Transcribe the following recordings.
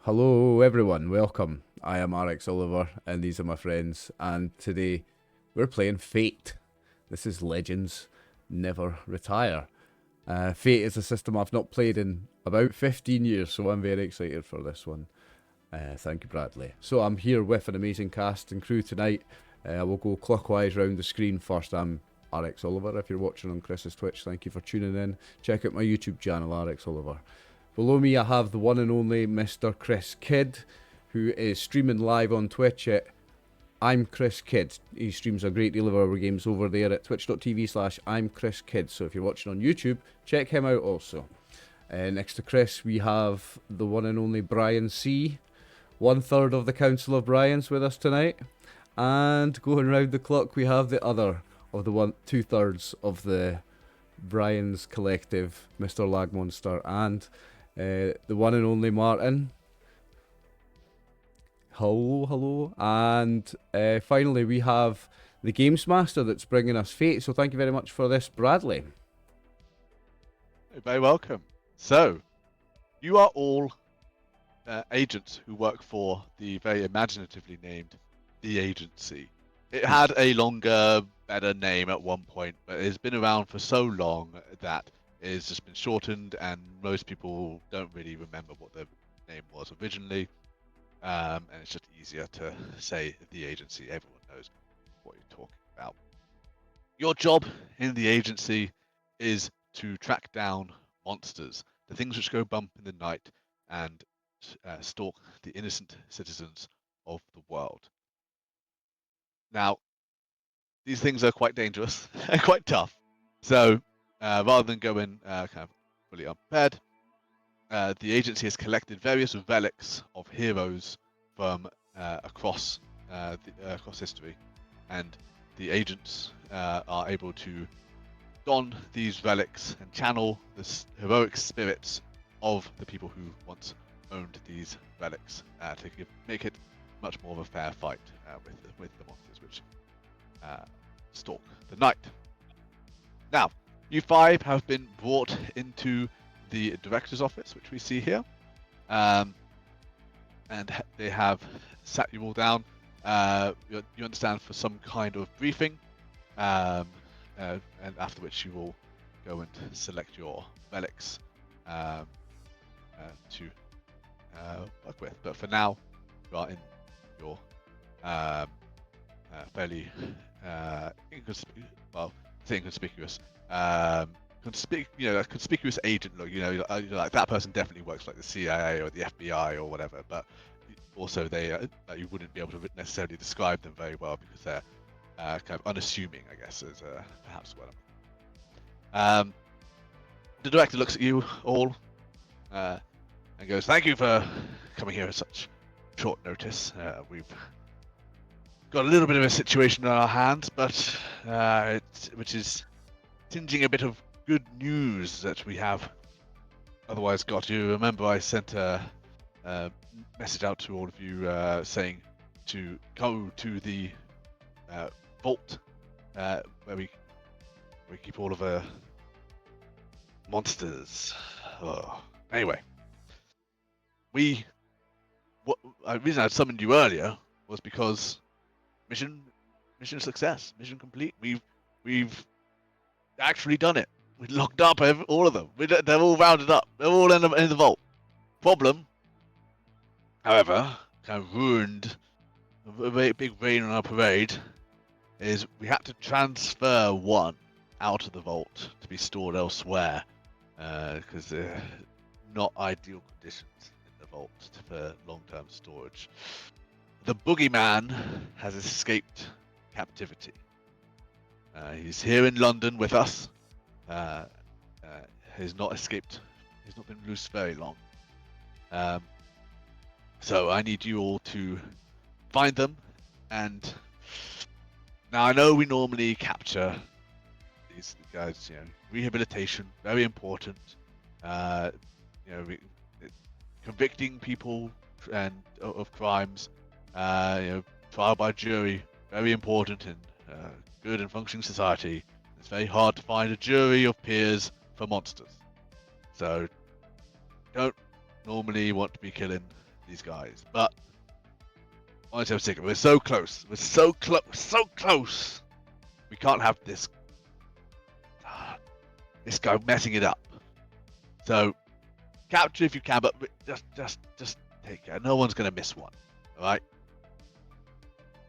Hello everyone, welcome. I am RxOliver and these are my friends, and today we're playing Fate. This is Legends Never Retire. Fate is a system I've not played in about 15 years, so I'm very excited for this one. Thank you, Bradley. So I'm here with an amazing cast and crew tonight. We'll go clockwise round the screen. First, I'm RxOliver. If you're watching on Chris's Twitch, thank you for tuning in. Check out my YouTube channel, RxOliver. Below me I have the one and only Mr. Chris Kidd, who is streaming live on Twitch at I'm Chris Kidd. He streams a great deal of our games over there at twitch.tv/I'm Chris Kidd. So if you're watching on YouTube, check him out also. Next to Chris we have the one and only Brian C. 1/3 of the Council of Brians with us tonight. And going round the clock we have the other of the 2/3 of the Brian's collective, Mr. Lagmonster, and the one and only Martin. Hello. And finally we have the Games Master that's bringing us Fate, so thank you very much for this, Bradley. You're very welcome. So, you are all agents who work for the very imaginatively named The Agency. It had a longer, better name at one point, but it's been around for so long that it's just been shortened, and most people don't really remember what the name was originally. And it's just easier to say The Agency. Everyone knows what you're talking about. Your job in The Agency is to track down monsters, the things which go bump in the night, and stalk the innocent citizens of the world. Now, these things are quite dangerous and quite tough. So, rather than go in kind of fully unprepared, the agency has collected various relics of heroes from across history, and the agents are able to don these relics and channel the heroic spirits of the people who once owned these relics to make it much more of a fair fight with the monsters which stalk the night. Now, you five have been brought into the director's office, which we see here, and they have sat you all down. You understand, for some kind of briefing, and after which you will go and select your relics to work with. But for now, you are in your fairly inconspicuous, a conspicuous agent look. Like that person definitely works like the CIA or the FBI or whatever. But also you wouldn't be able to necessarily describe them very well because they're kind of unassuming, I guess, is perhaps what I'm. The director looks at you all and goes, "Thank you for coming here at such short notice. We've got a little bit of a situation on our hands, but which is tinging a bit of good news that we have otherwise got. You remember I sent a message out to all of you saying to go to the vault where we keep all of our monsters. Anyway, the reason I summoned you earlier was because mission success, mission complete. We've actually done it. We locked up all of them. They're all rounded up. They're all in the vault. Problem, however, kind of ruined a very big rain on our parade, is we had to transfer one out of the vault to be stored elsewhere because they're not ideal conditions in the vault for long-term storage. The Boogeyman has escaped captivity. He's here in London with us. He's not escaped. He's not been loose very long. So I need you all to find them. And now I know we normally capture these guys. Rehabilitation, very important. Convicting people and of crimes. Trial by jury, very important in good and functioning society. It's very hard to find a jury of peers for monsters. So, don't normally want to be killing these guys. But honestly, I'm sick. We're so close. We're so close. So close. We can't have this guy messing it up. So capture if you can, but just take care. No one's gonna miss one. All right.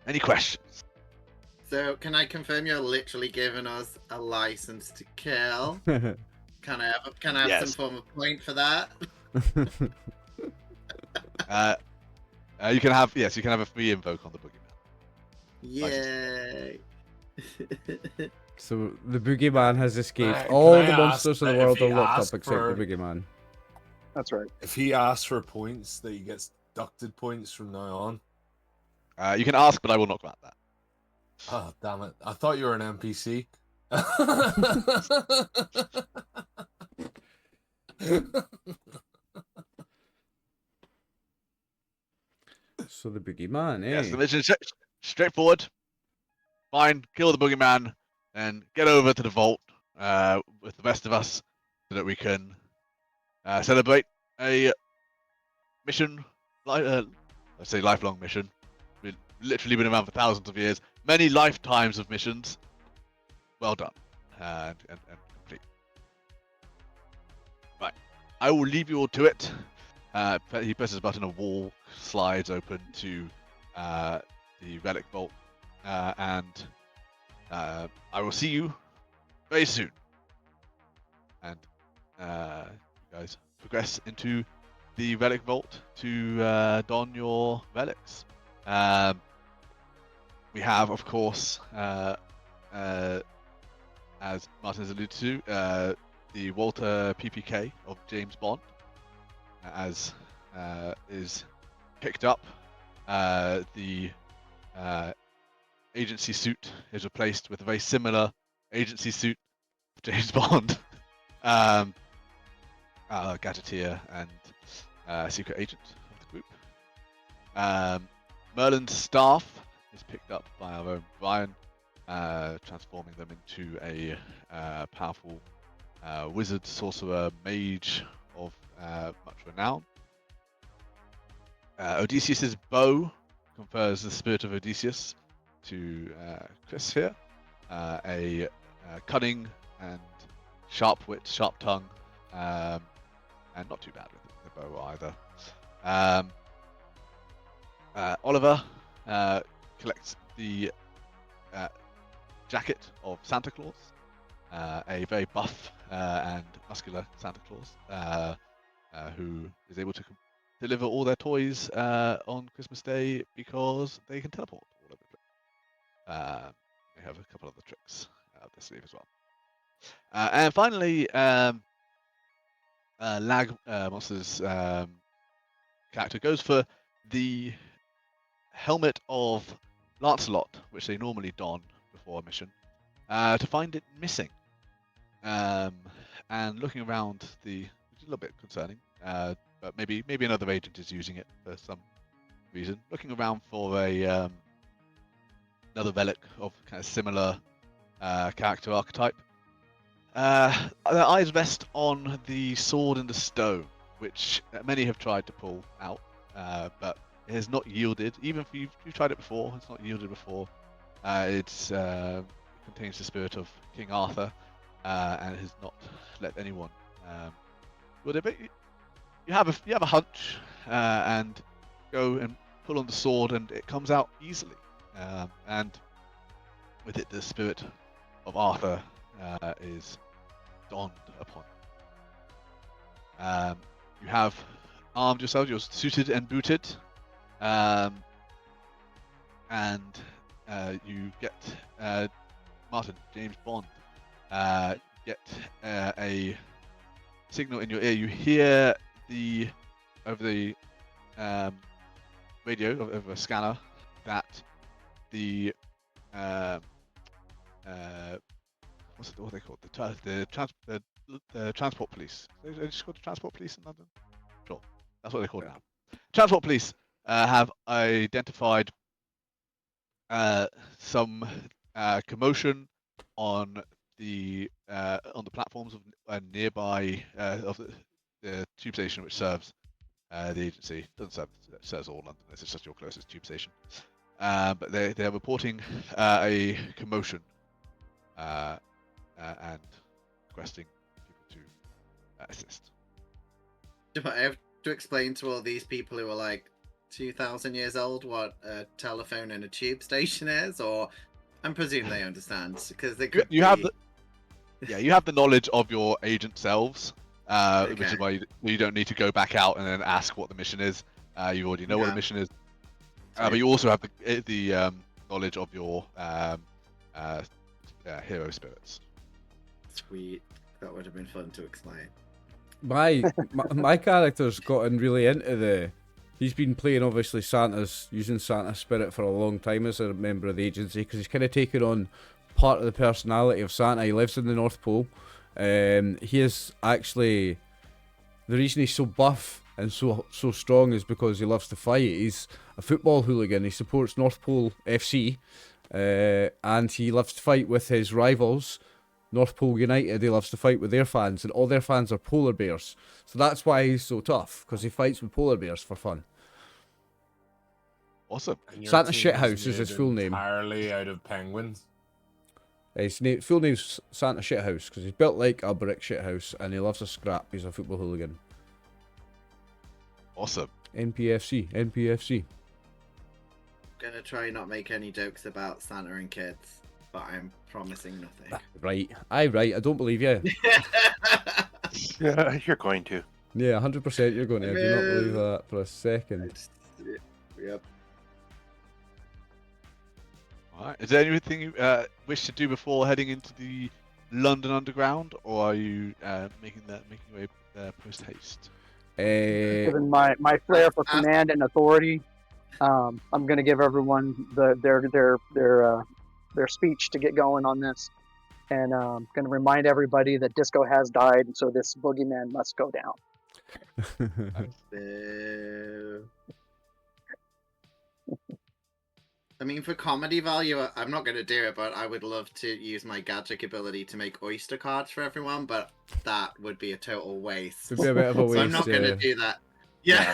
Any questions? So, can I confirm you're literally giving us a license to kill? Can I have Yes. some form of point for that? You can have a free invoke on the Boogeyman. Yay! So the Boogeyman has escaped. Can All I the ask monsters of the that if world he are locked up asks except the for- Boogeyman. That's right. If he asks for points, that he gets deducted points from now on. You can ask, but I will not grant that. Oh, damn it. I thought you were an NPC. So the Boogeyman, eh? Yes, the mission is straightforward. Find, kill the Boogeyman, and get over to the vault with the rest of us so that we can celebrate a mission, let's say lifelong mission. We've literally been around for thousands of years, many lifetimes of missions. Well done, and complete. Right, I will leave you all to it. He presses a button, a wall slides open to the relic vault, and I will see you very soon. And you guys progress into the relic vault to don your relics. We have, of course, as Martin has alluded to, the Walter PPK of James Bond, as is picked up. The agency suit is replaced with a very similar agency suit of James Bond, gadgeteer and secret agent of the group. Merlin's staff is picked up by our own Brian, transforming them into a powerful wizard, sorcerer, mage of much renown. Odysseus's bow confers the spirit of Odysseus to Chris here, a cunning and sharp wit, sharp tongue, and not too bad with the bow either. Oliver collects the jacket of Santa Claus, a very buff and muscular Santa Claus, who is able to deliver all their toys on Christmas Day because they can teleport all over the place. They have a couple other tricks up their sleeve as well. And finally, Lag Monster's character goes for the helmet of Lancelot, which they normally don before a mission, to find it missing. And looking around which is a little bit concerning, but maybe another agent is using it for some reason. Looking around for a another relic of kind of similar character archetype. Their eyes rest on the sword and the stone, which many have tried to pull out, but it has not yielded. Even if you've tried it before, it's not yielded before. It contains the spirit of King Arthur, and has not let anyone would it. But you have a hunch, and go and pull on the sword, and it comes out easily. And with it, the spirit of Arthur is donned upon. You have armed yourself. You're suited and booted, and you get Martin, James Bond, get a signal in your ear. You hear over the radio, over a scanner, that the what are they called? The transport police. They just called the transport police in London. Sure, that's what they call it now. Transport police have identified some commotion on the platforms of nearby of the tube station, which serves The agency doesn't says all London. This is just your closest tube station. But they are reporting a commotion and requesting people to assist. Do I have to explain to all these people who are like 2,000 years old what a telephone and a tube station is, or I'm presuming they understand because they could. You have the knowledge of your agent selves, which is Okay. why you don't need to go back out and then ask what the mission is. You already know what the Yeah. mission is. But you also have the knowledge of your hero spirits. Sweet. That would have been fun to explain. My character's gotten really into the. He's been playing obviously using Santa's spirit for a long time as a member of the agency because he's kind of taken on part of the personality of Santa. He lives in the North Pole. He is actually the reason he's so buff and so strong is because he loves to fight. He's a football hooligan. He supports North Pole FC, and he loves to fight with his rivals. North Pole United, he loves to fight with their fans, and all their fans are polar bears. So that's why he's so tough, because he fights with polar bears for fun. Awesome. And your Santa team Shithouse is his made full name. Entirely out of penguins. His full name's Santa Shithouse, because he's built like a brick shithouse, and he loves a scrap. He's a football hooligan. Awesome. NPFC. Gonna try not make any jokes about Santa and kids, but I'm promising nothing. Right. I don't believe you. Yeah, you're going to. Yeah, 100% you're going to. I do not believe that for a second. Yep. Alright. Is there anything you wish to do before heading into the London Underground, or are you making way post haste? Given my flair for command and authority, I'm going to give everyone their speech to get going on this, and I'm going to remind everybody that Disco has died, and so this boogeyman must go down. I mean, for comedy value, I'm not going to do it, but I would love to use my gadget ability to make Oyster cards for everyone, but that would be a total waste. It'd be a bit of a waste. So I'm not going to do that. Yeah.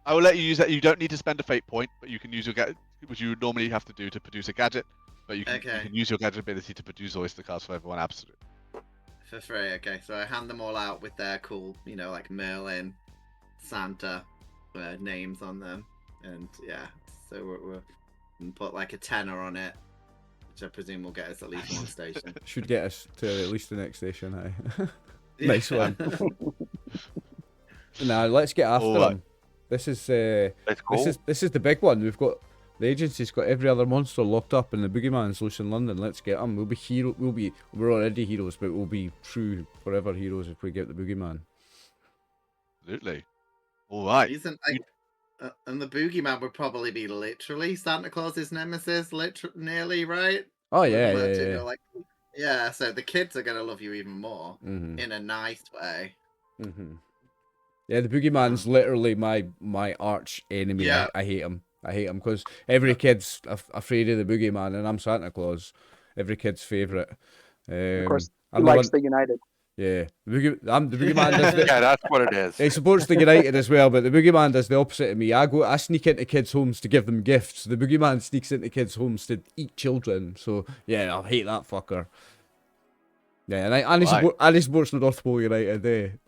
I will let you use that. You don't need to spend a fate point, but you can use your gadget, which you would normally have to do to produce a gadget. But you can use your gadget ability to produce oyster cards for everyone, absolutely. For free, okay. So I hand them all out with their cool, like Merlin, Santa names on them. And yeah, so we'll put like a tenner on it, which I presume will get us at least one station. Should get us to at least the next station, aye. Nice one. Now let's get after them. This is Let's go. this is the big one. We've got the agency's got every other monster locked up, and the Boogeyman's loose in London. Let's get them. We're already heroes, but we'll be true forever heroes if we get the Boogeyman. Absolutely. All right. And the Boogeyman would probably be literally Santa Claus's nemesis, nearly, right? Oh yeah. Yeah, so the kids are gonna love you even more Mm-hmm. in a nice way. Mm-hmm. Yeah, the Boogeyman's literally my arch enemy. Yeah. I hate him. I hate him because every kid's afraid of the Boogeyman, and I'm Santa Claus. Every kid's favourite. Of course, he I'm likes the United. Yeah, the Boogeyman does Yeah, that's what it is. He supports the United as well, but the Boogeyman does the opposite of me. I sneak into kids' homes to give them gifts. The Boogeyman sneaks into kids' homes to eat children. So yeah, I hate that fucker. Yeah, and he supports the North Pole United.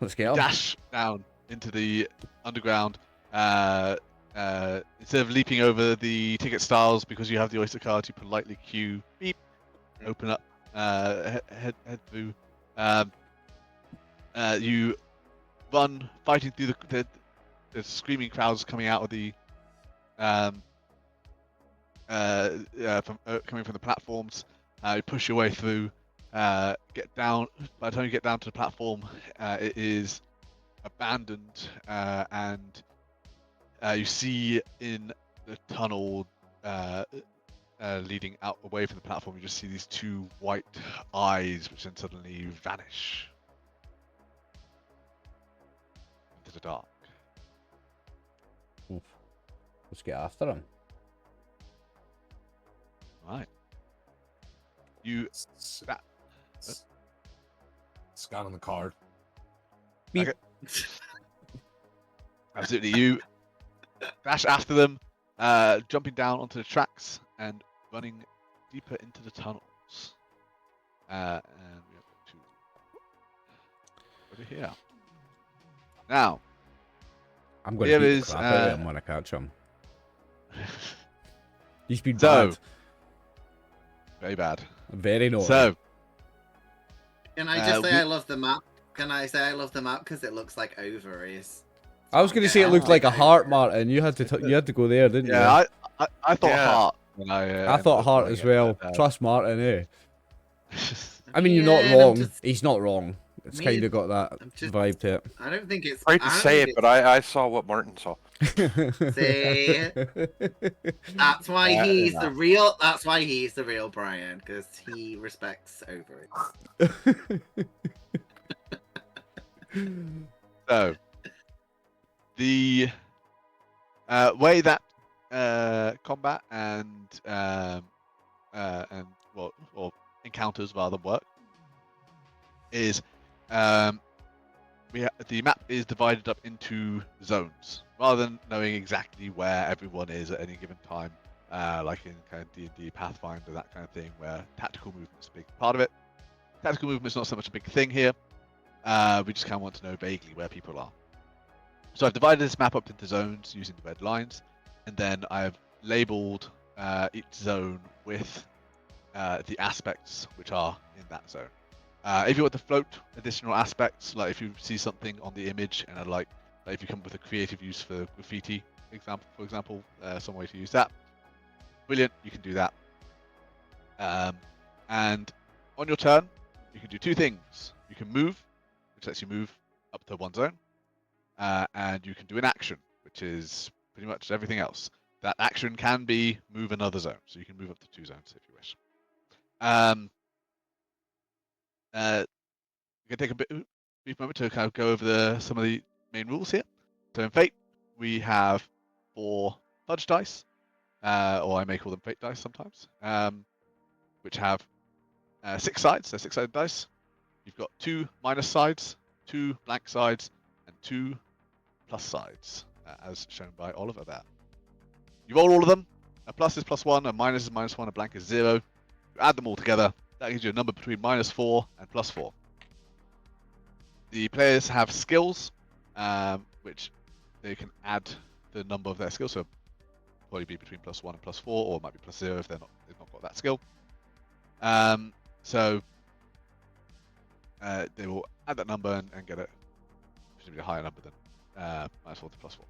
Let's get him. Dash down into the underground. Instead of leaping over the ticket styles because you have the oyster card, you politely queue, beep, open up, head through. You run, fighting through the screaming crowds coming out of the coming from the platforms. You push your way through. Get down. By the time you get down to the platform, it is abandoned, and you see in the tunnel leading out away from the platform, you just see these two white eyes, which then suddenly vanish into the dark. Oof. Let's get after him. Right. You Scanning the card. Beep. Okay. Absolutely. You dash after them, jumping down onto the tracks and running deeper into the tunnels. And we have two over here. Now, I'm going here to beat the is, crap out of him when I catch him. He's been So- bad. very bad. Very naughty. So, Can I just say we- I love the map? Can I say I love the map because it looks like ovaries? I was going to say it I looked like a like heart, ovaries. Martin. You had to go there, didn't you? yeah, I thought Yeah. heart when I. I ended thought up heart doing as it, well. but, Trust Martin, eh? I mean, you're not Yeah, I'm wrong. just- He's not wrong. It's Me- kind of got that I'm just- vibe to I don't think it's. Sorry to I don't say think it, but I saw what Martin saw. it. See? That's why Fair he's enough. the real. That's why he's the real Brian because he respects ovaries. So, the way that combat and well, or encounters rather work is the map is divided up into zones rather than knowing exactly where everyone is at any given time, like in kind of D&D Pathfinder, that kind of thing, where tactical movement's a big part of it. Tactical movement's not so much a big thing here. We just kind of want to know vaguely where people are. So I've divided this map up into zones using the red lines, and then I've labeled each zone with the aspects which are in that zone. If you want to float additional aspects, like if you see something on the image and I'd like if you come up with a creative use for graffiti, for example, some way to use that, brilliant, you can do that. And on your turn, you can do two things. You can move, which lets you move up to one zone, and you can do an action, which is pretty much everything else. That action can be move another zone, so you can move up to 2 zones if you wish. We can take a brief moment to kind of go over some of the main rules here. So in Fate, we have 4 fudge dice, or I may call them Fate dice sometimes, which have 6 sides. They're 6-sided dice. You've got 2 minus sides, 2 blank sides, and 2 plus sides, as shown by Oliver there. You roll all of them. A plus is +1, a minus is -1, a blank is 0. You add them all together. That gives you a number between -4 and +4. The players have skills, which they can add the number of their skills. So probably be between +1 and +4, or it might be +0 if they've not got that skill. So they will add that number and get presumably a higher number than -4 to +4.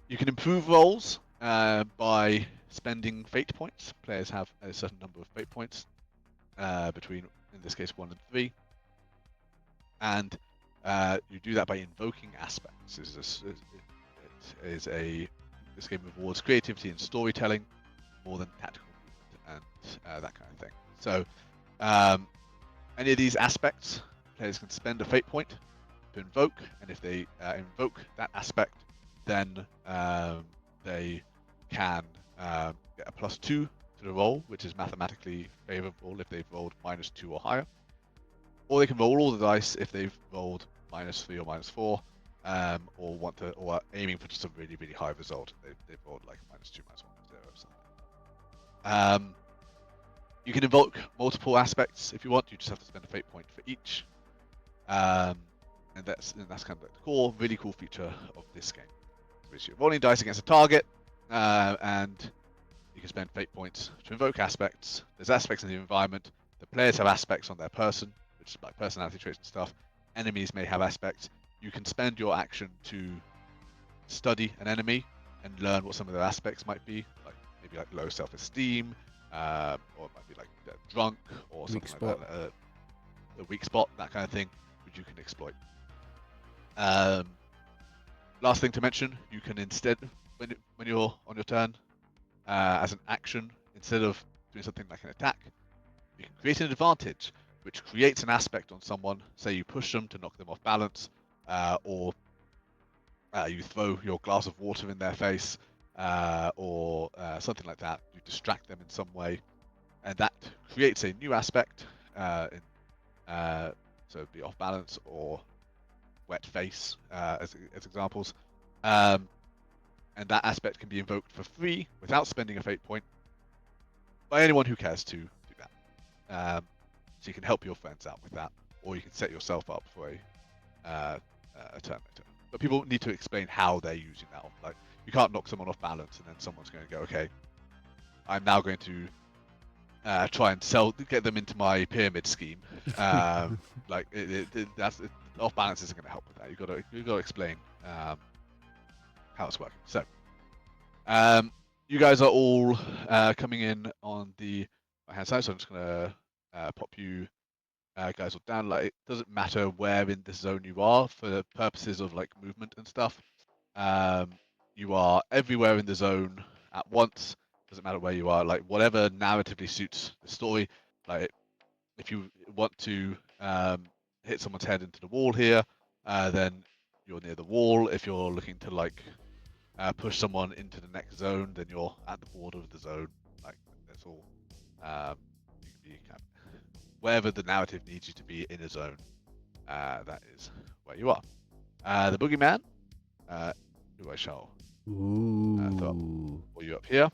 You can improve rolls by spending fate points. Players have a certain number of fate points, between, in this case, 1 and 3. And you do that by invoking aspects. This game rewards creativity and storytelling more than tactical movement and that kind of thing. So any of these aspects, players can spend a fate point to invoke, and if they invoke that aspect, then they can get a +2 to the roll, which is mathematically favorable if they've rolled -2 or higher. Or they can roll all the dice if they've rolled -3 or -4, or are aiming for just a really, really high result. They've rolled like -2, -1, 0 or something. You can invoke multiple aspects if you want. You just have to spend a fate point for each. And that's kind of like the core, really cool feature of this game. Which you're rolling dice against a target, and you can spend fate points to invoke aspects. There's aspects in the environment. The players have aspects on their person, which is like personality traits and stuff. Enemies may have aspects. You can spend your action to study an enemy and learn what some of their aspects might be, like maybe like low self-esteem, or it might be like drunk or something like that. A weak spot, that kind of thing, which you can exploit. Last thing to mention, you can instead, when you're on your turn, as an action, instead of doing something like an attack, you can create an advantage, which creates an aspect on someone. Say you push them to knock them off balance, or you throw your glass of water in their face, or something like that. You distract them in some way, and that creates a new aspect so be off balance or wet face as examples. And that aspect can be invoked for free without spending a fate point by anyone who cares to do that. So you can help your friends out with that, or you can set yourself up for a turn later. But people need to explain how they're using that. Like, you can't knock someone off balance and then someone's going to go, okay, I'm now going to try and get them into my pyramid scheme. Like off balance isn't going to help with that. You've got to explain how it's working. So, you guys are all coming in on the right hand side. So I'm just going to pop you guys all down. Like, it doesn't matter where in this zone you are for the purposes of like movement and stuff. You are everywhere in the zone at once. Doesn't matter where you are. Like, whatever narratively suits the story. Like, if you want to hit someone's head into the wall here, then you're near the wall. If you're looking to like push someone into the next zone, then you're at the border of the zone. Like, that's all. You can be kind of, wherever the narrative needs you to be in a zone, that is where you are. The Boogeyman, who I shall throw up for you up here,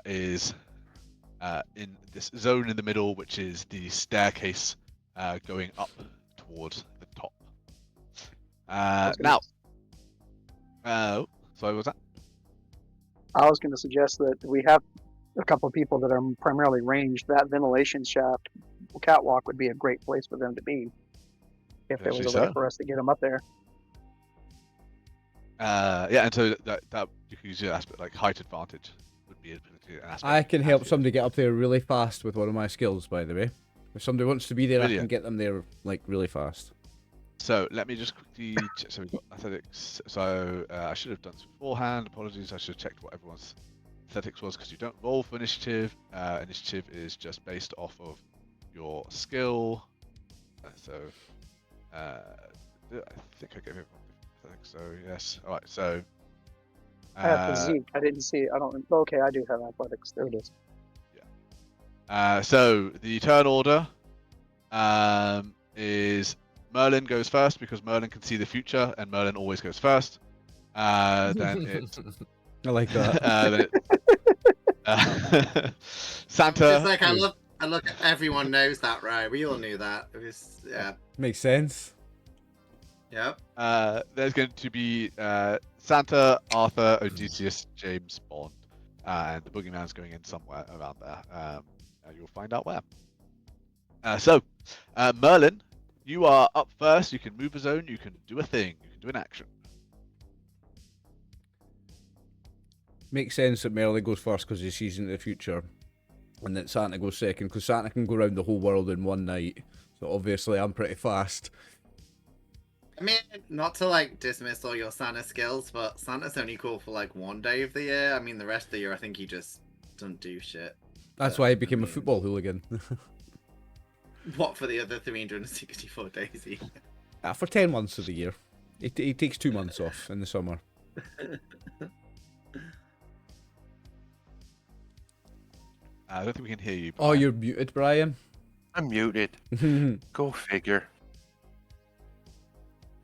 is in this zone in the middle, which is the staircase going up towards the top. Now, sorry, what was that? I was going to suggest that we have a couple of people that are primarily ranged. That ventilation shaft catwalk would be a great place for them to be if there was a way for us to get them up there. Yeah, and so that you can use the aspect like height advantage would be an aspect. I can help somebody get up there really fast with one of my skills, by the way. If somebody wants to be there, I can get them there like really fast. So let me just quickly check. So we've got athletics. So I should have done this beforehand. Apologies. I should have checked what everyone's athletics was, because you don't roll for initiative. Initiative is just based off of your skill. So I think I gave everyone athletics. So yes. All right. So I have physique. I didn't see it. I don't. Okay, I do have athletics. There it is. Yeah. So the turn order is Merlin goes first because Merlin can see the future, and Merlin always goes first. Then it. I like that. Santa. Just like I look. Everyone knows that, right? We all knew that. It was, yeah. Makes sense. Yep. There's going to be Santa, Arthur, Odysseus, James Bond, and the Boogeyman's going in somewhere around there. You'll find out where. So, Merlin, you are up first. You can move a zone. You can do a thing. You can do an action. Makes sense that Merlin goes first because he sees into the future, and then Santa goes second because Santa can go around the whole world in one night. So obviously I'm pretty fast. I mean, not to like dismiss all your Santa skills, but Santa's only cool for like one day of the year. I mean, the rest of the year, I think he just doesn't do shit. That's why he became a football hooligan. What, for the other 364 days? For 10 months of the year. He takes 2 months off in the summer. I don't think we can hear you. Brian. Oh, you're muted, Brian? I'm muted. Go figure.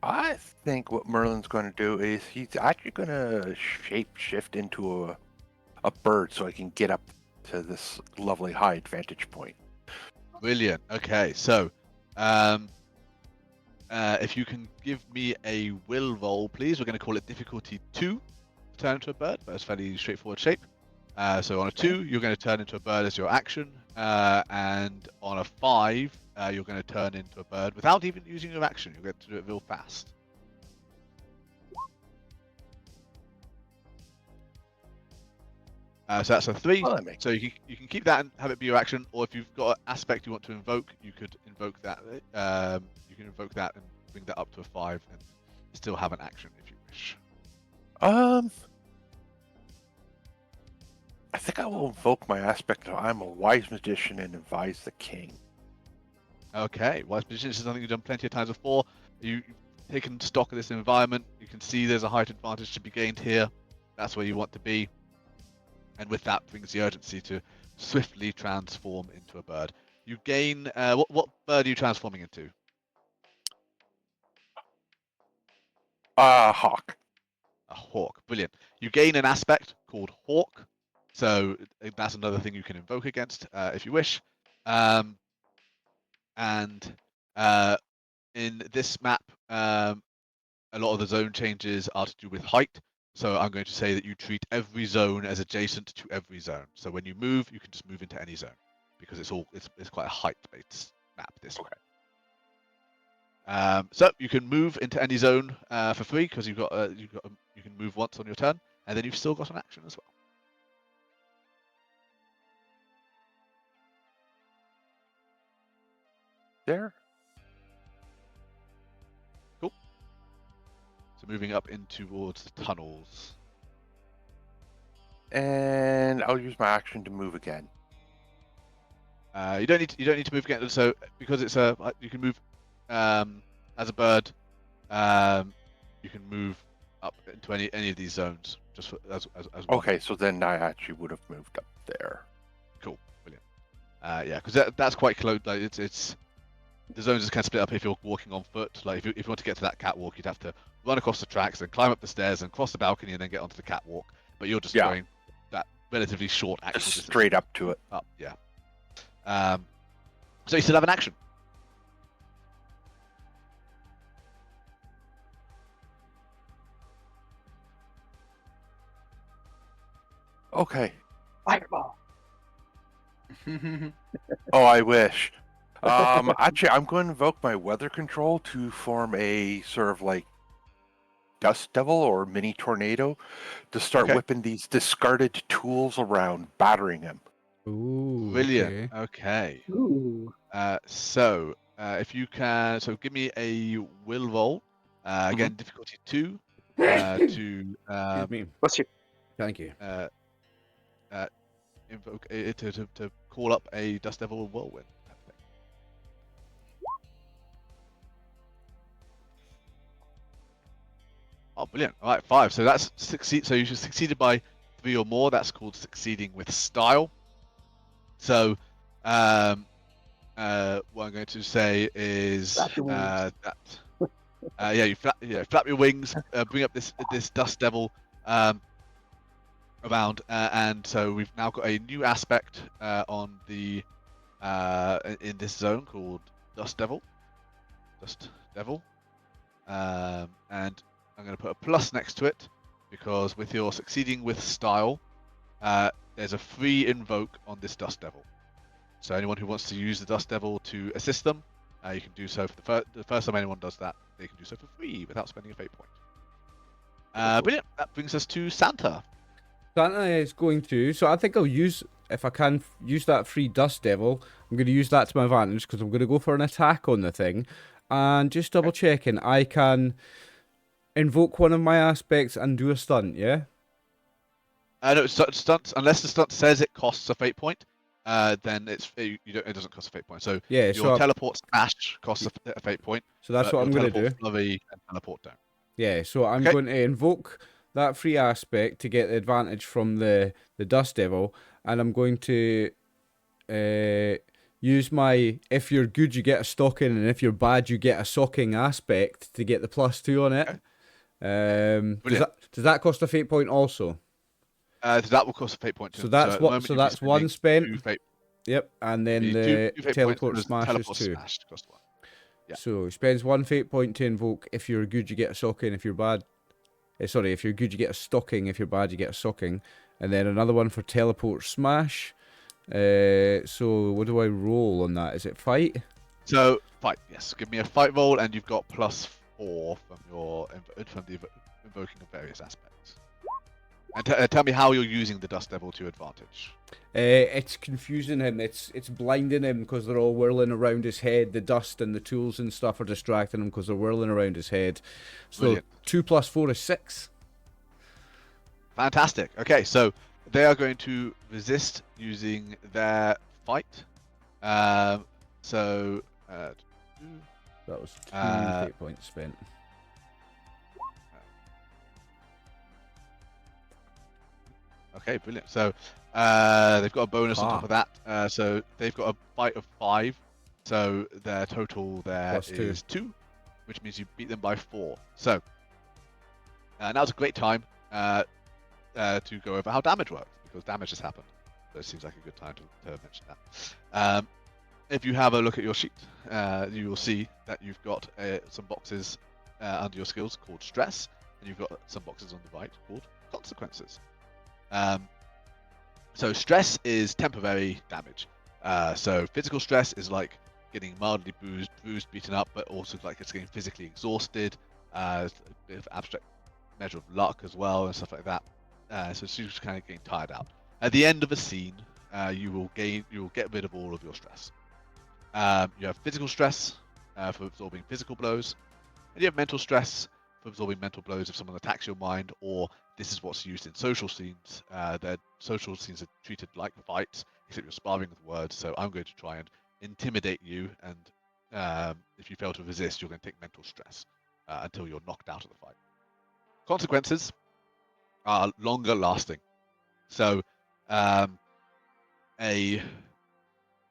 I think what Merlin's going to do is he's actually going to shape-shift into a bird so I can get up to this lovely high vantage point. Brilliant. Okay, so if you can give me a will roll, please. We're going to call it difficulty 2 to turn into a bird, but it's a fairly straightforward shape. So on a 2, you're going to turn into a bird as your action, and on a 5, you're going to turn into a bird without even using your action. You'll get to do it real fast. So that's a 3. So you can keep that and have it be your action, or if you've got an aspect you want to invoke, you could invoke that. You can invoke that and bring that up to a 5, and still have an action if you wish. I think I will invoke my aspect of I'm a wise magician and advise the king. Okay, wise magician is something you've done plenty of times before. You've taken stock of this environment. You can see there's a height advantage to be gained here. That's where you want to be. And with that brings the urgency to swiftly transform into a bird. You gain what bird are you transforming into? Hawk. A hawk. Brilliant. You gain an aspect called hawk, so that's another thing you can invoke against if you wish. And in this map, a lot of the zone changes are to do with height. So I'm going to say that you treat every zone as adjacent to every zone. So when you move, you can just move into any zone because it's quite a height-based map. This one. So you can move into any zone for free because you can move once on your turn, and then you've still got an action as well. There. Cool. So moving up in towards the tunnels. And I'll use my action to move again. You don't need to move again. So because it's you can move as a bird. You can move up into any of these zones just as one. Okay, so then I actually would have moved up there. Cool, brilliant. Yeah, because that's quite close. Like it's the zones is kind of split up if you're walking on foot. Like if you want to get to that catwalk, you'd have to run across the tracks and climb up the stairs and cross the balcony and then get onto the catwalk. But you're just going that relatively short actual Just distance. straight up to it. Up, yeah. So you still have an action. Okay. Fireball. Oh, I wish. Actually, I'm going to invoke my weather control to form a sort of like dust devil or mini tornado to start whipping these discarded tools around, battering him. Ooh, Brilliant. Okay. Ooh. So if you can, so give me a will roll. Again, difficulty 2. To Excuse me. What's your Thank you. invoke to call up a dust devil whirlwind. Type thing. Oh, brilliant! All right, 5. So that's succeed. So you should succeeded by 3 or more. That's called succeeding with style. So, what I'm going to say is Flap your wings. you flap your wings, bring up this dust devil around, and so we've now got a new aspect on the in this zone called Dust Devil. And I'm going to put a plus next to it because with your succeeding with style, there's a free invoke on this Dust Devil. So anyone who wants to use the Dust Devil to assist them, you can do so for the first time anyone does that, they can do so for free without spending a fate point. Brilliant. That brings us to Santa. Santa is going to, so I think I'll use, if I can, use that free Dust Devil. I'm going to use that to my advantage because I'm going to go for an attack on the thing. And just double checking, I can invoke one of my aspects and do a stunt, yeah? No, stunts, unless the stunt says it costs a fate point, then it doesn't cost a fate point. So Yeah, your so teleport smash costs a fate point. So that's what I'm going to do. Flurry and teleport don't. Yeah, so I'm going to invoke that free aspect to get the advantage from the Dust Devil, and I'm going to use my if you're good you get a stocking and if you're bad you get a socking aspect to get the +2 on it. Does that cost a fate point also? That will cost a fate point too. So that's that's one spent. Yep, and then the teleport smash is 2. Yeah. So he spends 1 fate point to invoke. If you're good, you get a socking. If you're bad, if you're good, you get a stocking. If you're bad, you get a socking. And then another one for teleport smash. So what do I roll on that? Is it fight? So fight. Yes. Give me a fight roll, and you've got +4 from the invoking of various aspects. And tell me how you're using the Dust Devil to your advantage. It's confusing him. It's blinding him because they're all whirling around his head. The dust and the tools and stuff are distracting him because they're whirling around his head. So Brilliant. 2 + 4 is 6. Fantastic. Okay, so they are going to resist using their fight. That was 2 fate points spent. Okay, brilliant. So they've got a bonus on top of that. So they've got a fight of 5. So their total there is 2, which means you beat them by 4. So now's a great time to go over how damage works, because damage has happened. So it seems like a good time to mention that. If you have a look at your sheet, you will see that you've got some boxes under your skills called stress, and you've got some boxes on the right called consequences. So stress is temporary damage. So physical stress is like getting mildly bruised, beaten up, but also like it's getting physically exhausted. A bit of abstract measure of luck as well and stuff like that. So it's just kind of getting tired out. At the end of a scene, you will get rid of all of your stress. You have physical stress for absorbing physical blows, and you have mental stress for absorbing mental blows if someone attacks your mind, or this is what's used in social scenes. Their social scenes are treated like fights, except you're sparring with words. So I'm going to try and intimidate you, and if you fail to resist, you're going to take mental stress until you're knocked out of the fight. Consequences are longer lasting. So a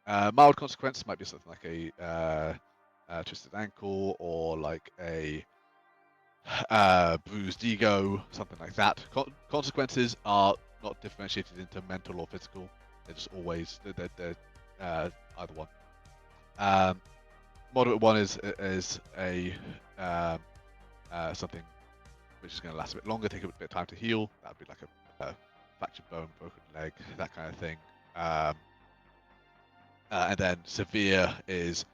mild consequence might be something like a twisted ankle, or like a bruised ego, something like that. Consequences are not differentiated into mental or physical. They're just always they're either one. Moderate one is a something which is going to last a bit longer, take a bit of time to heal. That would be like a fractured bone, broken leg, that kind of thing. And then severe is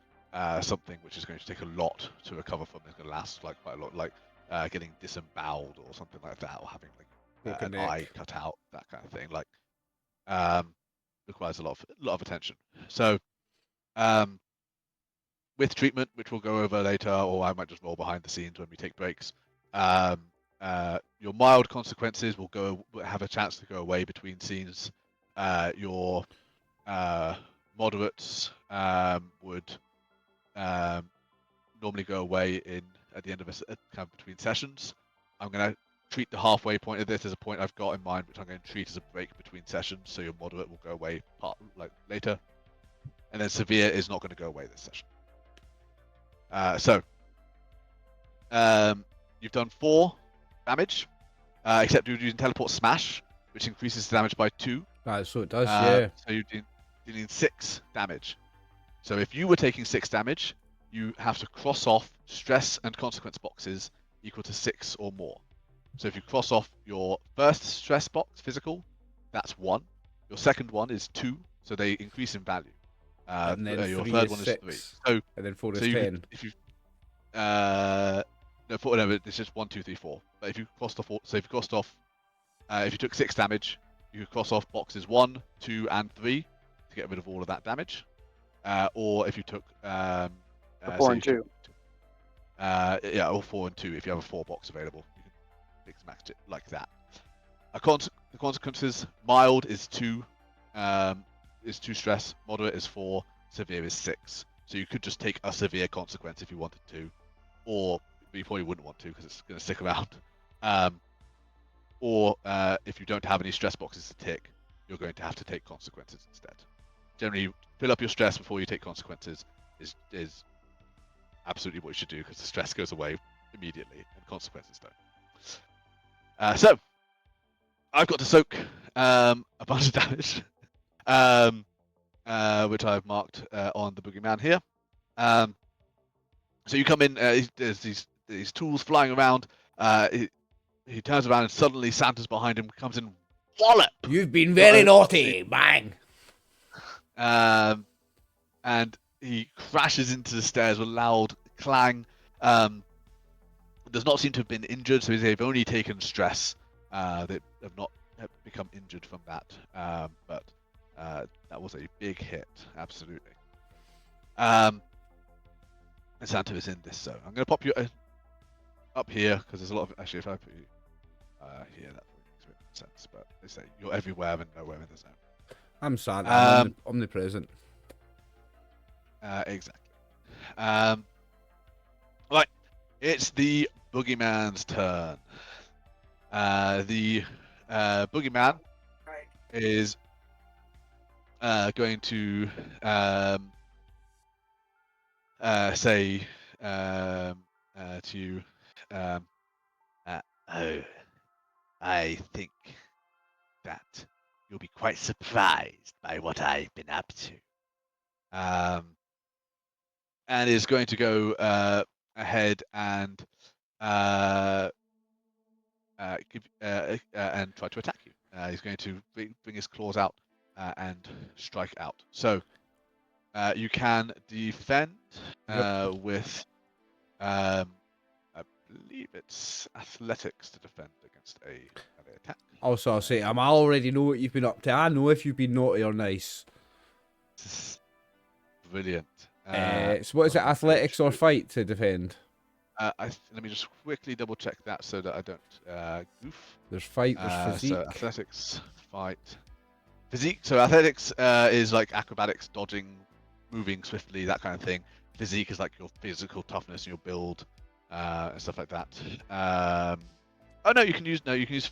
something which is going to take a lot to recover from. It's going to last like quite a lot, like getting disemboweled or something like that, or having like an eye cut out, that kind of thing. Like requires a lot of attention. So with treatment, which we'll go over later, or I might just roll behind the scenes when we take breaks. Your mild consequences will have a chance to go away between scenes. Your moderates would normally go away at the end of kind of between sessions. I'm going to treat the halfway point of this as a point I've got in mind, which I'm going to treat as a break between sessions. So your moderate will go away later, and then severe is not going to go away this session. So you've done 4 damage, except you're using teleport smash, which increases the damage by 2. So it does, yeah. So you're dealing 6 damage. So if you were taking 6 damage, you have to cross off stress and consequence boxes equal to 6 or more. So if you cross off your first stress box, physical, that's 1. Your second one is 2, so they increase in value. And then your 3 third is one 6. is 3. So, and then 4 so is 10. If you no, it's just 1, 2, 3, 4. But if you crossed off, if you took 6 damage, you could cross off boxes 1, 2, and 3 to get rid of all of that damage. Or if you took 4 and 2. Yeah, or 4 and 2 if you have a 4 box available. You can mix match it like that. The consequences: mild is 2, stress. Moderate is 4. Severe is 6. So you could just take a severe consequence if you wanted to, or you probably wouldn't want to because it's going to stick around. Or if you don't have any stress boxes to tick, you're going to have to take consequences instead. Generally, fill up your stress before you take consequences is absolutely what you should do, because the stress goes away immediately and consequences don't. So I've got to soak a bunch of damage, which I've marked on the Boogeyman here. So you come in, there's these tools flying around. He turns around and suddenly Santa's behind him, comes in, wallop! You've been very naughty, bang! And he crashes into the stairs with a loud clang. Does not seem to have been injured, so they've only taken stress. They have not become injured from that. But that was a big hit, absolutely. And Santa is in this zone. I'm going to pop you up here, because there's a lot of... Actually, if I put you here, that makes a bit of sense. But they say you're everywhere and nowhere in the zone. I'm Santa. I'm omnipresent. Exactly. Right. It's the Boogeyman's turn. The Boogeyman is going to say to you, oh, I think that you'll be quite surprised by what I've been up to. And is going to go ahead and and try to attack you. He's going to bring his claws out and strike out. So you can defend with, I believe it's athletics to defend against a melee attack. Also, I'll say, I already know what you've been up to. I know if you've been naughty or nice. Brilliant. So what is it, athletics or fight to defend? Let me just quickly double check that so that I don't goof. There's fight, there's physique. So athletics, fight, physique. So athletics is like acrobatics, dodging, moving swiftly, that kind of thing. Physique is like your physical toughness and your build and stuff like that. Oh no, you can use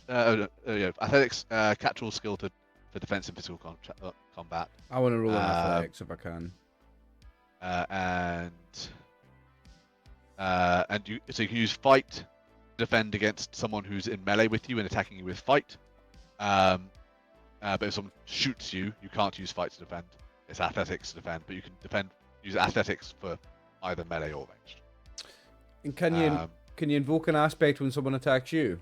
athletics, catch-all skill for defense and physical combat. I want to roll in athletics if I can. And so you can use fight to defend against someone who's in melee with you and attacking you with fight. But if someone shoots you, you can't use fight to defend. It's athletics to defend, but you can use athletics for either melee or ranged. And can you invoke an aspect when someone attacks you?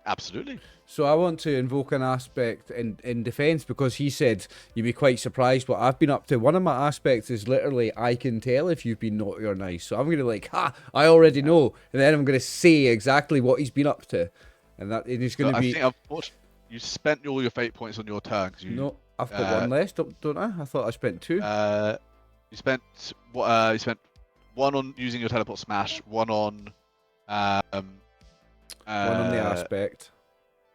Absolutely. So I want to invoke an aspect in defense because he said you'd be quite surprised what I've been up to. One of my aspects is literally I can tell if you've been naughty or nice. So I'm going to like, I already know. And then I'm going to say exactly what he's been up to. And he's going to be... I think unfortunately you spent all your fate points on your turn. No, I've got one less, don't I? I thought I spent 2. You spent one on using your teleport smash, one on... one on the aspect.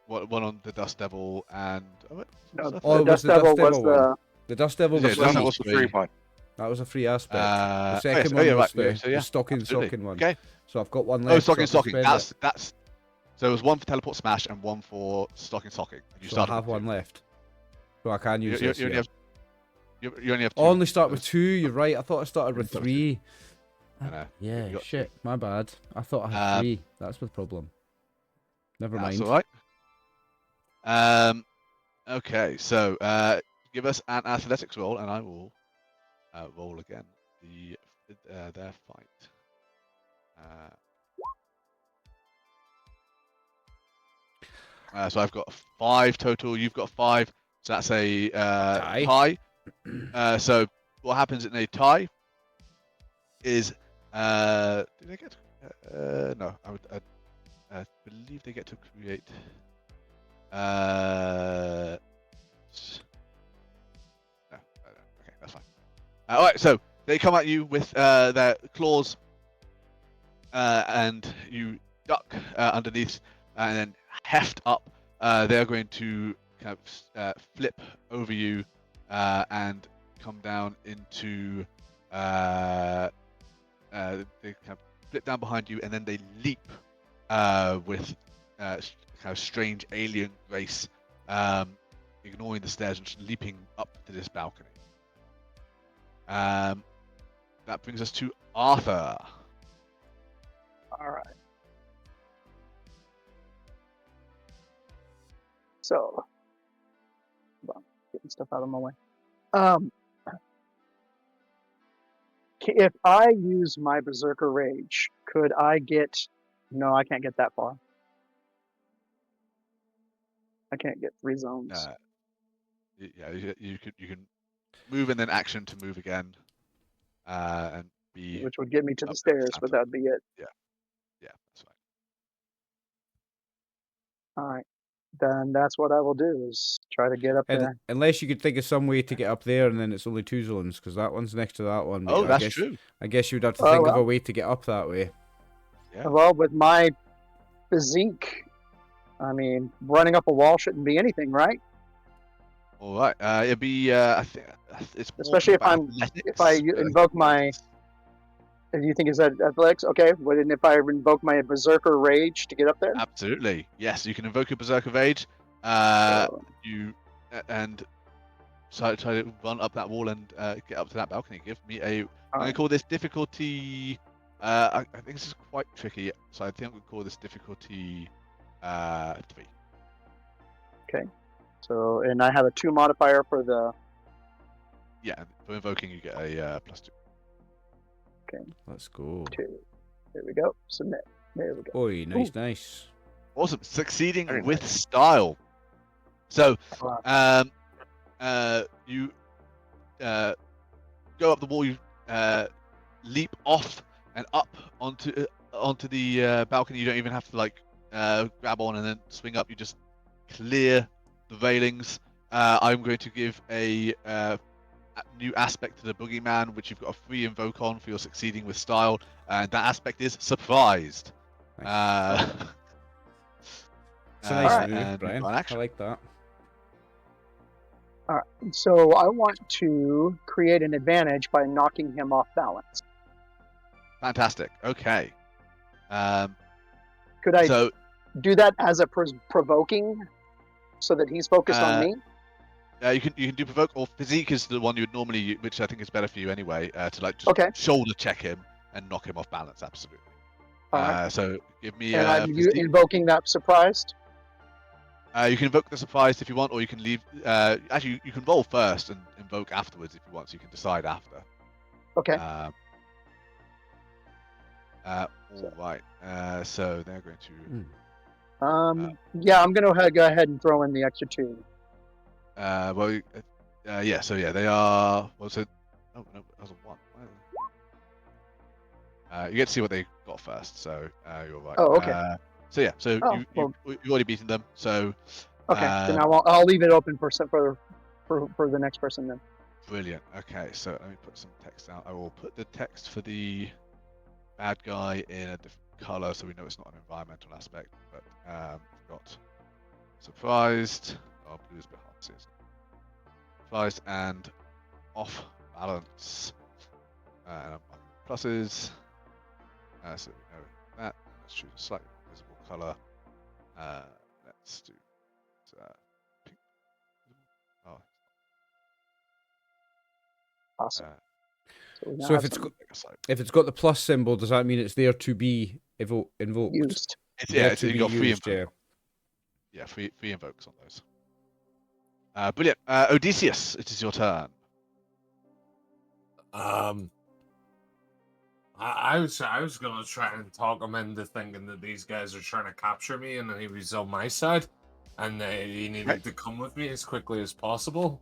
One on the Dust Devil and... the Dust Devil was the... The Dust Devil was That was the free one. That was a free aspect. The second one was the stocking one. Okay. So I've got one left. Stocking. That's... So it was one for teleport smash and one for stocking. So I have one left. So I can use this. You only have 2. I only start with 2. You're right. I thought I started with 3. I know. Yeah, shit. My bad. I thought I had 3. That's the problem. Never mind. That's alright. Okay, so give us an athletics roll, and I will roll again their fight. So I've got 5 total. You've got 5. So that's a tie. So what happens in a tie is do they get? No, I believe they get to create. No. Okay, that's fine. All right, so they come at you with their claws, and you duck underneath, and then heft up. They're going to kind of flip over you and come down into. They kind of flip down behind you, and then they leap with kind of strange alien grace, ignoring the stairs and just leaping up to this balcony. That brings us to Arthur. All right. So, hold on, getting stuff out of my way. If I use my Berserker Rage, could I get... No, I can't get that far. I can't get 3 zones. Yeah, you can move and then action to move again, and be... Which would get me to the stairs, but that'd be it. Yeah, that's right. All right. Then that's what I will do, is try to get up there. Unless you could think of some way to get up there, and then it's only 2 zones, because that one's next to that one. Oh, that's true. I guess you'd have to think of a way to get up that way. Yeah. Well, with my physique, I mean, running up a wall shouldn't be anything, right? All right. It'd be. I think it's especially if I invoke my. Do you think is that athletics? Okay. Well, and if I invoke my Berserker Rage to get up there? Absolutely. Yes, you can invoke your Berserker Rage. You and try to run up that wall and get up to that balcony. Give me a. I'm going to call this difficulty. I think this is quite tricky, so I think we'll call this difficulty 3. Okay. So, and I have a 2 modifier for the. Yeah, for invoking you get a +2. Okay. Let's go. 2. There we go. Submit. There we go. Oi, nice, nice. Awesome, succeeding Very with nice. style. So, Wow. you go up the wall. You leap off and up onto the balcony. You don't even have to like grab on and then swing up. You just clear the railings. I'm going to give a new aspect to the Boogeyman, which you've got a free invoke on for your succeeding with style, and that aspect is surprised. Nice. It's a nice Alright. move, and Brian. on I action. like that. All right. So I want to create an advantage by knocking him off balance. Fantastic. Okay. Could I So do that as a provoking, so that he's focused on me? you can do provoke, or physique is the one you would normally use, which I think is better for you anyway. To like just Okay. shoulder check him and knock him off balance. Absolutely. All right. So give me And I'm physique. invoking that surprised. You can invoke the surprise if you want, or you can leave. Actually, you can roll first and invoke afterwards if you want. So you can decide after. Okay. All right. So they're going to. Yeah, I'm gonna go ahead and throw in the extra 2. Yeah. So yeah, they are. Well, so. Oh no, that was a 1. You get to see what they got first, so you're right. Oh, okay. So yeah, so Oh, you've already beaten them. So. Okay. Then I'll leave it open for the next person then. Brilliant. Okay, so let me put some text out. I will put the text for the bad guy in a different color so we know it's not an environmental aspect. But we've got surprised. Oh, blue is a bit hard to see. Surprised and off balance. And I'm pluses. So we know that. Let's choose a slightly more visible color. Let's do pink. Oh. Awesome. So, we now So have if it's some if it's got the plus symbol, does that mean it's there to be invoked? used. There It's to be you got free used, invoke. Yeah, free invokes on those. Brilliant. Odysseus, it is your turn. I was gonna try and talk him into thinking that these guys are trying to capture me, and then he was on my side, and he needed to come with me as quickly as possible.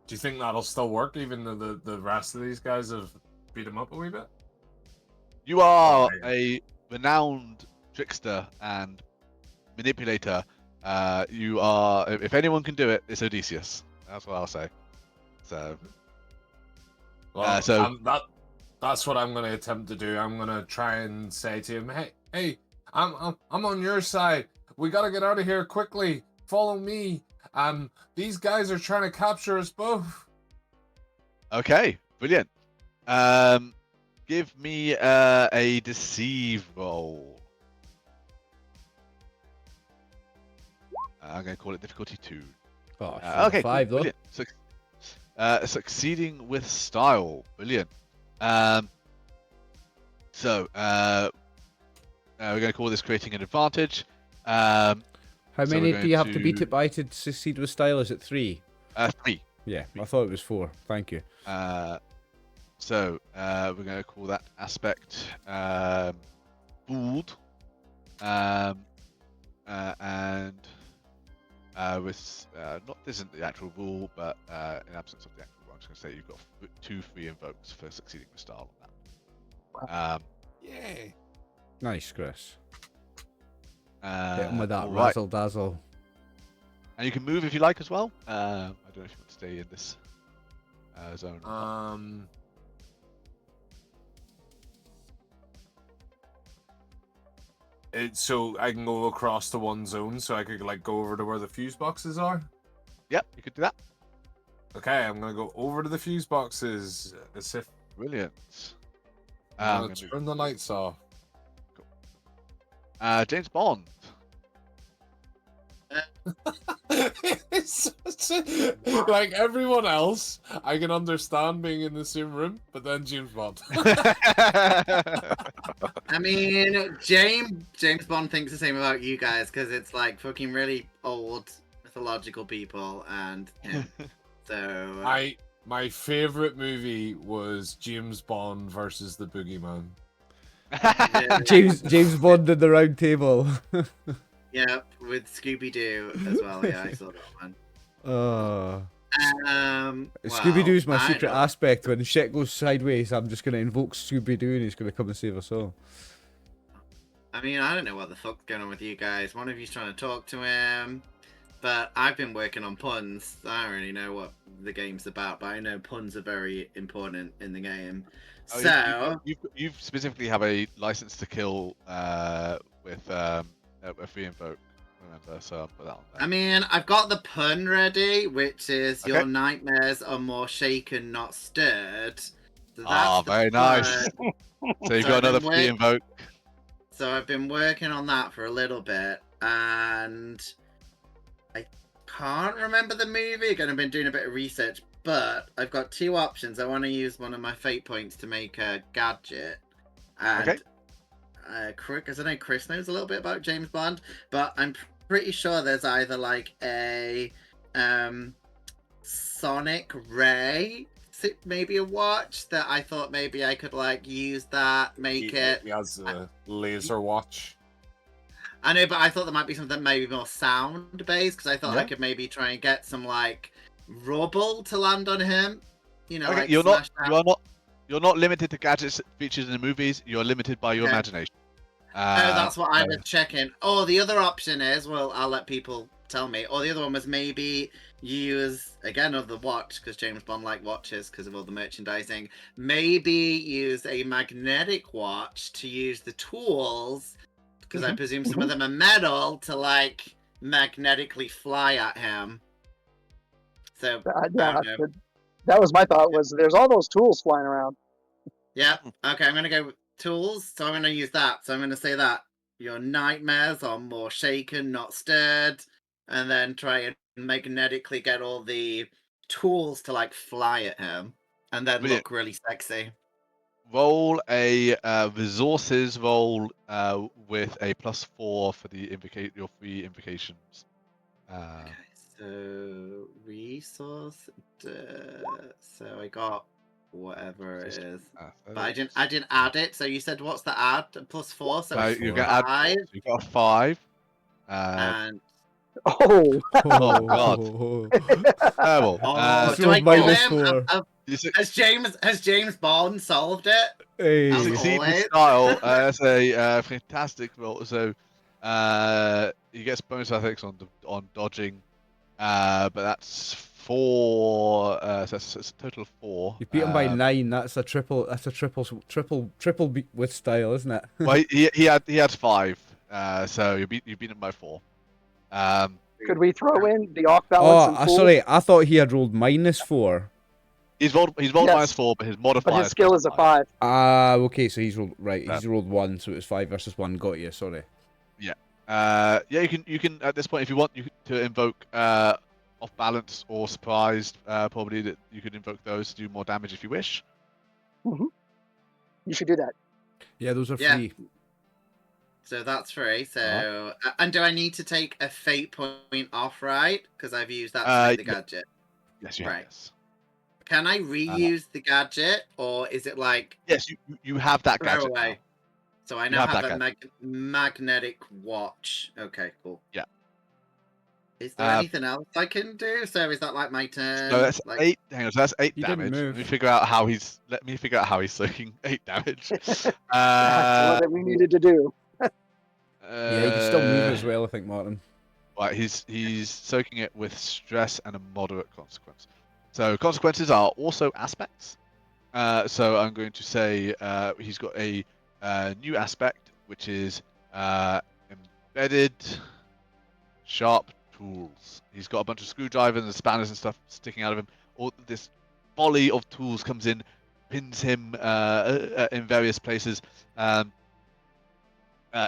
Do you think that'll still work, even though the rest of these guys have beat him up a wee bit? You are a renowned trickster and manipulator. You are. If anyone can do it, it's Odysseus. That's what I'll say. So. Well, so that's what I'm going to attempt to do. I'm going to try and say to him, "Hey, I'm on your side. We got to get out of here quickly. Follow me. These guys are trying to capture us both." Okay, brilliant. Give me a deceive roll. I'm going to call it difficulty 2. Oh, okay, 5 cool, though. brilliant. Succeeding with style, brilliant. So we're going to call this creating an advantage. How so many we're do you have going to beat it by to succeed with style? Is it 3? 3. Yeah, I thought it was 4. Thank you. So we're going to call that aspect fooled, and with not this isn't the actual rule, but in absence of the actual rule, I'm just going to say you've got 2 free invokes for succeeding with style on that. Yay! Nice, Chris. Hit him with that right. razzle dazzle. And you can move if you like as well. I don't know if you want to stay in this zone. So I can go across to one zone, so I could like go over to where the fuse boxes are. Yep, you could do that. Okay, I'm gonna go over to the fuse boxes as if Brilliant. I'm gonna turn the lights off. Cool. James Bond. It's like everyone else, I can understand being in the same room, but then James Bond. I mean, James Bond thinks the same about you guys because it's like fucking really old mythological people, and so my favorite movie was James Bond versus the Boogeyman. James Bond in the Round Table. Yeah, with Scooby Doo as well. Yeah, I saw that one. Scooby Doo's my I secret don't- aspect. When shit goes sideways, I'm just gonna invoke Scooby Doo and he's gonna come and save us all. I mean, I don't know what the fuck's going on with you guys. One of you's trying to talk to him, but I've been working on puns. I don't really know what the game's about, but I know puns are very important in the game. Oh, So, you specifically have a license to kill with a free invoke. Remember, so I'll put that on there. I mean, I've got the pun ready, which is Okay. your nightmares are more shaken, not stirred. So that's Ah, the very pun. nice. So you've So got I've been another free invoke. So I've been working on that for a little bit, and I can't remember the movie. Again, I've been doing a bit of research, but I've got two options. I want to use one of my fate points to make a gadget, and Okay. because I know Chris knows a little bit about James Bond, but I'm pretty sure there's either like a sonic ray, maybe a watch that I thought maybe I could like use that, make it. He has a laser watch. I know, but I thought there might be something maybe more sound based because I thought I Yeah. could maybe try and get some like rubble to land on him. You know, Okay, like you're not smash you're not limited to gadgets features in the movies. You're limited by your Okay. imagination. Oh, that's what I so- was checking. Oh, the other option is, well, I'll let people tell me. Or the other one was maybe use again of the watch because James Bond liked watches because of all the merchandising. Maybe use a magnetic watch to use the tools because I presume some of them are metal to like magnetically fly at him. So Yeah, I don't know. that was my thought. Was there's all those tools flying around. Yeah. Okay, I'm gonna go with tools. So I'm gonna use that. So I'm gonna say that your nightmares are more shaken, not stirred, and then try and magnetically get all the tools to like fly at him, and then Brilliant. look really sexy. Roll a resources roll with a +4 for the your free invocations. Okay, so resource. So I got whatever it is, but I didn't add it. So you said what's the add? +4, so it's you can add 5. so you've got a 5. And Oh, Oh, God. Terrible. oh, Just do I rolled kill minus him? 4. Has James Bond solved it? Hey. As Succeed with always. style. That's a fantastic roll. So he gets bonus athletics on dodging, but that's 4. So that's a total of 4. You beat him by 9. That's a triple. That's a triple beat with style, isn't it? Well, he had 5. So you beat him by 4. could we throw in the off balance and fool? sorry. I thought he had rolled -4. He's rolled Yes. -4, but his modifier. But his skill is a 5. Okay, so he's rolled right. Yeah. He's rolled 1, so it was 5 versus 1. Got you. Sorry. Yeah, you can at this point if you want to invoke off balance or surprised. Probably that you could invoke those to do more damage if you wish. You should do that. Yeah, those are Yeah. free. So that's free. So and do I need to take a fate point off, right? Because I've used that to make the gadget. Yes, you have. Right. Yes. Can I reuse the gadget, or is it like Yes, you have that throw gadget. away? Now. So I You now have have that a magnetic watch. Okay, cool. Yeah. Is there anything else I can do? So is that like my turn? No, that's like... 8. Hang on, so that's 8 He didn't damage. move. Let me figure out how he's soaking 8 damage. That's what we needed to do. Yeah, he can still move as well. I think, Martin. Right, he's soaking it with stress and a moderate consequence. So consequences are also aspects. So I'm going to say he's got a new aspect, which is embedded sharp tools. He's got a bunch of screwdrivers and spanners and stuff sticking out of him. All this volley of tools comes in, pins him in various places.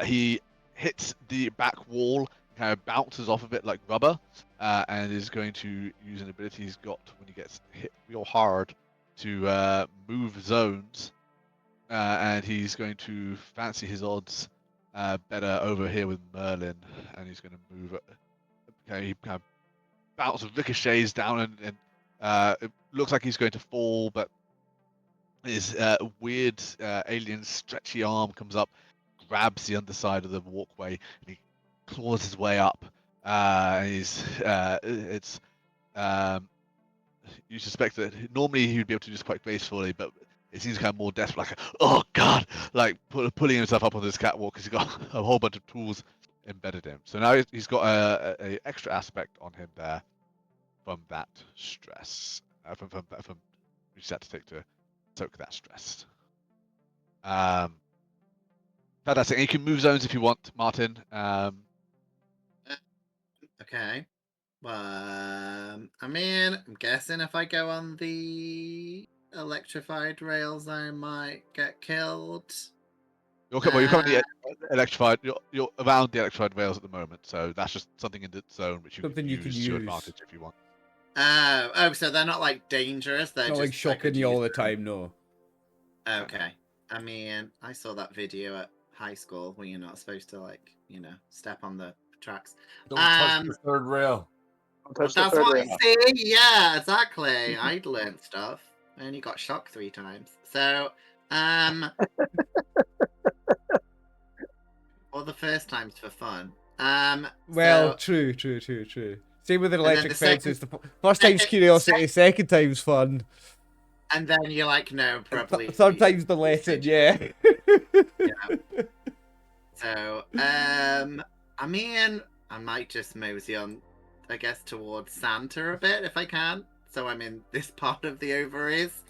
He hits the back wall, kind of bounces off of it like rubber, and is going to use an ability he's got when he gets hit real hard to move zones, and he's going to fancy his odds better over here with Merlin, and he's going to move it. Okay, he kind of bounces, ricochets down, and it looks like he's going to fall, but his weird alien stretchy arm comes up, grabs the underside of the walkway, and he claws his way up. And it's you suspect that normally he would be able to do this quite gracefully, but it seems kind of more desperate, like, oh god, like pulling himself up on this catwalk because he's got a whole bunch of tools embedded in him. So now he's got a extra aspect on him there from that stress, from you just had to take to soak that stress. Fantastic. And you can move zones if you want, Martin. Okay. I mean, I'm guessing if I go on the electrified rails, I might get killed. You're currently electrified. You're around the electrified rails at the moment, so that's just something in the zone which you Something can you can use to your use. advantage if you want. Oh, so they're not like dangerous. They're Not just like shocking you all the time, no. Okay. I mean, I saw that video at high school where you're not supposed to, like, step on the tracks. Don't touch the third rail. Don't touch the That's third what rail. I see. Yeah, exactly. I'd learned stuff. I only got shocked 3 times. So, or the first time's for fun. Well, so, true. Same with the And then electric the second- fences. The first time's curiosity, second time's fun. and then you're like, no, probably. Third time's the lesson, yeah. Yeah. So, I mean, I might just mosey on, I guess, towards Santa a bit if I can. So I'm in this part of the ovaries.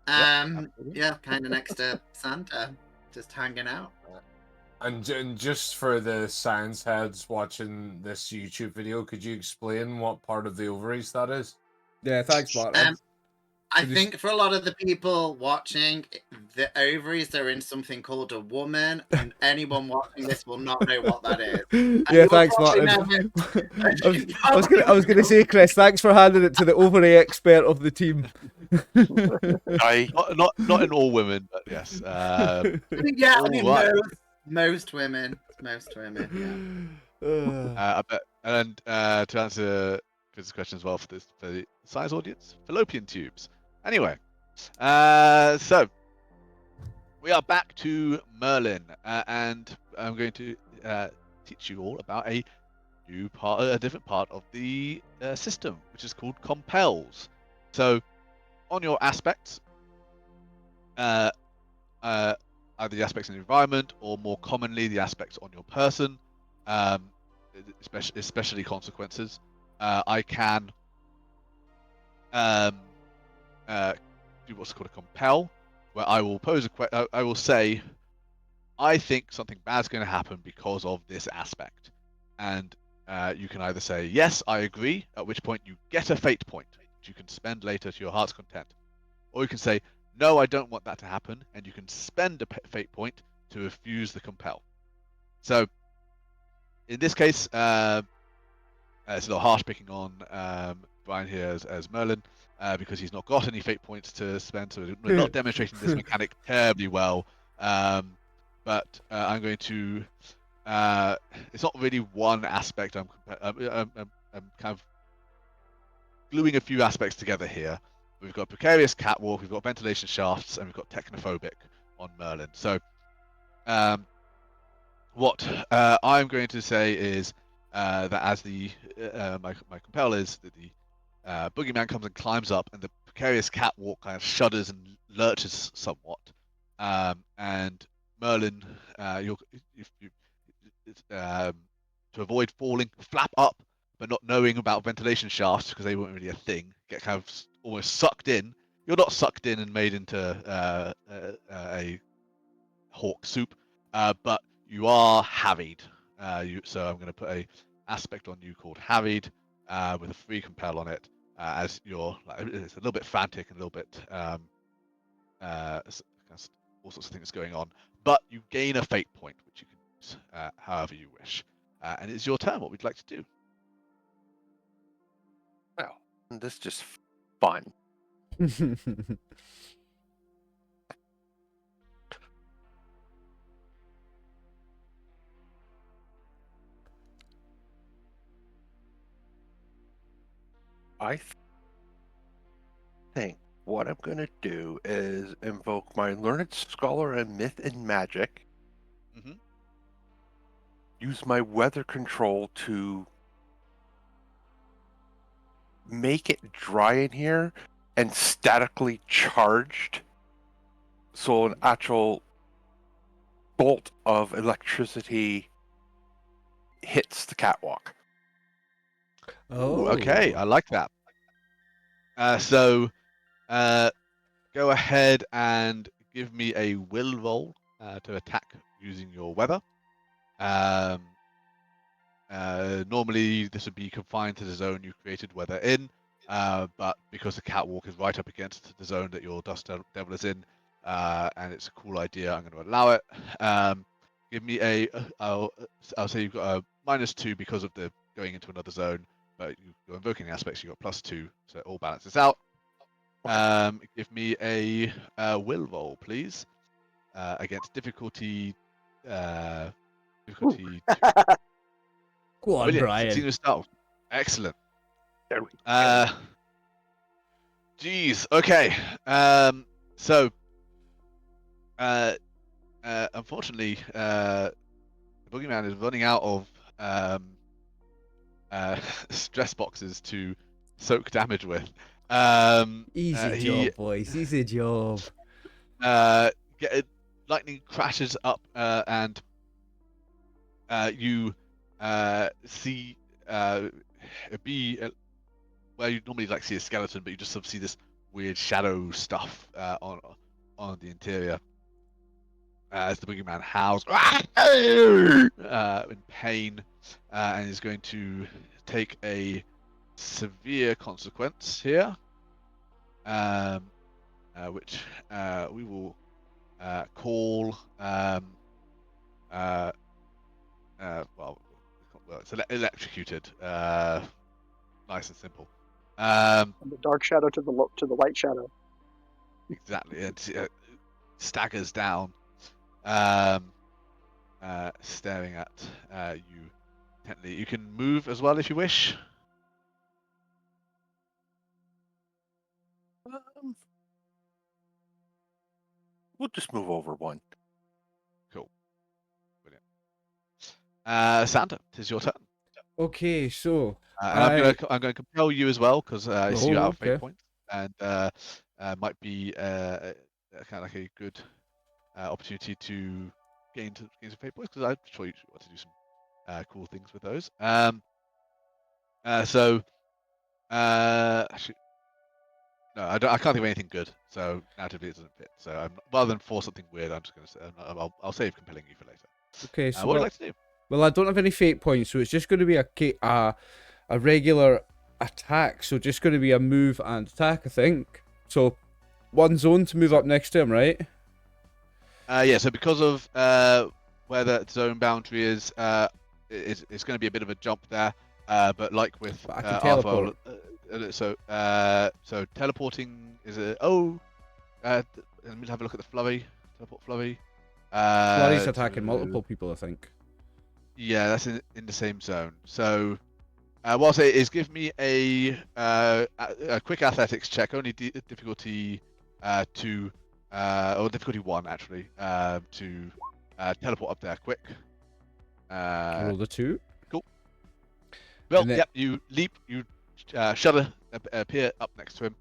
Yeah, kind of next to Santa, just hanging out. And just for the science heads watching this YouTube video, could you explain what part of the ovaries that is? Yeah, thanks, Martin. I think for a lot of the people watching, the ovaries are in something called a woman, and anyone watching this will not know what that is. Yeah, thanks, Martin. I was gonna say, Chris, thanks for handing it to the ovary expert of the team. Not in all women, but yes. Yeah, I mean, right. most women, yeah. I bet. And to answer Chris's question as well for the science audience, fallopian tubes. Anyway, so we are back to Merlin, and I'm going to teach you all about a different part of the system, which is called compels. So, on your aspects, either the aspects in the environment, or more commonly the aspects on your person, especially consequences, I can do what's called a compel, where I will pose I will say, I think something bad's going to happen because of this aspect, and you can either say yes, I agree, at which point you get a fate point, which you can spend later to your heart's content, or you can say no, I don't want that to happen, and you can spend a fate point to refuse the compel. So in this case, it's a little harsh picking on Brian here as Merlin, because he's not got any fate points to spend, so we're not demonstrating this mechanic terribly well. But I'm going to. It's not really one aspect. I'm kind of gluing a few aspects together here. We've got precarious catwalk, we've got ventilation shafts, and we've got technophobic on Merlin. So, what I'm going to say is that as the my compel is that the Boogeyman comes and climbs up, and the precarious catwalk kind of shudders and lurches somewhat, and Merlin, to avoid falling, flap up, but not knowing about ventilation shafts because they weren't really a thing, get kind of almost sucked in. You're not sucked in and made into a hawk soup, but you are harried. So I'm going to put a aspect on you called harried, with a free compel on it, as you're it's a little bit frantic and a little bit all sorts of things going on, but you gain a fate point which you can however you wish. And it's your turn. What we'd like to do? Well, this is just fun. I think what I'm going to do is invoke my Learned Scholar in Myth and Magic. Mm-hmm. Use my weather control to make it dry in here and statically charged. So an actual bolt of electricity hits the catwalk. Ooh, okay, I like that. So go ahead and give me a will roll to attack using your weather. Normally this would be confined to the zone you created weather in, but because the catwalk is right up against the zone that your dust devil is in, and it's a cool idea, I'm going to allow it. Give me a, I'll say you've got a -2 because of the going into another zone, but you're invoking the aspects, you've got +2, so it all balances out. Give me a will roll, please, against difficulty. Difficulty. Go on, Brilliant. Brian. 16 start. Excellent. There we go. Geez. Okay. So, unfortunately, the Boogeyman is running out of stress boxes to soak damage with. Easy job, boys. Easy job. Lightning crashes up, and you see where you normally like see a skeleton, but you just sort of see this weird shadow stuff on the interior as the Boogeyman howls in pain, and is going to take a severe consequence here, which we will call it's electrocuted. Nice and simple. From the dark shadow to the light shadow. Exactly. It staggers down, staring at you intently. You can move as well if you wish. We'll just move over one. Cool. Brilliant. Santa, it is your turn. Okay, so And I'm going to compel you as well because I see you out of fate points, and might be kind of like a good opportunity to gain some fate points because I'm sure you want to do some cool things with those. Actually, no, I can't think of anything good. So narratively, it doesn't fit. So rather than force something weird, I'm just going to say I'll save compelling you for later. Okay, so what would you like to do? Well, I don't have any fate points, so it's just going to be a regular attack. So just going to be a move and attack, I think. So one zone to move up next to him, right? Yeah. So because of where the zone boundary is, it's going to be a bit of a jump there. But like with I can teleport. So teleporting is let me have a look at the flurry. Teleport flurry. Flurry's attacking multiple people, I think. Yeah, that's in the same zone. So, what I'll say is give me a quick athletics check, only difficulty 2, or difficulty 1 actually, to teleport up there quick. Roll the 2. Cool. Well, then, yep, you leap, you shudder, appear up next to him.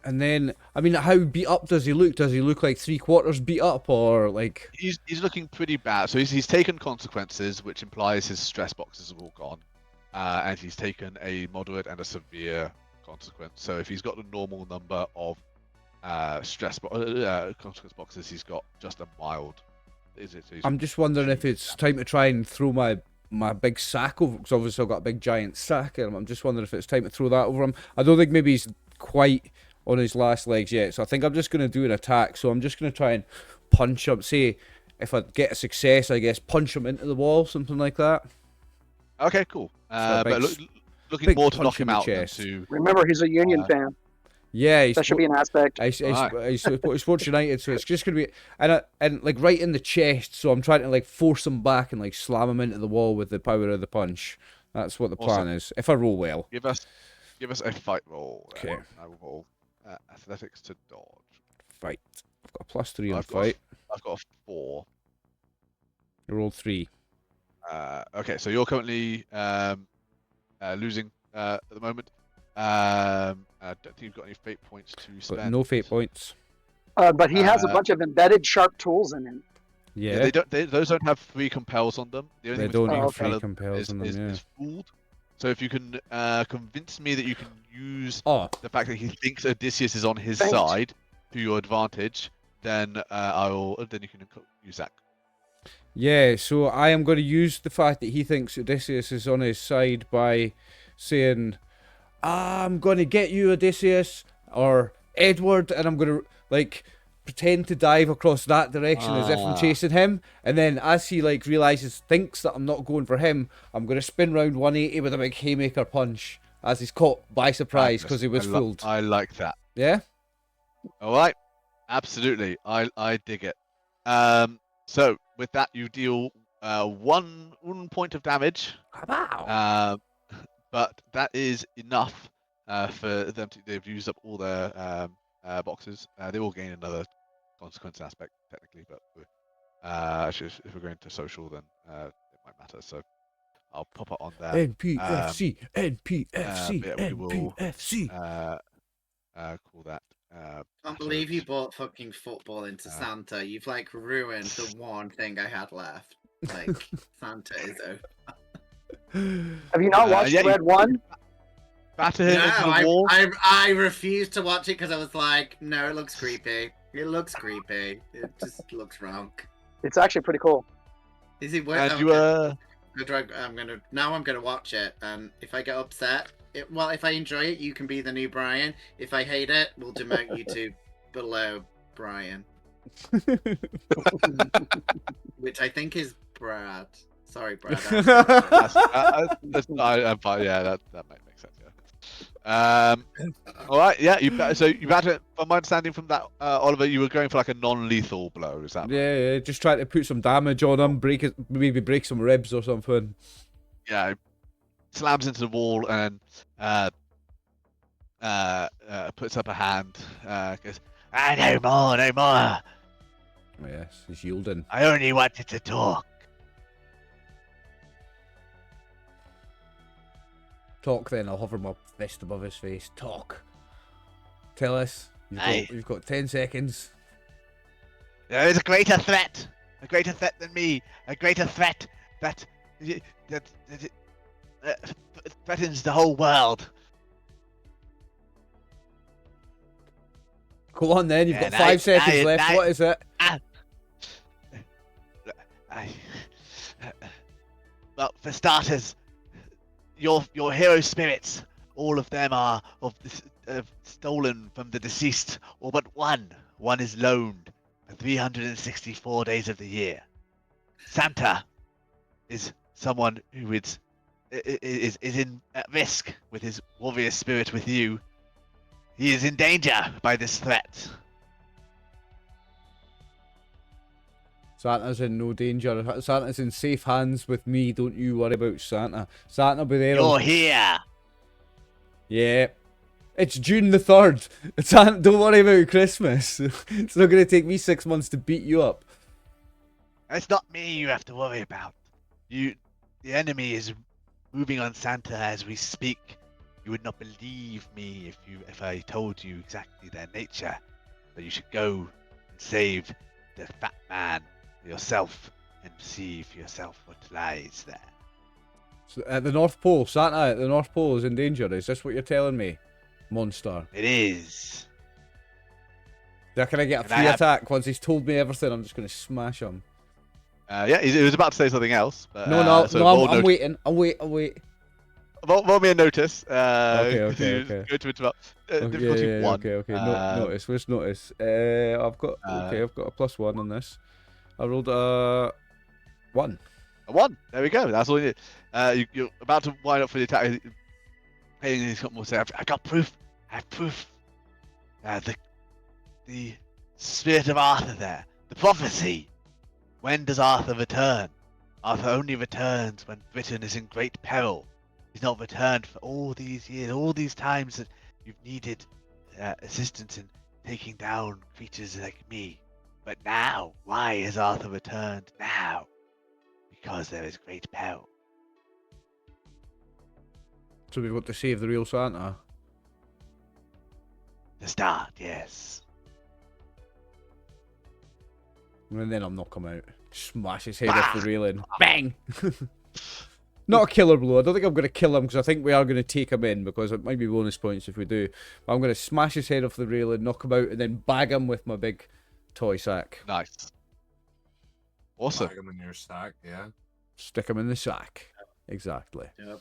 And then, I mean, how beat up does he look? Does he look like 3/4 beat up, or like? He's looking pretty bad. So he's taken consequences, which implies his stress boxes have all gone, and he's taken a moderate and a severe consequence. So if he's got the normal number of consequence boxes, he's got just a mild. So I'm just wondering if it's time to try and throw my big sack over, because obviously I've got a big giant sack in him. I'm just wondering if it's time to throw that over him. I don't think maybe he's quite on his last legs yet, so I think I'm just going to do an attack. So I'm just going to try and punch him, say if I get a success, I guess punch him into the wall, something like that. Okay, cool. a big But looking big more to punch knock in him the out than chest. to. Remember, he's a Union fan. Yeah, That should be an aspect. I Sports United, so it's just gonna be and like right in the chest. So I'm trying to like force him back and like slam him into the wall with the power of the punch. That's what the plan is. If I roll well, Give us a fight roll. Okay. I will roll athletics to dodge. fight. I've got a +3 on I've fight. got a 4. I rolled 3. Okay, so you're currently losing at the moment. I don't think you've got any fate points to Got spend. no fate points. But he has a bunch of embedded sharp tools in him. Yeah, Those don't have free compels on them. The only they thing with don't have compel free compels on them. is fooled. So if you can convince me that you can use Oh, the fact that he thinks Odysseus is on his Thanks. side to your advantage, then then you can use that. yeah. So I am going to use the fact that he thinks Odysseus is on his side by saying, "I'm going to get you, Odysseus," or Edward, and I'm going to like pretend to dive across that direction as if I'm chasing him, and then as he like thinks that I'm not going for him, I'm going to spin round 180 with a big haymaker punch as he's caught by surprise because he was fooled. I like that. Yeah. All right, absolutely. I dig it. So with that, you deal one point of damage. Wow. But that is enough for them to. They've used up all their boxes. They will gain another consequence aspect technically, but actually, if we're going to social, then it might matter. So I'll pop it on there. NPFC. NPFC. Yeah, we will, NPFC. call that. I can't believe you brought fucking football into Santa. You've like ruined the one thing I had left. Like Santa is over. Have you not watched Red One? Batter him into the wall. I refused to watch it because I was like, no, it looks creepy. It looks creepy. It just looks wrong. It's actually pretty cool. Is it worth? And you I'm gonna watch it, and if I get upset, if I enjoy it, you can be the new Brian. If I hate it, we'll demote you to below Brian, which I think is Brad. Sorry, Brad. yeah, that might make sense. Yeah. All right. Yeah. So you batter. From my understanding from that, Oliver, you were going for like a non-lethal blow. Is that? Right? Yeah, just trying to put some damage on him, maybe break some ribs or something. Yeah. Slams into the wall and puts up a hand. Goes, no more, no more. Oh, yes, he's yielding. I only wanted to talk. Talk then, I'll hover my fist above his face. Talk. Tell us. You've got 10 seconds. There is a greater threat than me, a greater threat that threatens the whole world. Go on then, you've got 5 seconds left. What is it? Well, for starters, your hero spirits, all of them are stolen from the deceased, all but one. One is loaned for 364 days of the year. Santa is someone who is at risk with his warrior spirit with you. He is in danger by this threat. Santa's in no danger. Santa's in safe hands with me. Don't you worry about Santa. Santa'll be there. You're here. Yeah. It's June the 3rd. Santa, don't worry about Christmas. It's not going to take me 6 months to beat you up. It's not me you have to worry about. The enemy is moving on Santa as we speak. You would not believe me if I told you exactly their nature. But you should go and save the fat man yourself and see for yourself what lies there. So at the North Pole, Santa at the North Pole is in danger. Is this what you're telling me, monster? It is. Can I get a free attack once he's told me everything? I'm just going to smash him. Yeah, he was about to say something else. But, No, I'm waiting. I'll wait. Roll me a notice. Okay. Go to interrupt. Difficulty 1. Okay. Notice. Where's notice? I've got a +1 on this. I rolled a 1. A 1. There we go. That's all you need. You're about to wind up for the attack. Hey, he's got more to say. I got proof. I have proof. The spirit of Arthur there. The prophecy. When does Arthur return? Arthur only returns when Britain is in great peril. He's not returned for all these years, all these times that you've needed assistance in taking down creatures like me. But now, why has Arthur returned now? Because there is great peril. So we've got to save the real Santa. The start, yes. And then I'll knock him out. Smash his head off the railing. Bang! Not a killer blow. I don't think I'm going to kill him because I think we are going to take him in because it might be bonus points if we do. But I'm going to smash his head off the railing, knock him out, and then bag him with my big toy sack. Nice. Awesome. Bag 'em in your sack, yeah. Stick him in the sack. Exactly. Yep.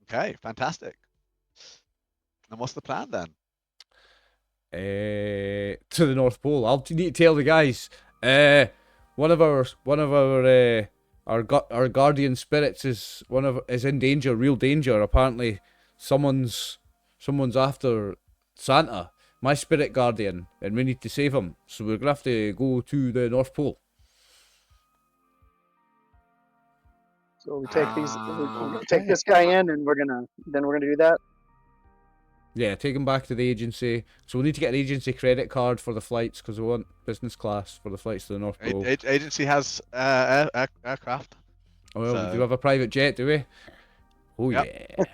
Okay, fantastic. And what's the plan then? To the North Pole. I'll need to tell the guys. One of our guardian spirits is in danger, real danger. Apparently, someone's after Santa, my spirit guardian, and we need to save him. So we're gonna have to go to the North Pole. So we take take this guy in, and we're gonna do that. Yeah, take him back to the agency. So we need to get an agency credit card for the flights because we want business class for the flights to the North Pole. Agency has aircraft. Oh, well, so... we do have a private jet, do we? Oh, Yep. yeah.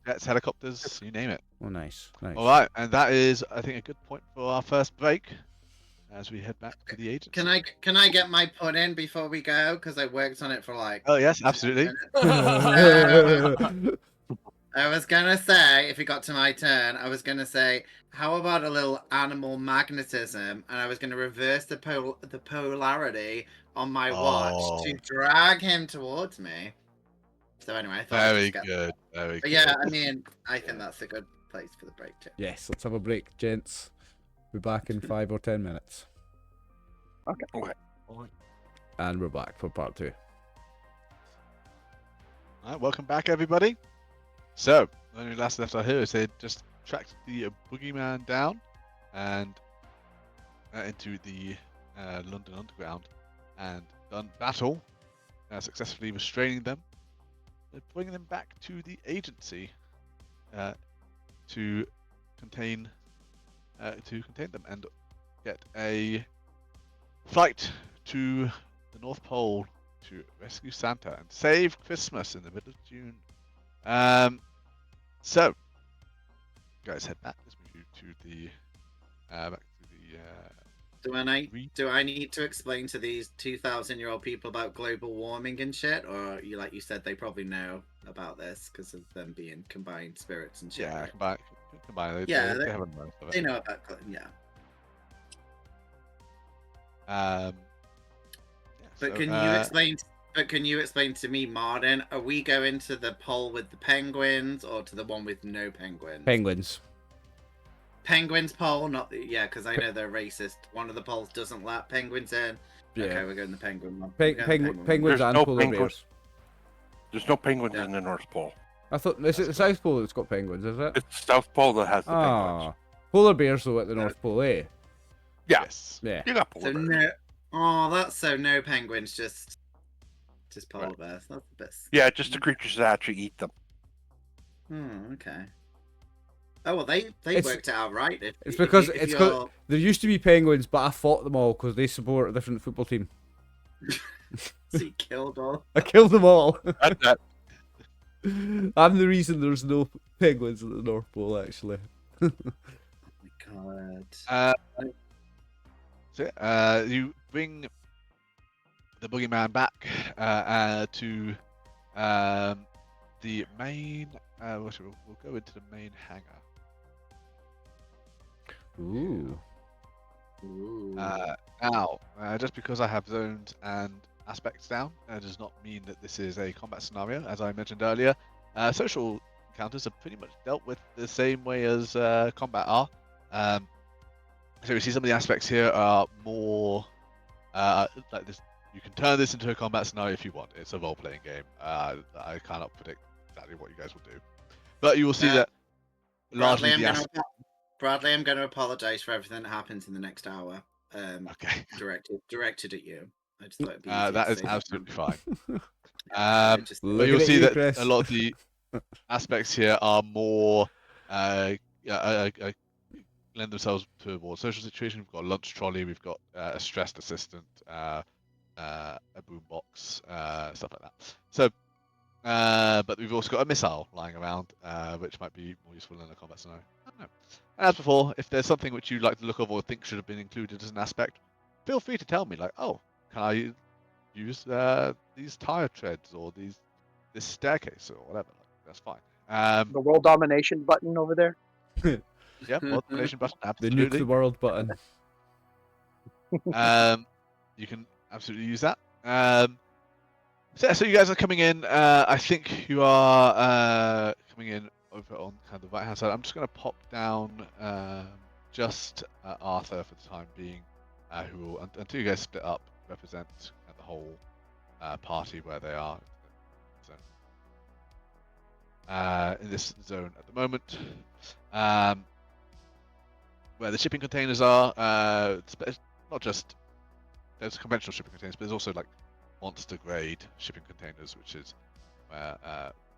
Jets, helicopters, you name it. Oh, nice. All right, and that is, I think, a good point for our first break as we head back to the agency. Can I get my put in before we go? Because I worked on it for like. Oh yes, absolutely. I was gonna say, if it got to my turn, I was gonna say, how about a little animal magnetism? And I was gonna reverse the polarity on my watch to drag him towards me. So anyway, I thought. Very good. Very good. Yeah, I mean, I think that's a good place for the break too. Yes, let's have a break, gents. Be back in 5 or 10 minutes. Okay. And we're back for part 2. All right, welcome back, everybody. So, the only last left I hear is they just tracked the Boogeyman down and into the London Underground and done battle, successfully restraining them, and bringing them back to the agency to contain them and get a flight to the North Pole to rescue Santa and save Christmas in the middle of June. So, guys, head back. Let's move you to the back to the. Do I need to explain to these 2,000-year-old people about global warming and shit, or like you said, they probably know about this because of them being combined spirits and shit? Yeah, right? combine. They have a know of it. They know about yeah. But can you explain? But can you explain to me, Martin? Are we going to the pole with the penguins or to the one with no penguins? Penguins. Penguins pole, not the because I know they're racist. One of the poles doesn't let penguins in. Yeah. Okay, we're going the penguin one. Penguins There's and no polar penguins. bears. There's no penguins in the North Pole. I thought, is it the South Pole that's got penguins, is it? It's South Pole that has the penguins. Polar bears though at the North Pole, eh? Yes. Yeah. You got So polar bears. that's so no penguins, just polar bears. That's the best. Yeah, just the creatures that actually eat them. Okay. Oh well, they worked it out right. It's because there used to be penguins, but I fought them all because they support a different football team. So you killed all. I killed them all. That, I'm the reason there's no penguins at the North Pole, actually. Oh my god. So, you bring the Boogeyman back to the main. We'll go into the main hangar. Ooh. Now, just because I have zones and aspects down, does not mean that this is a combat scenario. As I mentioned earlier, social encounters are pretty much dealt with the same way as combat are. So you see some of the aspects here are more like this. You can turn this into a combat scenario if you want. It's a role-playing game. I cannot predict exactly what you guys will do, but you will see that largely Bradley, I'm going to apologise for everything that happens in the next hour. Okay. Directed at you. I just thought it'd be that is absolutely fine. just But you'll see you, that Chris. a lot of the aspects here are more lend themselves to a more social situation. We've got a lunch trolley, we've got a stressed assistant, a boombox, stuff like that. So, but we've also got a missile lying around, which might be more useful in a combat scenario. I don't know. As before, if there's something which you like the look of or think should have been included as an aspect, feel free to tell me. Like, oh, can I use these tire treads or this staircase or whatever? That's fine. The world domination button over there. Yeah, world domination button, The absolutely. nuke the world button. You can absolutely use that. So you guys are coming in. I think you are coming in over on kind of the right hand side. I'm just going to pop down just Arthur for the time being, who will, until you guys split up, represent the whole party where they are. In this zone at the moment. Where the shipping containers are, it's not just there's conventional shipping containers, but there's also like monster grade shipping containers, which is where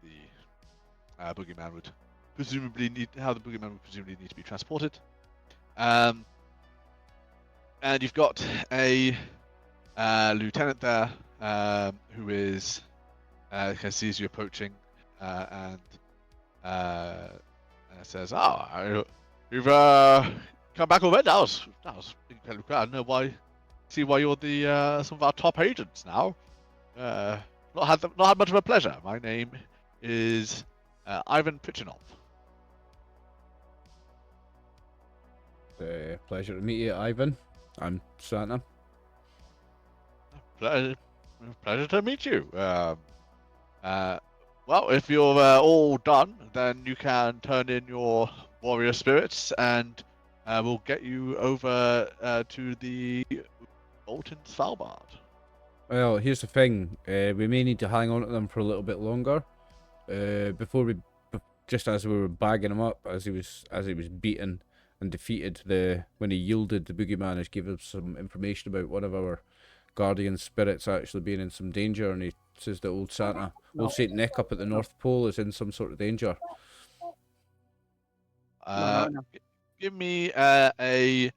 the Boogeyman would presumably need to be transported. And you've got a lieutenant there who is kind of sees you approaching and says, "Oh, you've come back already. That was incredibly quick. I don't know why. See why you're the some of our top agents now. Not had much of a pleasure. My name is Ivan Pritchinov." Pleasure to meet you, Ivan. I'm Santa. Pleasure to meet you. Well, if you're all done, then you can turn in your warrior spirits, and we'll get you over to the vault in Svalbard. Well, here's the thing. We may need to hang on to them for a little bit longer. Just as we were bagging him up, as he was beaten and defeated, when he yielded, the Boogeyman has given us some information about one of our guardian spirits actually being in some danger, and he says that old Santa, old Saint Nick up at the North Pole, is in some sort of danger. No. Give me a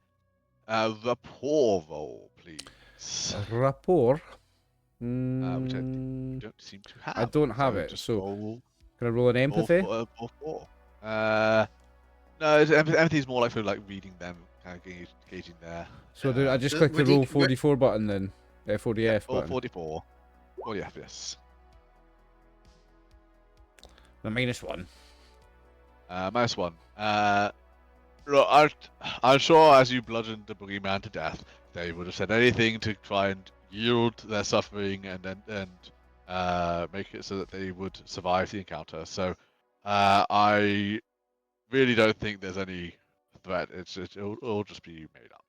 rapport roll, please. Rapport? Which I don't seem to have. I don't have it, so can I roll an empathy? Roll. No, empathy is more like for like reading them, kind of gauging their. So I just click the roll 44 button then, 40F button. 44. 40F, yes. The -1. -1. Look, I'm sure as you bludgeoned the Boogeyman to death, they would have said anything to try and yield their suffering and make it so that they would survive the encounter. So I really don't think there's any threat. It'll just be made up.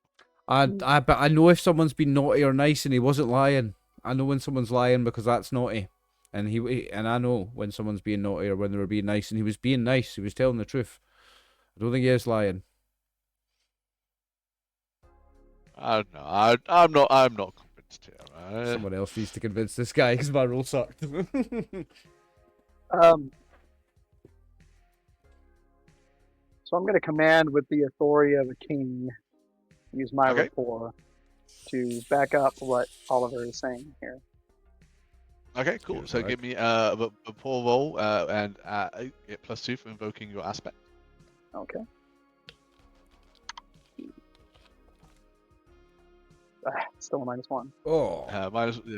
But I know if someone's been naughty or nice and he wasn't lying. I know when someone's lying because that's naughty. And and I know when someone's being naughty or when they were being nice, and he was being nice. He was telling the truth. I don't think he is lying. I don't know. I'm not convinced here. Right? Someone else needs to convince this guy because my roll sucked. So I'm going to command with the authority of a king, use my rapport to back up what Oliver is saying here. Okay, cool. So give me a rapport roll and get +2 for invoking your aspect. Okay. Still a -1. Oh.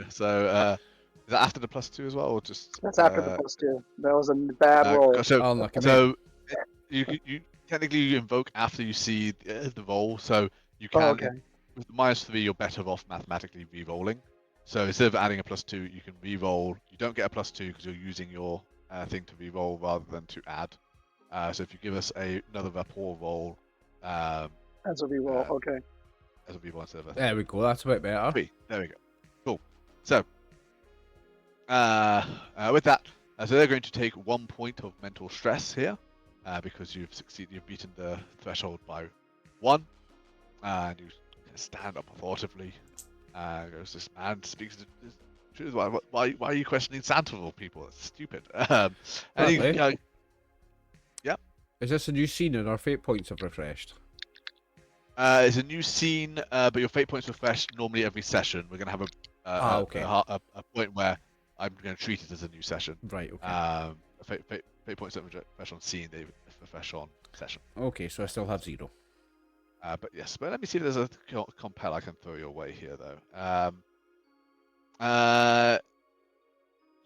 So is that after the +2 as well, or just? That's after the +2. That was a bad roll. So you technically you invoke after you see the roll, so you can. With the -3, you're better off mathematically re-rolling. So instead of adding a +2, you can re-roll. You don't get a +2 because you're using your thing to re-roll rather than to add. So if you give us another rapport roll, As a reroll. Uh, Okay. as a V1 server. There we go. That's a bit better. Sweet. There we go. Cool. So, with that, so they're going to take 1 point of mental stress here, because you've beaten the threshold by 1, and you stand up authoritatively. Goes, this man speaks the truth. Why are you questioning Santa of all people? It's stupid. And Bradley? Yeah. Is this a new scene and our fate points have refreshed? It's a new scene, but your fate points refresh normally every session. We're gonna have Okay. a point where I'm gonna treat it as a new session. Right, okay. Fate points don't refresh on scene; they refresh on session. Okay, so I still have 0. But yes, but let me see if there's a compel I can throw your way here, though.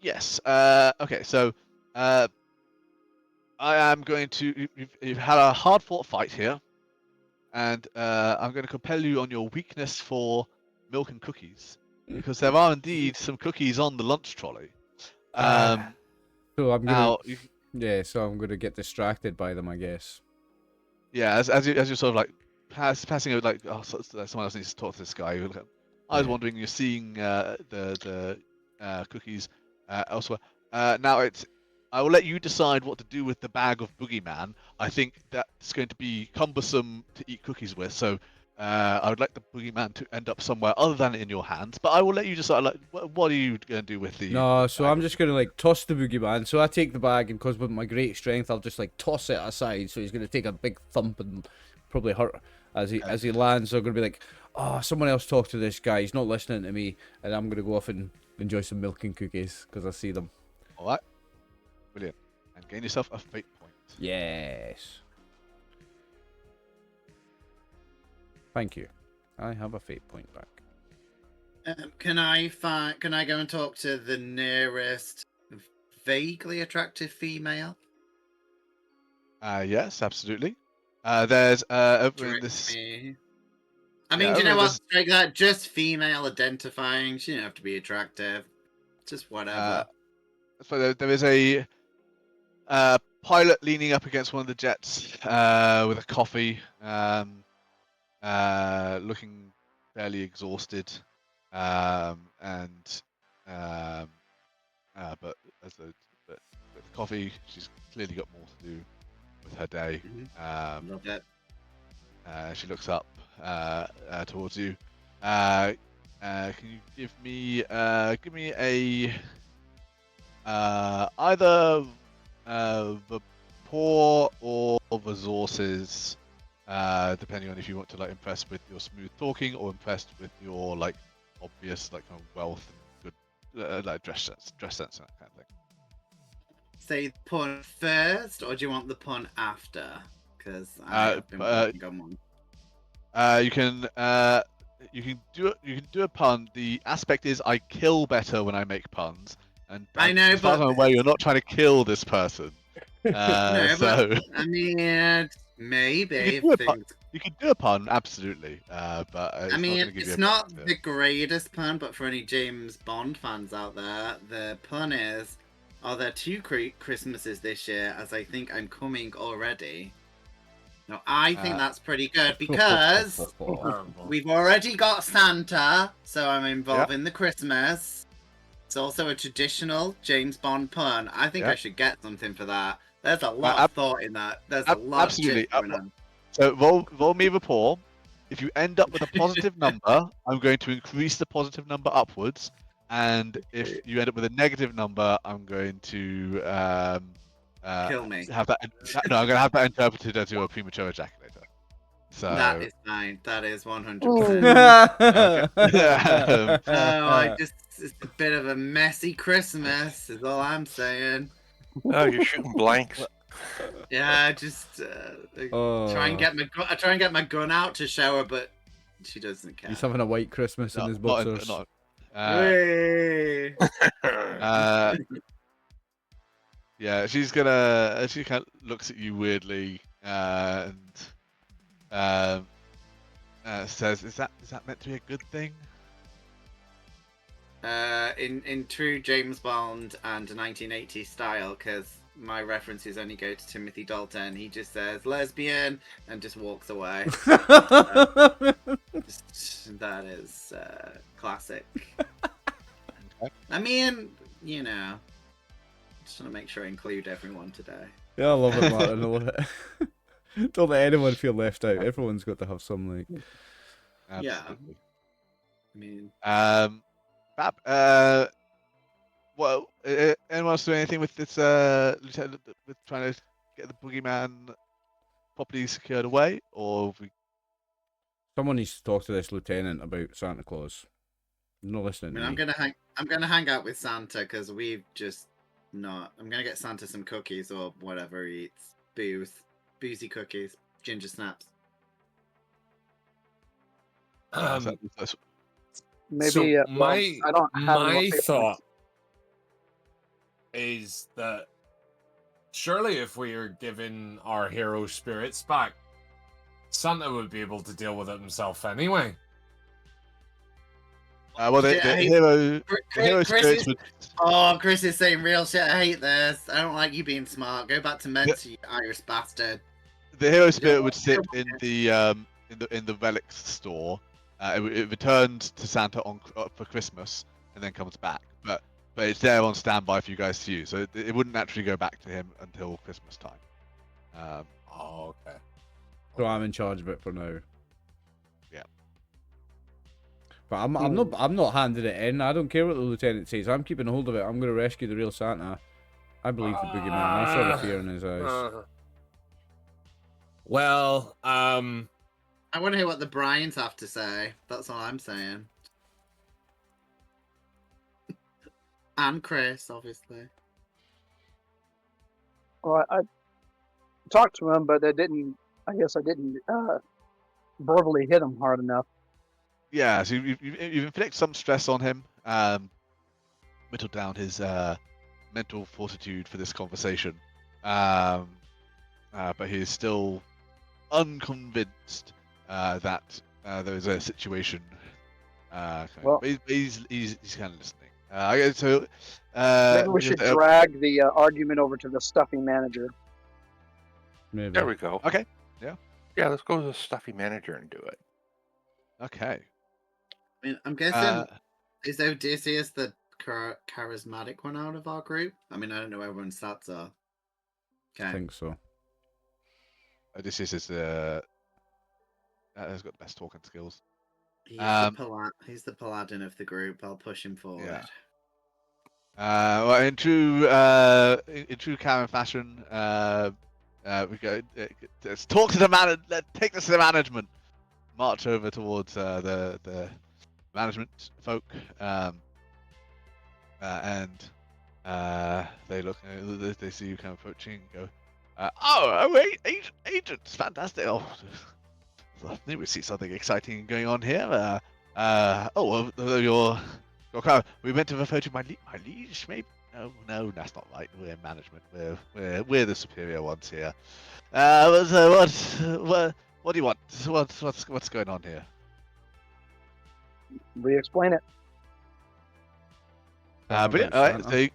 Yes. Okay, so I am going to. You've had a hard-fought fight here. And I'm going to compel you on your weakness for milk and cookies, because there are indeed some cookies on the lunch trolley. So I'm Now, gonna, so I'm gonna get distracted by them, I guess. yeah, as you're sort of like passing over, like, oh, someone else needs to talk to this guy. I was wondering, you're seeing the cookies elsewhere. Now I will let you decide what to do with the bag of Boogeyman. I think that's going to be cumbersome to eat cookies with, so I would like the Boogeyman to end up somewhere other than in your hands. But I will let you decide. Like, what are you going to do with the? No, so I'm just gonna like toss the Boogeyman. So I take the bag, and because with my great strength, I'll just like toss it aside. So he's gonna take a big thump and probably hurt as he lands. So I'm gonna be like, oh, someone else talk to this guy. He's not listening to me, and I'm gonna go off and enjoy some milk and cookies because I see them. All right. Brilliant. And gain yourself a fate point. Yes. Thank you. I have a fate point back. Can I go and talk to the nearest vaguely attractive female? Yes, absolutely. There's over in this. I mean, do you know what? Like that, just female identifying. She didn't have to be attractive. Just whatever. So there is a pilot leaning up against one of the jets with a coffee, looking fairly exhausted, but with the coffee, she's clearly got more to do with her day. Love it. She looks up towards you. Can you give me a either rapport or resources, depending on if you want to like impress with your smooth talking or impressed with your like obvious like kind of wealth and good like dress sense and that kind of thing. Say the pun first, or do you want the pun after? Because I've been working on one. You can do a pun. The aspect is I kill better when I make puns, and I know, as far as I'm aware, you're not trying to kill this person. No, so but I mean, maybe you can do a pun, absolutely. But I mean, it's not the greatest pun, but for any James Bond fans out there, the pun is, "Are there 2 Christmases this year? As I think I'm coming already." Now, I think that's pretty good because we've already got Santa, so I'm involving the Christmas. It's also a traditional James Bond pun. I think I should get something for that. There's a lot of thought in that. There's a lot of shit going on. So roll me rapport. If you end up with a positive number, I'm going to increase the positive number upwards. And if you end up with a negative number, I'm going to kill me. I'm going to have that interpreted as your premature ejaculator. So that is fine. That is 100%. It's a bit of a messy Christmas, is all I'm saying. Oh, you're shooting blanks. Yeah, just try and get my gun out to show her, but she doesn't care. He's having a white Christmas in his boxers. Yeah, she kind of looks at you weirdly and says, "Is that meant to be a good thing?" In true James Bond and 1980s style, because my references only go to Timothy Dalton. He just says lesbian and just walks away. That is classic. I mean, you know, just want to make sure I include everyone today. Yeah, I love it, Martin. I love it. Don't let anyone feel left out. Everyone's got to have some, like. Absolutely. I mean, Fab. Well, anyone else do anything with this lieutenant with trying to get the Boogeyman property secured away, or have we... Someone needs to talk to this lieutenant about Santa Claus. No listening. I'm gonna hang out with Santa because we've just not. I'm gonna get Santa some cookies or whatever he eats. Boozy cookies, ginger snaps. Maybe So well, my I don't have any more my paper thought is that surely if we are given our hero spirits back, Santa would be able to deal with it himself anyway. Well, the hero spirits would... Oh, Chris is saying real shit. I hate this. I don't like you being smart. Go back to Mensa, you Irish bastard. The hero spirit would sit in the Relics store. It returns to Santa for Christmas and then comes back. But it's there on standby for you guys to use. So it wouldn't naturally go back to him until Christmas time. Oh, okay. So I'm in charge of it for now. Yeah. But I'm not handing it in. I don't care what the lieutenant says. I'm keeping hold of it. I'm going to rescue the real Santa. I believe the Boogeyman. I saw the fear in his eyes. Well, I want to hear what the Bryans have to say. That's all I'm saying. And Chris, obviously. Well, I talked to him, but I guess I didn't verbally hit him hard enough. Yeah, so you've inflicted some stress on him, whittled down his mental fortitude for this conversation, but he is still unconvinced that there is a situation. Well, he's kind of listening. So maybe we should drag the argument over to the stuffy manager. Maybe. There we go. Okay. Yeah. Yeah, let's go to the stuffy manager and do it. Okay. I mean, I'm guessing is Odysseus the charismatic one out of our group? I mean, I don't know what everyone's stats are. Okay. I think so. Odysseus is has got the best talking skills. He's the paladin of the group. I'll push him forward. Yeah. Well, in true Karen fashion, we go. Let's talk to the man. Let's take this to the management. March over towards the management folk, and they look. They see you come approaching. And go. Wait, agents, fantastic. Oh, I think we see something exciting going on here. Your we meant to refer to my liege, maybe. No, that's not right. We're management. We're the superior ones here. What do you want? What's going on here? Re-explain it. Brilliant. All right, so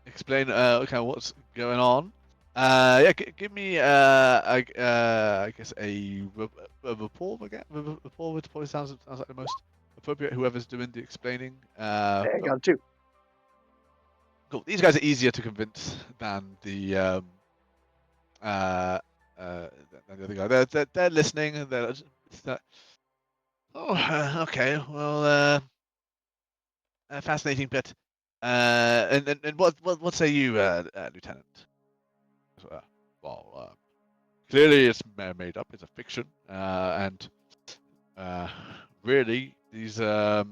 explain. Okay, what's going on? Give me. I guess a rapport again. Rapport would probably sounds like the most appropriate. Whoever's doing the explaining. I got two. Cool. These guys are easier to convince than the other guy. They're listening. And they're okay. Well, fascinating bit. And what say you, Lieutenant? Well, clearly it's made up. It's a fiction, and really these I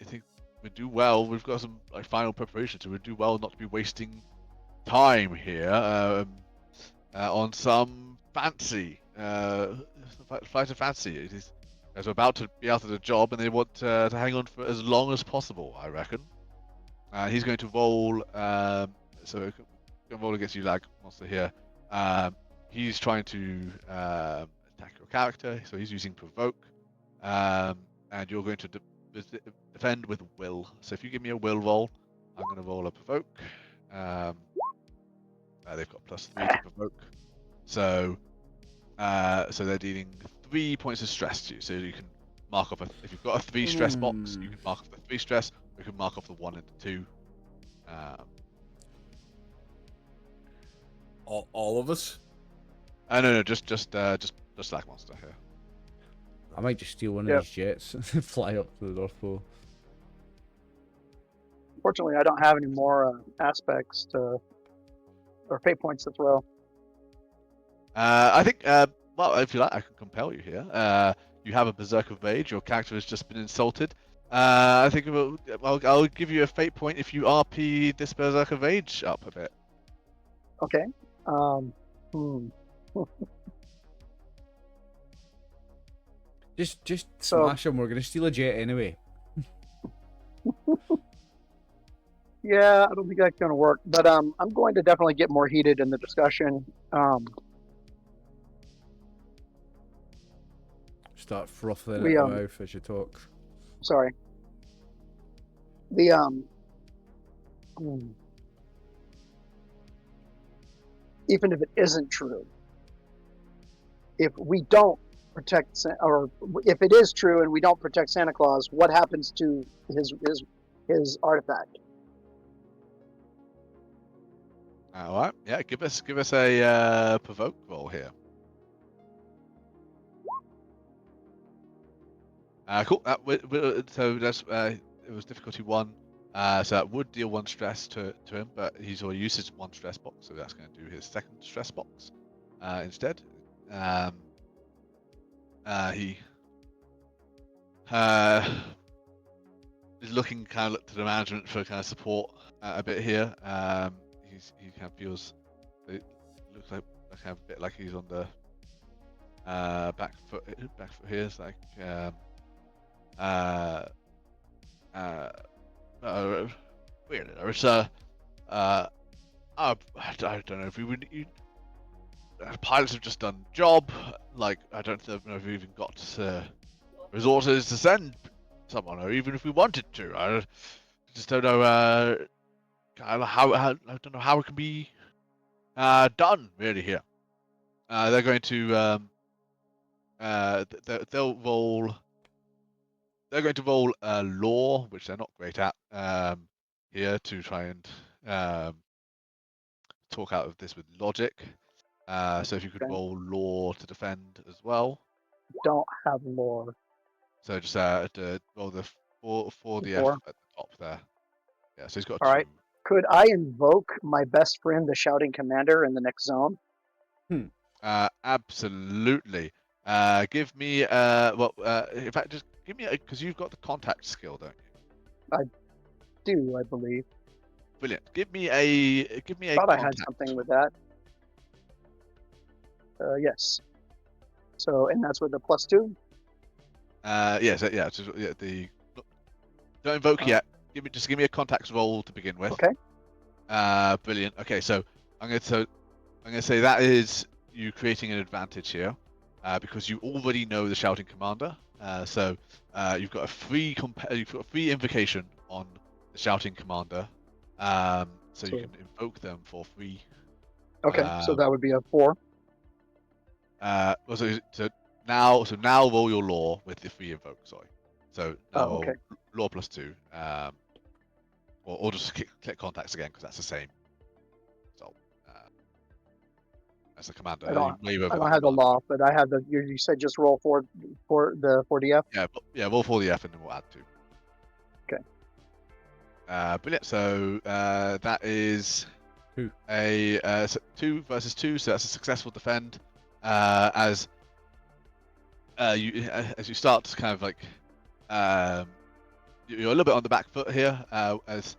think we do well. We've got some final preparations, so we do well not to be wasting time here on some fancy, flight of fancy. It is, as we're about to be out of the job, and they want to hang on for as long as possible, I reckon. He's going to roll. So roll against you, lag monster here. He's trying to attack your character, so he's using provoke, and you're going to defend with will. So if you give me a will roll, I'm going to roll a provoke. They've got +3 to provoke. So they're dealing 3 points of stress to you. So you can mark off if you've got a 3 stress box, you can mark off the 3 stress. Or you can mark off the 1 and the 2. All of us? No, just Slack Monster here. I might just steal one Yep. of these jets and fly up to the North Pole. Fortunately, I don't have any more aspects or fate points to throw. I think, well, if you like, I can compel you here. You have a Berserker Rage. Your character has just been insulted. I think I'll give you a fate point if you RP this Berserker Rage up a bit. Okay. Just So- smash him. We're gonna steal a jet anyway. Yeah, I don't think that's going to work. But I'm going to definitely get more heated in the discussion. Start frothing We, at the mouth as you talk. Sorry. The even if it isn't true, if we don't protect or if it is true and we don't protect Santa Claus, what happens to his artifact? All right. Yeah. Give us a provoke roll here. Cool. So that's it was difficulty 1. So that would deal 1 stress to him, but he's already used his 1 stress box, so that's going to do his 2nd stress box instead. He is looking kind of to the management for kind of support a bit here. He kind of feels it looks like kind of a bit like he's on the back foot here. It's like weird. It's I don't know if we would. Pilots have just done job. Like I don't know if we've even got resources to send someone, or even if we wanted to. I just don't know. How I don't know how it can be done really here. They're going to they'll roll. They're going to roll law, which they're not great at here, to try and talk out of this with logic. So if you could Okay. roll law to defend as well. Don't have lore. So just to roll the 4 4. at the top there. Yeah, so he's got All 2. right. Could I invoke my best friend, the Shouting Commander, in the next zone? Absolutely. Give me in fact, just give me because you've got the contact skill, don't you? I believe. Brilliant. Give me a Thought I contact. had something with that. Yes. So, and that's with the +2. Yes, yeah. Don't invoke yet. Just give me a contacts roll to begin with. Okay. Brilliant. Okay, so I'm gonna say that is you creating an advantage here, because you already know the Shouting Commander. So you've got a free invocation on the Shouting Commander. So you can invoke them for free. Okay, so that would be a 4. So now roll your law with the free invoke. Sorry. So now roll okay. law +2. Or just click contacts again because that's the same. So as a commander, I don't have the law, but I have the. You said just roll for the 4DF. Yeah, roll 4DF and then we'll add 2. Okay. Brilliant. So that is 2. a 2 versus 2. So that's a successful defend. As you start to kind of like you're a little bit on the back foot here as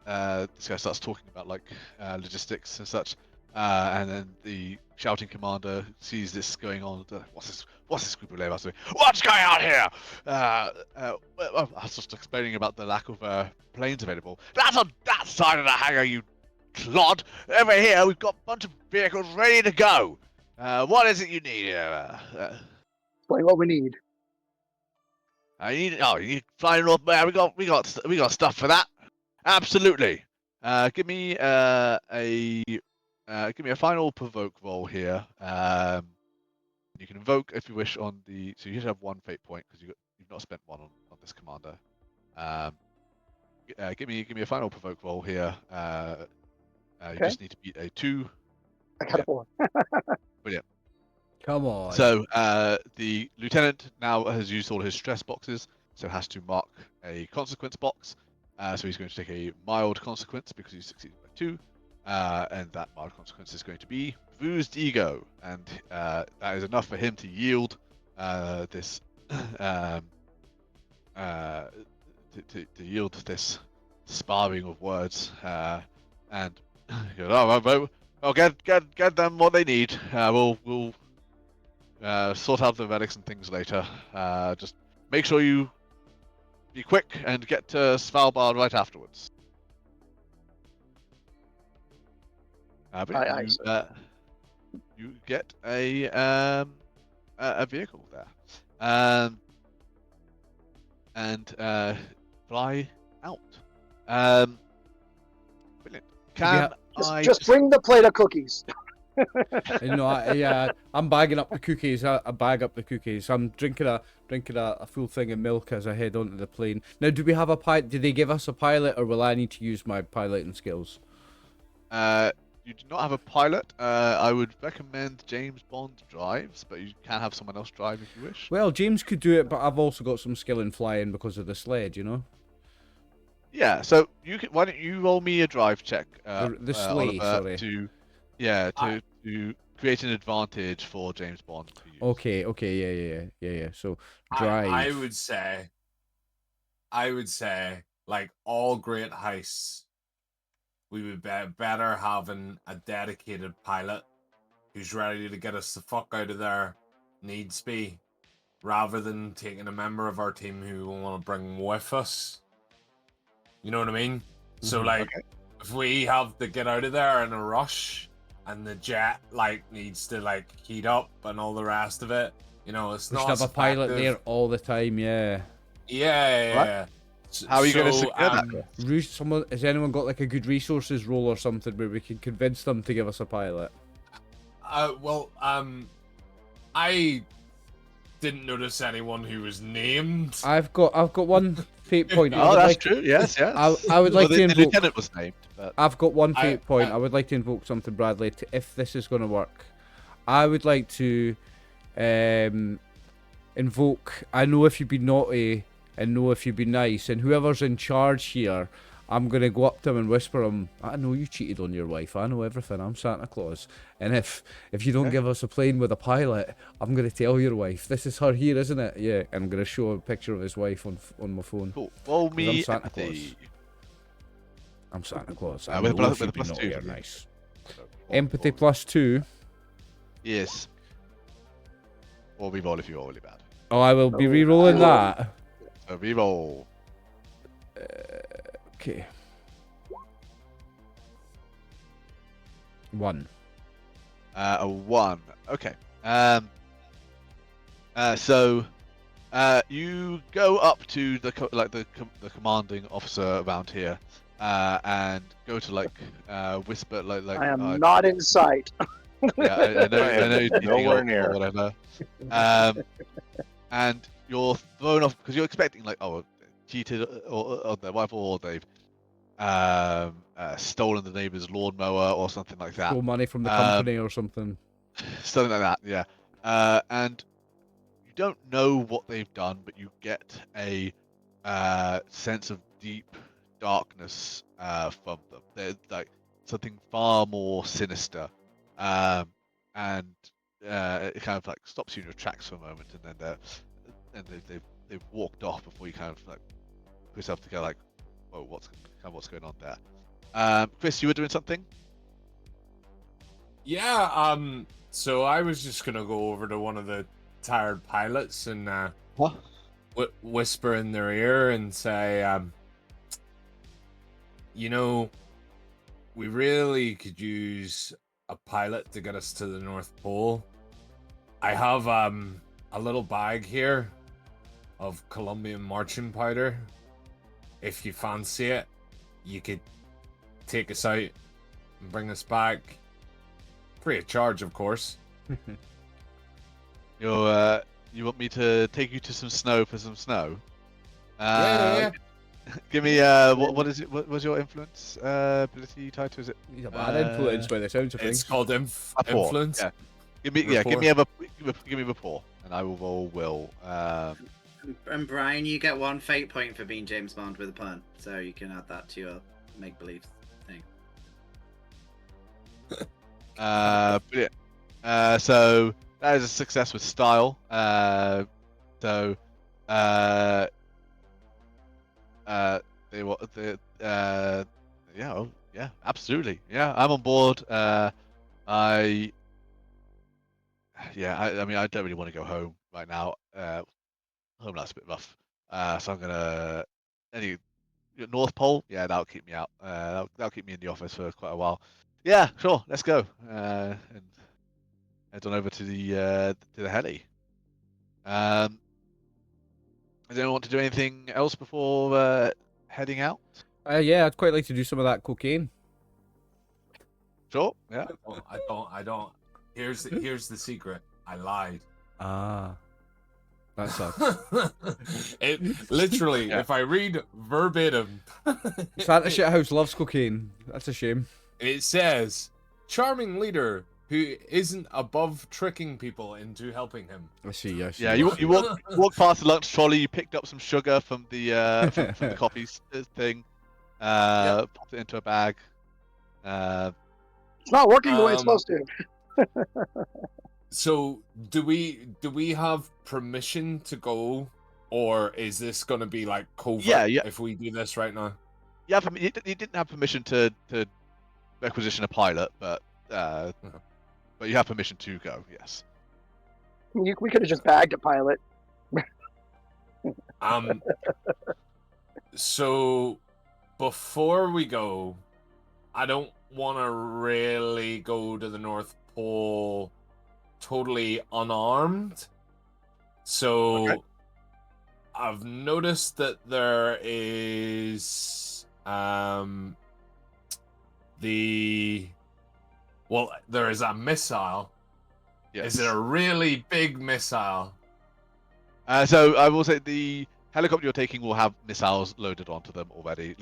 this guy starts talking about like logistics and such, and then the Shouting Commander sees this going on. What's this group of labourers doing? What's going on here? I was just explaining about the lack of planes available. That's on that side of the hangar, you clod. Over here, we've got a bunch of vehicles ready to go. What is it you need here? Explain what we need. You need flying North. We got stuff for that. Absolutely. Give me give me a final provoke roll here. You can invoke if you wish on the. So you should have one fate point because you've not spent one on this commander. Give me a final provoke roll here. You Okay. just need to beat a 2. I got a 4. Brilliant. Come on. So the lieutenant now has used all his stress boxes, so has to mark a consequence box. So he's going to take a mild consequence because he succeeded by 2, and that mild consequence is going to be bruised ego, and that is enough for him to yield this to yield this sparring of words, and he goes, "Oh, get them what they need. We'll sort out the relics and things later. Just make sure you be quick and get to Svalbard right afterwards." But Aye, you get a vehicle there, and fly out. Brilliant. Can I Just bring the plate of cookies. You know, I'm bagging up the cookies. I bag up the cookies. I'm drinking a full thing of milk as I head onto the plane. Now, do we have a pilot? Did they give us a pilot, or will I need to use my piloting skills? You do not have a pilot. I would recommend James Bond drives, but you can have someone else drive if you wish. Well, James could do it, but I've also got some skill in flying because of the sled, you know. Yeah. So you can. Why don't you roll me a drive check? The sleigh, Oliver, sorry. To create an advantage for James Bond to use. Okay, yeah. So drive. I would say, like all great heists, we would be better having a dedicated pilot who's ready to get us the fuck out of there, needs be, rather than taking a member of our team who we want to bring with us. You know what I mean? So like, if we have to get out of there in a rush, and the jet like needs to like heat up and all the rest of it, you know, it's We not should have a pilot effective. there all the time. Yeah. Yeah. How are you going to secure that? Has anyone got like a good resources role or something where we can convince them to give us a pilot? I didn't notice anyone who was named. I've got one fate point. Oh, that's true. Yes. I would like to invoke. The lieutenant was named. But... I've got one fate point. I would like to invoke something, Bradley, if this is going to work. I would like to invoke. I know if you'd be naughty and know if you'd be nice, and whoever's in charge here, I'm going to go up to him and whisper him, I know you cheated on your wife. I know everything. I'm Santa Claus. And if you don't give us a plane with a pilot, I'm going to tell your wife. This is her here, isn't it? Yeah. And I'm going to show a picture of his wife on my phone. Cool. Roll me I'm Santa empathy. Claus. I'm Santa Claus. I With know a if you'd be plus naughty 2. or nice. Empathy +2. Yes. Or reroll if you're really bad. Oh, I will be re-rolling that. So reroll. Okay. 1. A 1. Okay. So you go up to the commanding officer around here, and go to whisper like I am not in sight. Yeah, I know you're nowhere near. or whatever. And you're thrown off because you're expecting cheated on their wife, or they've stolen the neighbor's lawnmower or something like that. Stole money from the company or something. Something like that, yeah. And you don't know what they've done, but you get a sense of deep darkness from them. They're like something far more sinister, and it kind of like stops you in your tracks for a moment, and then they've walked off before you kind of like put yourself together, like, whoa, what's going on there? Chris, you were doing something? Yeah, so I was just gonna go over to one of the tired pilots and whisper in their ear and say, we really could use a pilot to get us to the North Pole. I have a little bag here of Colombian marching powder. If you fancy it, you could take us out and bring us back. Free of charge, of course. You want me to take you to some snow for some snow? Yeah. Give me what is it? What was your influence ability title? Is it? He's a bad influence by the sounds of It's things. called Rapport, influence. Yeah. Give me rapport, and I will roll will. And Brian, you get 1 fate point for being James Bond with a pun, so you can add that to your make believe thing. Brilliant. So that is a success with style. Yeah, absolutely. Yeah, I'm on board. I mean, I don't really want to go home right now. Home life's a bit rough. So I'm gonna North Pole. Yeah, that'll keep me out. That'll keep me in the office for quite a while. Yeah, sure. Let's go. And head on over to the heli. Does anyone want to do anything else before heading out? Yeah, I'd quite like to do some of that cocaine. Sure. Yeah. I don't. Here's the secret. I lied. Ah. That sucks. It literally, if I read verbatim, Santa Shithouse loves cocaine. That's a shame. it says, "Charming leader who isn't above tricking people into helping him." I see. I see. Yeah. You walk past the lunch trolley. You picked up some sugar from the from the coffee thing. Popped it into a bag. It's not working the way it's supposed to. So do we have permission to go, or is this gonna be like covert? Yeah. If we do this right now. Yeah. You didn't have permission to requisition a pilot, but you have permission to go. Yes. We could have just bagged a pilot. So before we go, I don't want to really go to the North Pole totally unarmed. So Okay. I've noticed that there is there is a missile. Yes. Is it a really big missile? So I will say the helicopter you're taking will have missiles loaded onto them already.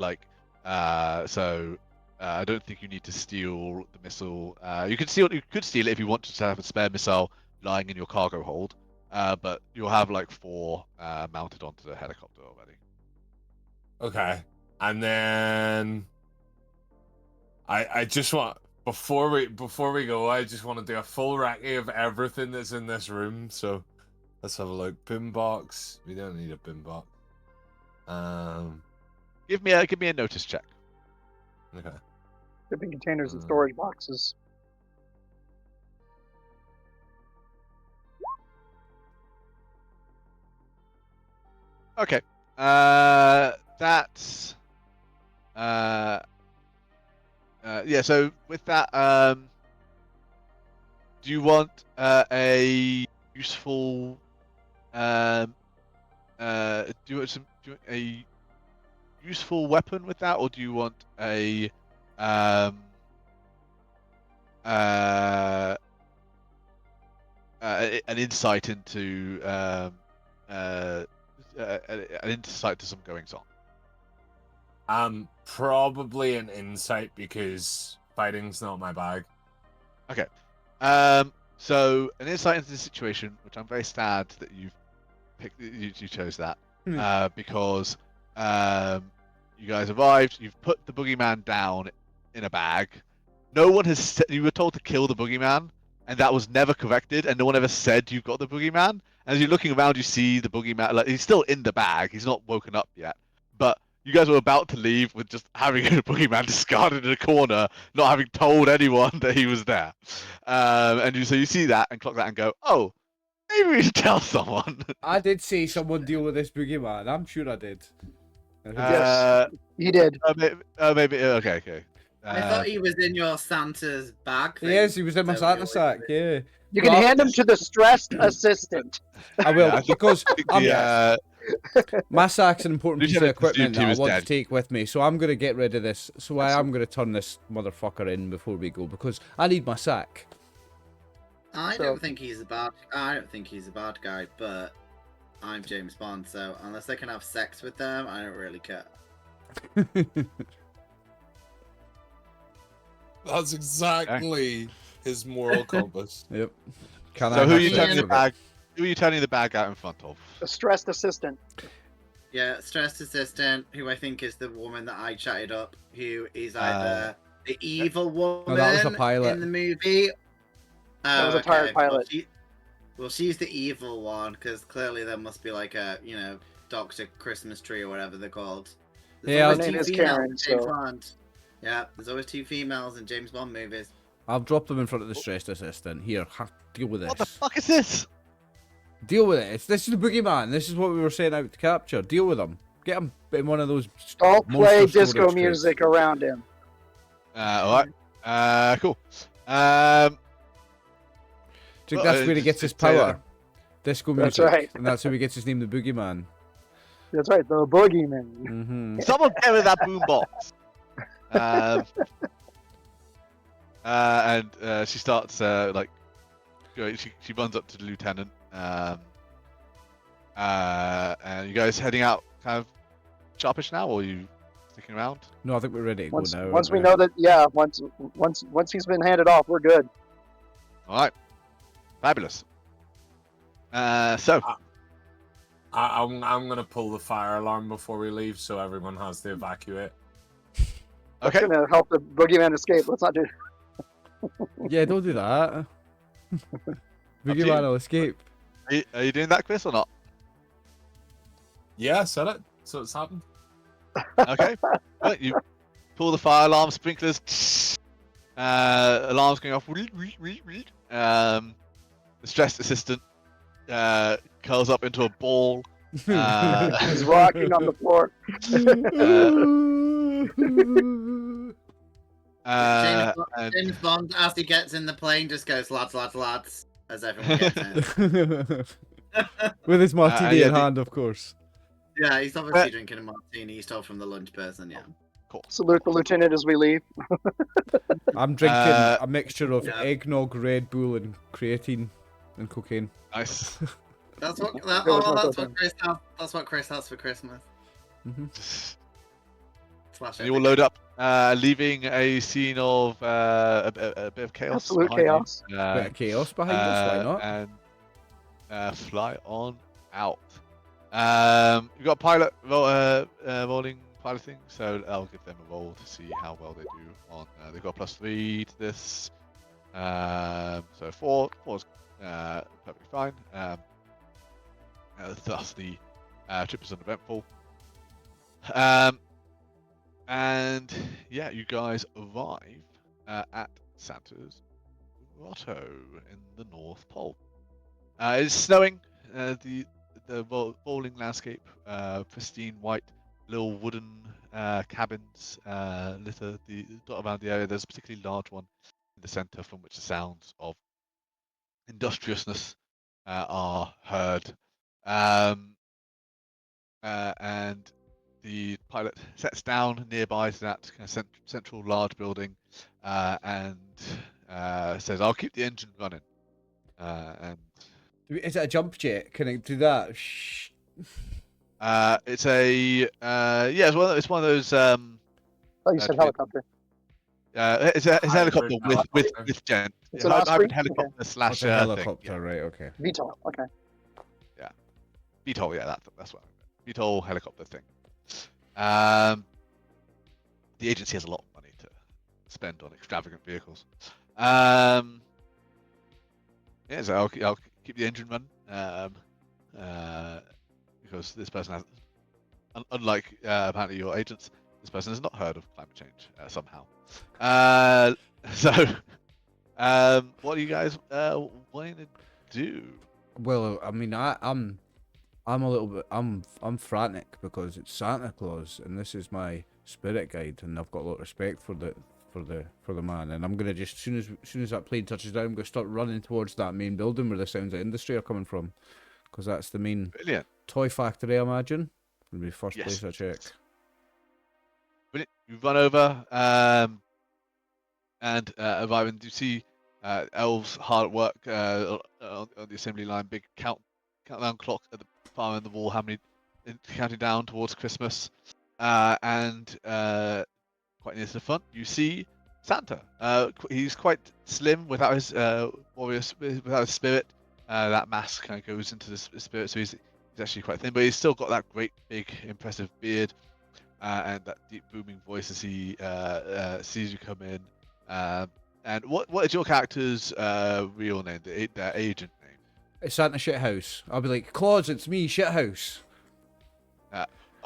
I don't think you need to steal the missile. You could steal it if you wanted to have a spare missile lying in your cargo hold. But you'll have like 4 mounted onto the helicopter already. Okay. And then I just want before we go, I just want to do a full recce of everything that's in this room. So let's have a look. Boombox. We don't need a boombox. Give me a notice check. Okay. Shipping containers and storage boxes. Okay. That's yeah. So with that, do you want a useful do you want a useful weapon with that, or do you want an insight into an insight to some goings on? Probably an insight, because fighting's not my bag. Okay. So an insight into the situation, which I'm very sad that you chose that, because you guys arrived. You've put the boogeyman down in a bag. No one has. You were told to kill the boogeyman, and that was never corrected. And no one ever said you've got the boogeyman. And as you're looking around, you see the boogeyman. Like, he's still in the bag. He's not woken up yet. But you guys were about to leave with just having a boogeyman discarded in a corner, not having told anyone that he was there. So you see that and clock that and go, oh, maybe we should tell someone. I did say someone deal with this boogeyman. I'm sure I did. Yes, you did. Maybe. Okay. I thought he was in your Santa's bag thing. Yes, he was in my So Santa we sack. always- Yeah. You can hand him to the stressed assistant. I will, because My sack's an important piece of Lieutenant equipment assumed he that I was want dead. to take with me, so I'm going to get rid of this. So I That's- am going to turn this motherfucker in before we go, because I need my sack. I So- don't think he's a bad. I don't think he's a bad guy, but I'm James Bond, so unless they can have sex with them, I don't really care. That's exactly his moral compass. Yep. Can So I who are have you sex turning the with it? bag? Who are you turning the bag out in front of? A stressed assistant. Yeah, stressed assistant, who I think is the woman that I chatted up, who is either the evil woman that was a pilot. in the movie. That was a okay. tired pilot. Well, she's the evil one, because clearly there must be like a, Dr. Christmas Tree or whatever they're called. Yeah, always her name two is females Karen, in James so- Bond. Yeah, there's always 2 females in James Bond movies. I'll drop them in front of the stressed assistant. Here, deal with What the this. fuck is this? Deal with it. This is the boogeyman. This is what we were setting out to capture. Deal with him. Get him in one of those. Don't play monster disco storage crates. music around him. Alright. Cool. Do you think that's where he gets his power? Disco music. That's right. And that's how he gets his name, the boogeyman. That's right, the Boogeyman. Mm-hmm. Someone get rid of that boombox. And she starts she runs up to the lieutenant. And you guys heading out kind of sharpish now, or are you sticking around? No, I think we're ready to Once, go now. once we aren't know that, yeah, once he's been handed off, we're good. All right, fabulous. So I'm gonna pull the fire alarm before we leave, so everyone has to evacuate. okay, Gonna help the Boogeyman escape. Let's not do. Yeah, don't do that. you. Boogeyman will escape. Are you doing that, Chris, or not? Yeah, said it. So it's happened. Okay. Right, you pull the fire alarm, sprinklers, alarms going off. The stressed assistant curls up into a ball. He's rocking on the floor. And James Bond, as he gets in the plane, just goes, lads, lads, lads, as everyone gets in. With his martini yeah, in hand, of course. Yeah, he's obviously drinking a martini. He stole from the lunch person, yeah. Salute the lieutenant as we leave. I'm drinking a mixture of yeah. eggnog, Red Bull, and creatine and cocaine. nice. That's what that's what Chris has for Christmas. Mm-hmm. Slash And you all load up, leaving a scene of a bit of chaos. Absolute behind you. chaos. Bit of chaos behind us, why not? And fly on out. We've got pilot rolling piloting, so I'll give them a roll to see how well they do on. They've got +3 to this, so 4 is perfectly fine. Thus the trip is uneventful. And yeah, you guys arrive at Santa's Grotto in the North Pole. It's snowing. The rolling landscape, pristine white little wooden cabins litter the dot around the area. There's a particularly large one in the centre from which the sounds of industriousness are heard. And the pilot sets down nearby to that kind of central large building and says, "I'll keep the engine running." And Is it a jump jet? Can it do that? Shh. it's a it's one of those. Oh, you said helicopter. It's a helicopter Hybrid with gent. It's Yeah, an hybrid Osprey? helicopter That's slash a helicopter, thing. right? Okay. VTOL. Okay. VTOL, yeah, that's what I mean. VTOL helicopter thing. The agency has a lot of money to spend on extravagant vehicles. Yeah, so I'll keep the engine running. Because this person has, unlike apparently your agents, this person has not heard of climate change somehow. What are you guys wanting to do? Well, I mean, I'm a little bit, I'm frantic because it's Santa Claus and this is my spirit guide, and I've got a lot of respect for the man, and I'm gonna just as soon as that plane touches down, I'm gonna start running towards that main building where the sounds of industry are coming from, because that's the main Brilliant. toy factory, I imagine. Would be first Yes. place I check. Brilliant. You run over, and arrive, and you see elves hard at work on the assembly line. Big countdown clock at the far end of the wall. How many counting down towards Christmas? And quite near to the front, you see Santa. He's quite slim without his without his spirit. That mask kind of goes into the spirit, so he's actually quite thin, but he's still got that great big impressive beard. And that deep booming voice as he sees you come in. And what is your character's real name, their agent name? It's Santa Shithouse. I'll be like, Claus, it's me, Shithouse.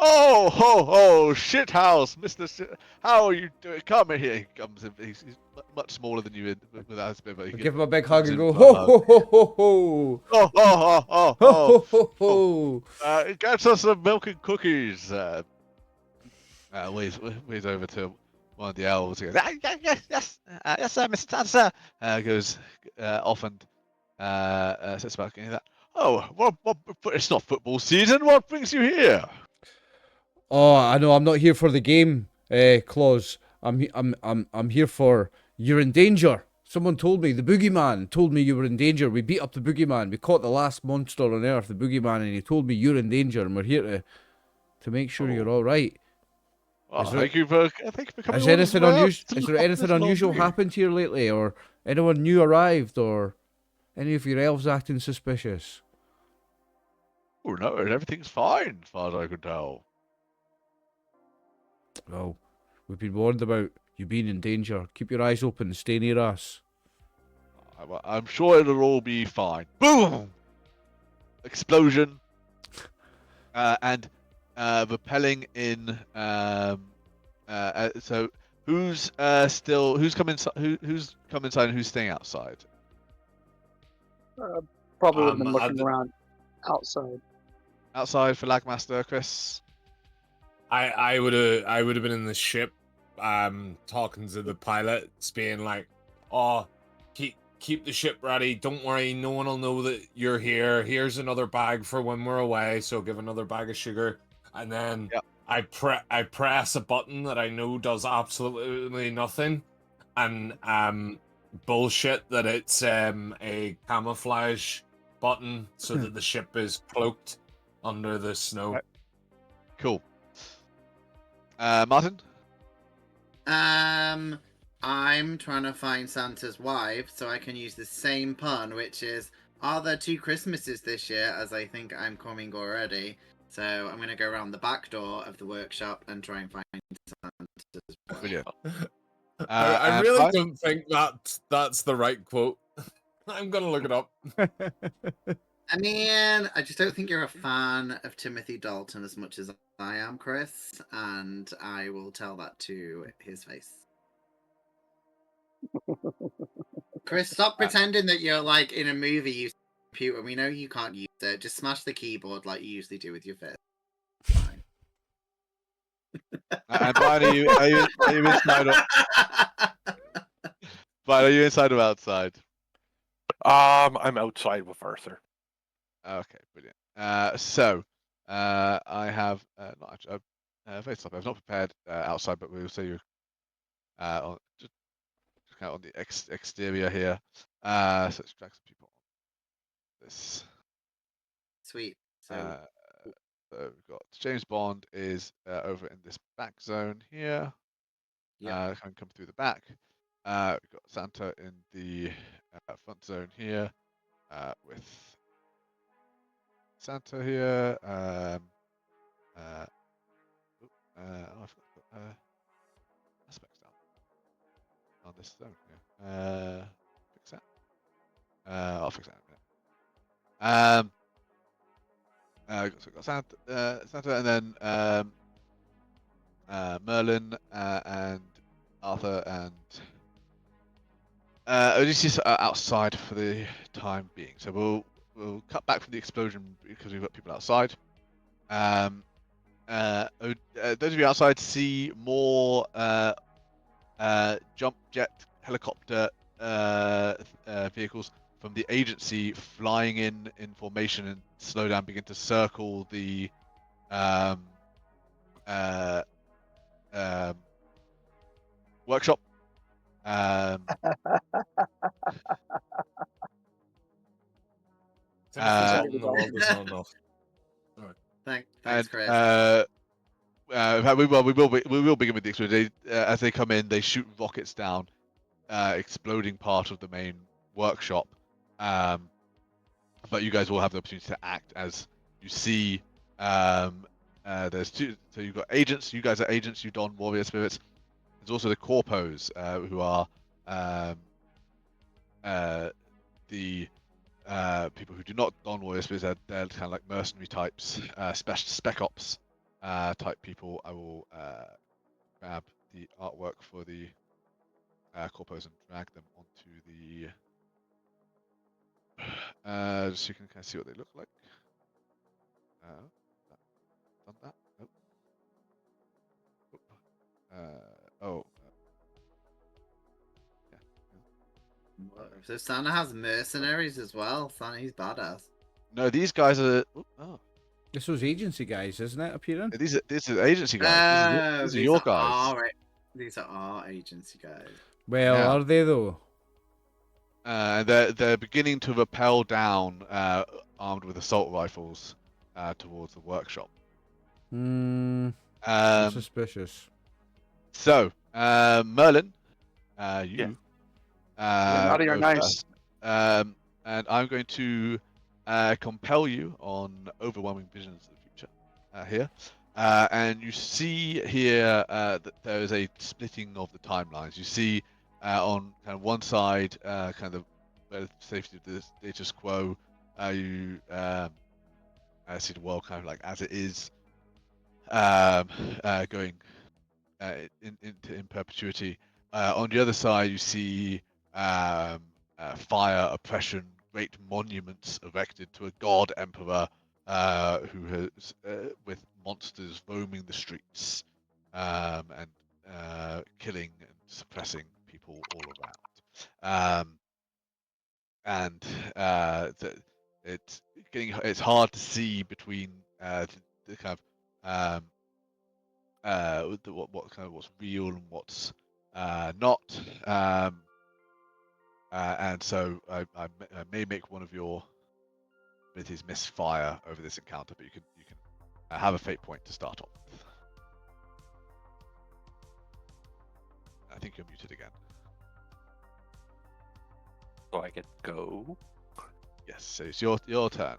Oh, shithouse, Mr. How are you doing? Come in here. He comes in. He's much smaller than you without his bit, but he Give him a big hug and go, for a ho, hug. ho, ho, ho, ho. Oh, Ho, ho, ho, ho. Get us some milk and cookies. Waves over to one of the elves. He goes, yes, sir, Mr. Tan, sir. Goes off and sits back and that. Oh, what? It's not football season. What brings you here? Oh, I know. I'm not here for the game, Claus. I'm here for you're in danger. Someone told me, the Boogeyman told me you were in danger. We beat up the Boogeyman. We caught the last monster on Earth, the Boogeyman, and he told me you're in danger, and we're here to make sure you're all right. Well, thank you for coming. Has anything unusual? Is there anything unusual happened here lately, or anyone new arrived, or any of your elves acting suspicious? Oh no, everything's fine as far as I can tell. Well, we've been warned about you being in danger. Keep your eyes open and stay near us. I'm sure it'll all be fine. Boom! Explosion. And repelling in. So who's come inside? Who's come inside and who's staying outside? Probably would have been looking I'd- around outside. Outside for Lagmaster, Chris. I would have been in the ship, talking to the pilots, being like, "Oh, keep the ship ready. Don't worry, no one will know that you're here. Here's another bag for when we're away. So give another bag of sugar." And then Yep. I press a button that I know does absolutely nothing, and bullshit that it's a camouflage button so that the ship is cloaked under the snow. Right. Cool. Martin? I'm trying to find Santa's wife so I can use the same pun, which is, are there 2 Christmases this year, as I think I'm coming already? So I'm going to go around the back door of the workshop and try and find Santa's wife. Brilliant. I really don't think that's the right quote. I'm going to look it up. I mean, I just don't think you're a fan of Timothy Dalton as much as I am, Chris, and I will tell that to his face. Chris, stop pretending that you're like in a movie using a computer. We know you can't use it. Just smash the keyboard like you usually do with your fist. Fine. And Brian, are you inside or Brian, are you inside or outside? I'm outside with Arthur. Okay, brilliant. So I have not actually. Very sloppy. I've not prepared outside, but we'll say you just kind of on the exterior here. So let's drag some people on this. Sweet. So So we've got James Bond is over in this back zone here. yeah. Can come through the back. We've got Santa in the front zone here with Santa here. I forgot to put aspects down on this zone here. Fix that. I'll fix that in a minute. So we've got Santa, and then Merlin and Arthur and Odysseus are outside for the time being. So we'll cut back from the explosion because we've got people outside. Those of you outside see more jump jet helicopter vehicles from the agency flying in formation and slow down, begin to circle the workshop. Timothy's Uh, home in the world is not enough. Thanks, and Chris. we will begin with the explosion. As they come in, they shoot rockets down, exploding part of the main workshop. But you guys will have the opportunity to act as you see. There's two. So you've got agents. You guys are agents. You don warrior spirits. There's also the corpos, who are the people who do not don warrior spirits. They're kind of like mercenary types, spec ops type people. I will grab the artwork for the corpos and drag them onto the just so you can kind of see what they look like. Done that? Nope. Yeah. So Santa has mercenaries as well. Santa, he's badass. No, these guys are. Oh, This was agency guys, isn't it? Appearing. these are agency guys. These are your guys. These are our agency guys. Well, Yeah. are they though? They're beginning to rappel down, armed with assault rifles, towards the workshop. Suspicious. So, Merlin, you. Out of your go knife. first. And I'm going to compel you on overwhelming visions of the future here. And you see here that there is a splitting of the timelines. You see on kind of one side, kind of the safety of the status quo, you see the world kind of like as it is, going in perpetuity. On the other side, you see fire, oppression, great monuments erected to a god emperor who has with monsters roaming the streets and killing and suppressing people all around. It's hard to see between the kind of what's real and what's not. And so I may make one of your abilities misfire over this encounter, but you can have a fate point to start off with. I think you're muted again. So I get to go. Yes, so it's your turn.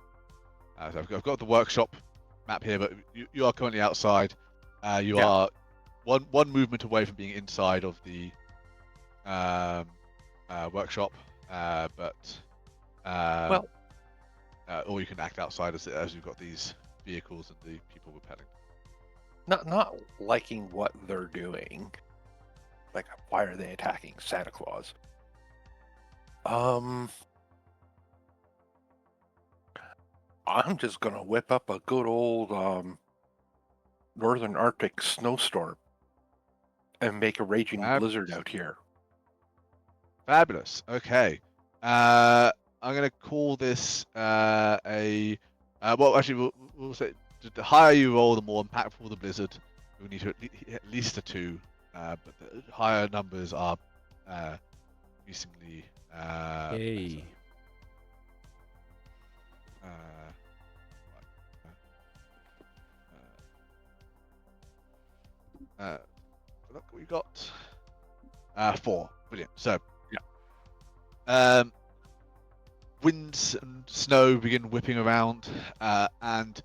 So I've got the workshop map here, but you are currently outside. You are one movement away from being inside of the workshop, or you can act outside as you've got these vehicles and the people repelling. Not liking what they're doing. Like, why are they attacking Santa Claus? I'm just gonna whip up a good old Northern Arctic snowstorm and make a raging blizzard out here. Fabulous. Okay. I'm gonna call this a. Well, actually, we'll say the higher you roll, the more impactful the blizzard. We need to at least a 2, but the higher numbers are increasingly. Hey. Look, we got 4. Brilliant. So, winds and snow begin whipping around, and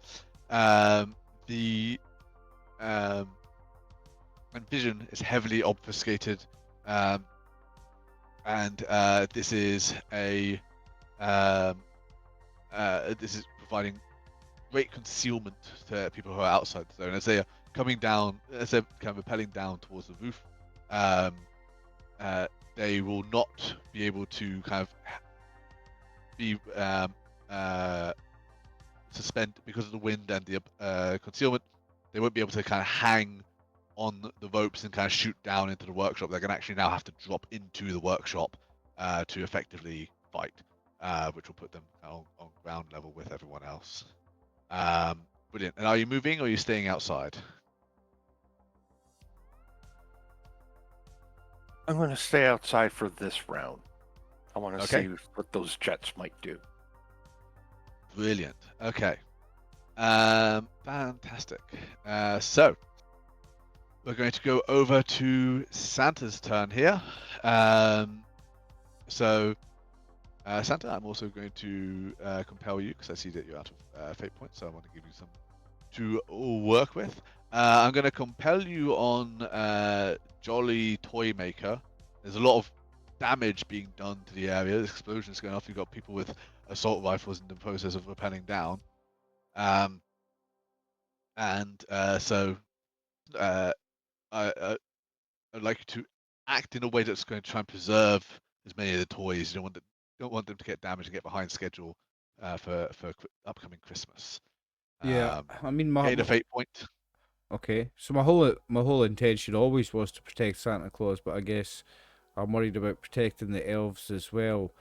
the vision is heavily obfuscated, and this is providing great concealment to people who are outside the zone as they are coming down, as they're kind of rappelling down towards the roof. They will not be able to kind of be suspend because of the wind and the concealment. They won't be able to kind of hang on the ropes and kind of shoot down into the workshop. They're going to actually now have to drop into the workshop to effectively fight. which will put them on ground level with everyone else. Brilliant. And are you moving or are you staying outside? I'm going to stay outside for this round. I want to Okay. see what those jets might do. Brilliant. Okay. Fantastic. So we're going to go over to Santa's turn here. So Santa, I'm also going to compel you because I see that you're out of fate points, so I want to give you some to work with. I'm going to compel you on Jolly Toy Maker. There's a lot of damage being done to the area. This explosion is going off. You've got people with assault rifles in the process of rappelling down. So I'd like you to act in a way that's going to try and preserve as many of the toys. You don't want them to get damaged and get behind schedule for upcoming Christmas. Yeah, I mean, Gain a fate point. okay. So my whole intention always was to protect Santa Claus, but I guess I'm worried about protecting the elves as well.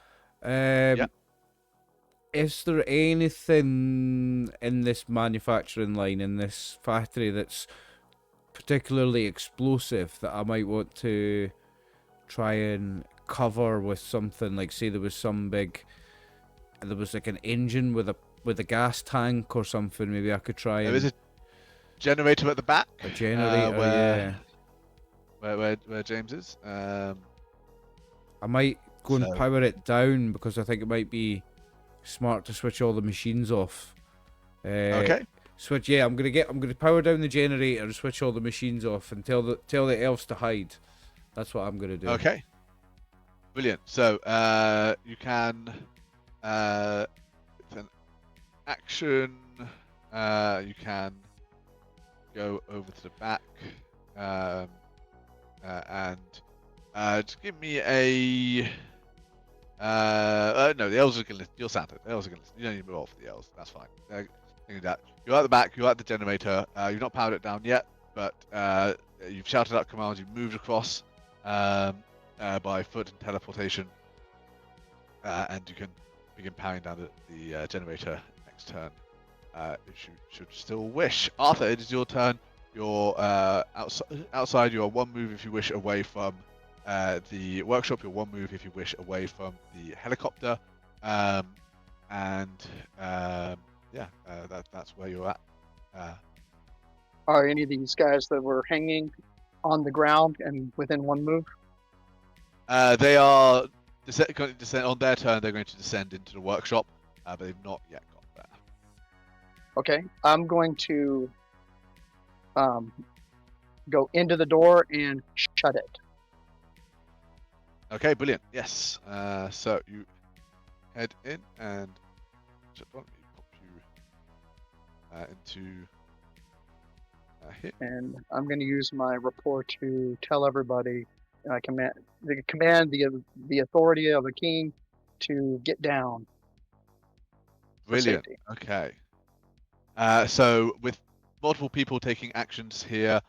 Yeah. Is there anything in this manufacturing line, in this factory, that's particularly explosive that I might want to try and cover with something? Like, say there was like an engine with a gas tank or something. Maybe I could try There and is a generator at the back. a generator. Yeah, Where James is. I might go and power it down because I think it might be smart to switch all the machines off. Okay. Switch. Yeah, I'm gonna power down the generator and switch all the machines off and tell the elves to hide. That's what I'm gonna do. Okay. Brilliant. So you can with an action you can go over to the back and just give me a no, the elves are gonna listen. You're Santa. The elves are gonna listen. You don't need to move off the elves. That's fine. That. You're at the back. You're at the generator. You've not powered it down yet, but you've shouted out commands. You've moved across by foot and teleportation, and you can begin powering down the generator next turn. If you should still wish. Arthur, it is your turn. You're outside. You are one move if you wish away from the workshop. You're one move if you wish away from the helicopter, that's where you're at. Are any of these guys that were hanging on the ground and within one move? They are going to descend on their turn. They're going to descend into the workshop, but they've not yet got there. Okay, I'm going to go into the door and shut it. Okay, brilliant. Yes. So you head in and just let me pop you into here. And I'm going to use my rapport to tell everybody. I command the authority of a king to get down. Brilliant. Okay. So with multiple people taking actions here,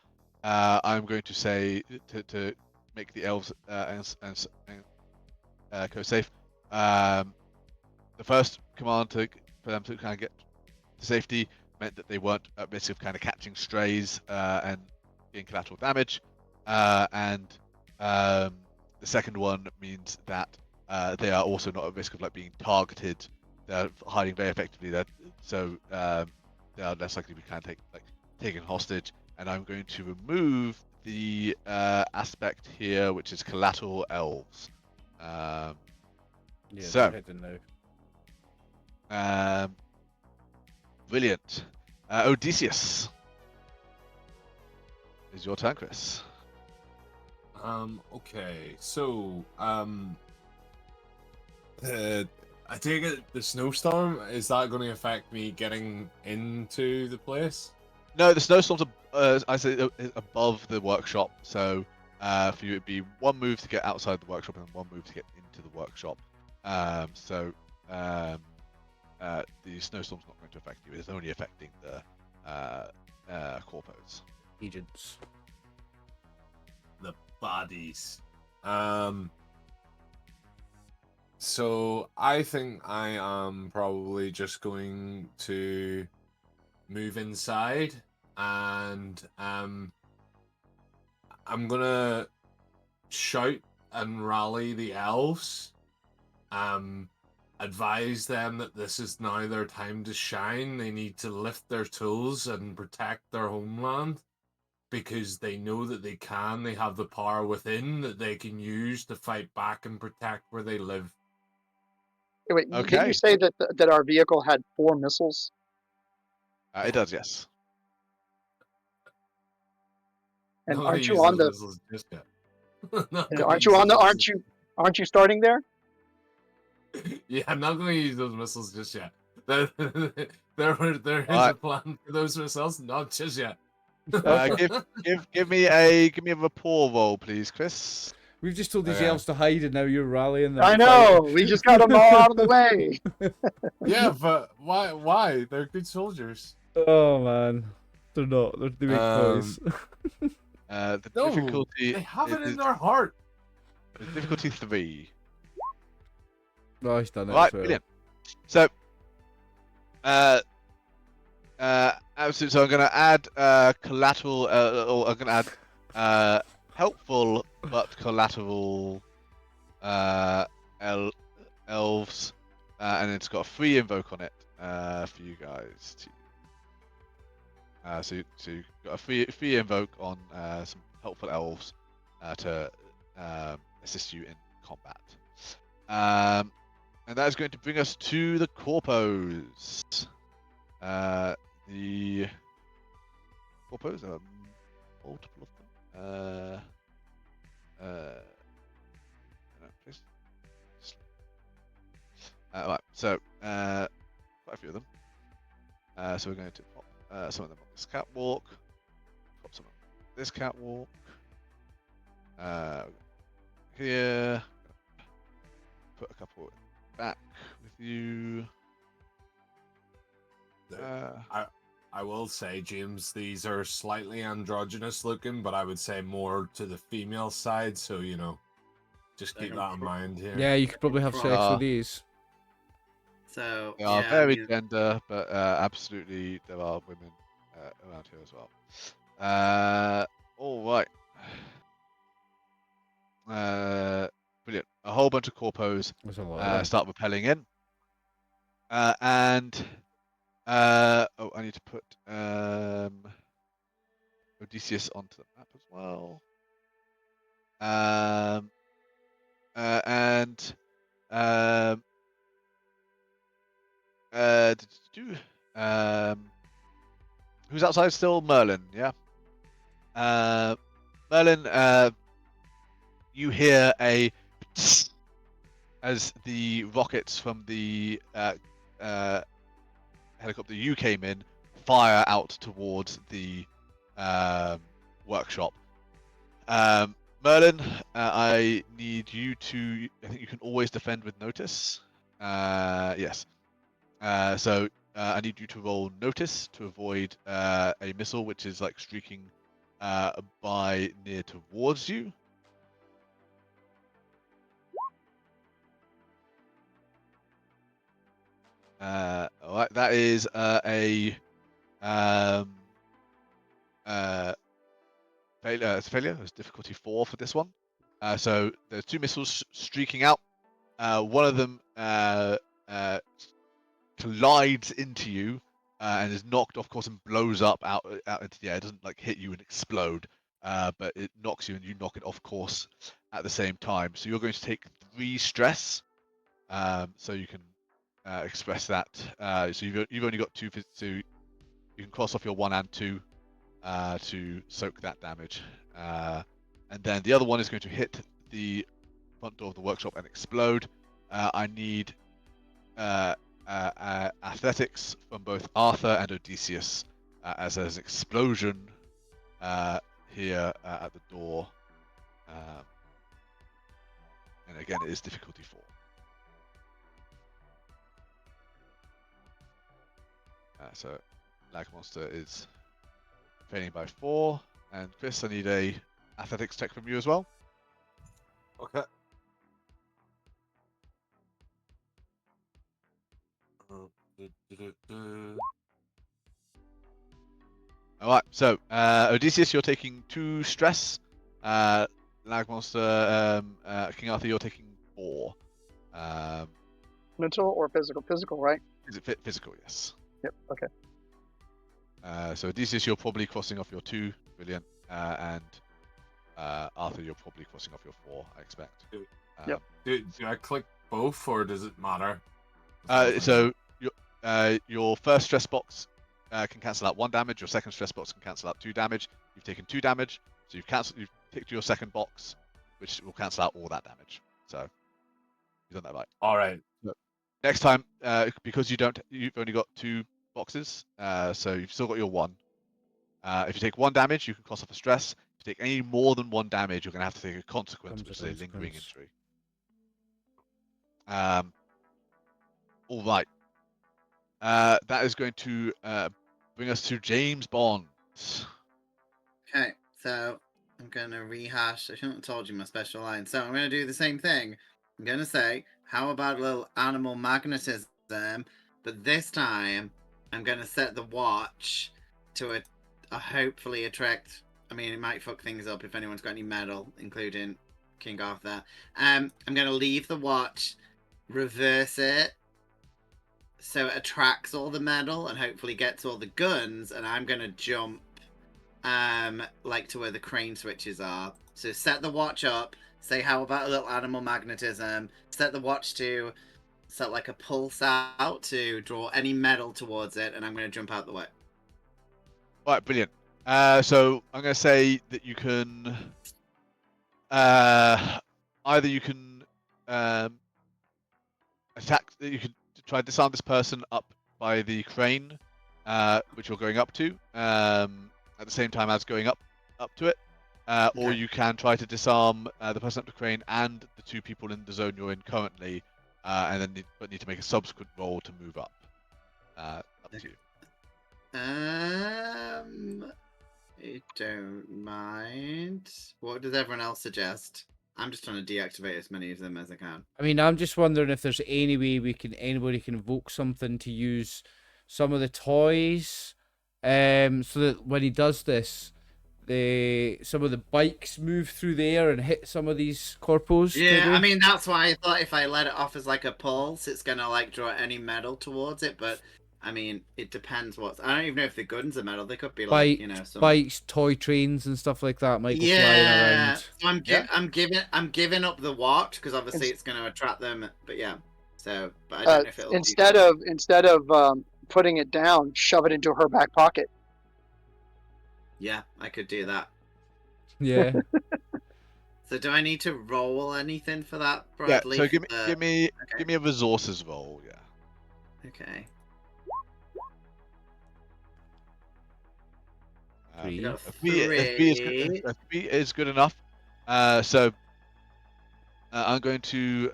I'm going to say to make the elves go safe. The first command for them to kind of get to safety meant that they weren't at risk of kind of catching strays and getting collateral damage. And the second one means that they are also not at risk of like being targeted. They're hiding very effectively there, so they are less likely to be kind of taken hostage. And I'm going to remove the aspect here, which is collateral elves. So, brilliant. Odysseus, is your turn, Chris. Okay, so I take it the snowstorm, is that going to affect me getting into the place? No, the snowstorms are, I say, above the workshop. So for you, it'd be one move to get outside the workshop and one move to get into the workshop. The snowstorm's not going to affect you. It's only affecting the corpos. Agents. The bodies. So I think I am probably just going to move inside, and I'm gonna shout and rally the elves. Advise them that this is now their time to shine. They need to lift their tools and protect their homeland, because they know that they can. They have the power within that they can use to fight back and protect where they live. Hey, wait, didn't you Okay. say that our vehicle had 4 missiles? It does, yes. And Not gonna aren't you use on those the? missiles just yet. Not And gonna aren't you use on the? those Aren't you? Aren't you starting there? missiles. Yeah, I'm not going to use those missiles just yet. There is All a right. plan for those missiles, not just yet. Give me a rapport roll, please, Chris. We've just told these Okay. elves to hide, and now you're rallying them. I to know. fight. We just got them all out of the way. Yeah, but why? Why? They're good soldiers. Oh man, they're not. They make noise. The No, difficulty they have it is in their heart. difficulty 3. Oh, he's done it. Right, as well. brilliant. So, absolutely. So I'm going to add collateral, or I'm going to add helpful but collateral elves, and it's got a free invoke on it for you guys. So you've got a free invoke on some helpful elves to assist you in combat. And that is going to bring us to the corpos. The corpos are multiple of them. Right, so quite a few of them. So we're going to pop some of them on this catwalk. Pop some on this catwalk. Here. Put a couple back with you. I will say, James, these are slightly androgynous looking, but I would say more to the female side. So just keep that in mind here. Yeah, you could probably have sex with these. So They are yeah, very I mean, gender, but absolutely there are women around here as well. All right. Brilliant. A whole bunch of corpos There's a lot of them. start rappelling in. And I need to put Odysseus onto the map as well. Who's outside still? Merlin, yeah. Merlin, you hear a as the rockets from the helicopter you came in fire out towards the workshop. Merlin, I need you to. I think you can always defend with notice. Yes. So I need you to roll notice to avoid a missile which is like streaking by near towards you. All right, that is a failure. It's a failure. It's difficulty 4 for this one. So there's 2 missiles streaking out. One of them collides into you and is knocked off course and blows up out into the air. It doesn't like hit you and explode, but it knocks you and you knock it off course at the same time. So you're going to take 3 stress. So you can express that. So you've only got 2, so you can cross off your 1 and 2 to soak that damage. And then the other one is going to hit the front door of the workshop and explode. I need athletics from both Arthur and Odysseus as there's an explosion here at the door. And again, it is difficulty 4. So Lag Monster is failing by 4. And Chris, I need a athletics check from you as well. Okay. All right. So Odysseus, you're taking 2 stress. Lag Monster, King Arthur, you're taking 4. Mental or physical? Physical, right? Is it physical? Yes. Yep. Okay. So Odysseus, you're probably crossing off your 2. Brilliant. And Arthur, you're probably crossing off your 4. I expect. Yep. Do I click both, or does it matter? So your first stress box can cancel out 1 damage. Your second stress box can cancel out 2 damage. You've taken 2 damage, so you've picked your second box, which will cancel out all that damage. So you've done that right. All right. Next time, because you've only got 2 boxes, so you've still got your 1. If you take 1 damage, you can cross off a stress. If you take any more than 1 damage, you're going to have to take a consequence, which is a lingering injury. All right. That is going to bring us to James Bond. Okay, so I'm going to rehash. I shouldn't have told you my special line. So I'm going to do the same thing. I'm going to say, how about a little animal magnetism? But this time, I'm going to set the watch to hopefully attract... I mean, it might fuck things up if anyone's got any metal, including King Arthur. I'm going to leave the watch, reverse it, so it attracts all the metal and hopefully gets all the guns, and I'm going to jump like to where the crane switches are. So set the watch up, say how about a little animal magnetism, set the watch to set like a pulse out to draw any metal towards it, and I'm going to jump out the way. Right, brilliant. So I'm going to say that you can either you can attack, you can try to disarm this person up by the crane, which you're going up to, at the same time as going up to it, or you can try to disarm the person up the crane and the 2 people in the zone you're in currently, and then need to make a subsequent roll to move up. Up to you. I don't mind. What does everyone else suggest? I'm just trying to deactivate as many of them as I can. I mean, I'm just wondering if there's any way anybody can invoke something to use some of the toys, so that when he does this, some of the bikes move through the air and hit some of these corpos. Yeah, I mean, that's why I thought if I let it off as like a pulse, it's gonna like draw any metal towards it. But I mean, it depends I don't even know if the guns are metal. They could be like, some bikes, toy trains, and stuff like that might go flying around. So I'm giving up the watch because obviously it's going to attract them. But yeah, so but I don't know if it'll instead of putting it down, shove it into her back pocket. Yeah, I could do that. Yeah. So do I need to roll anything for that, Bradley? Yeah. So give me a resources roll. Yeah. Okay. 3. A 3 is good enough. So I'm going to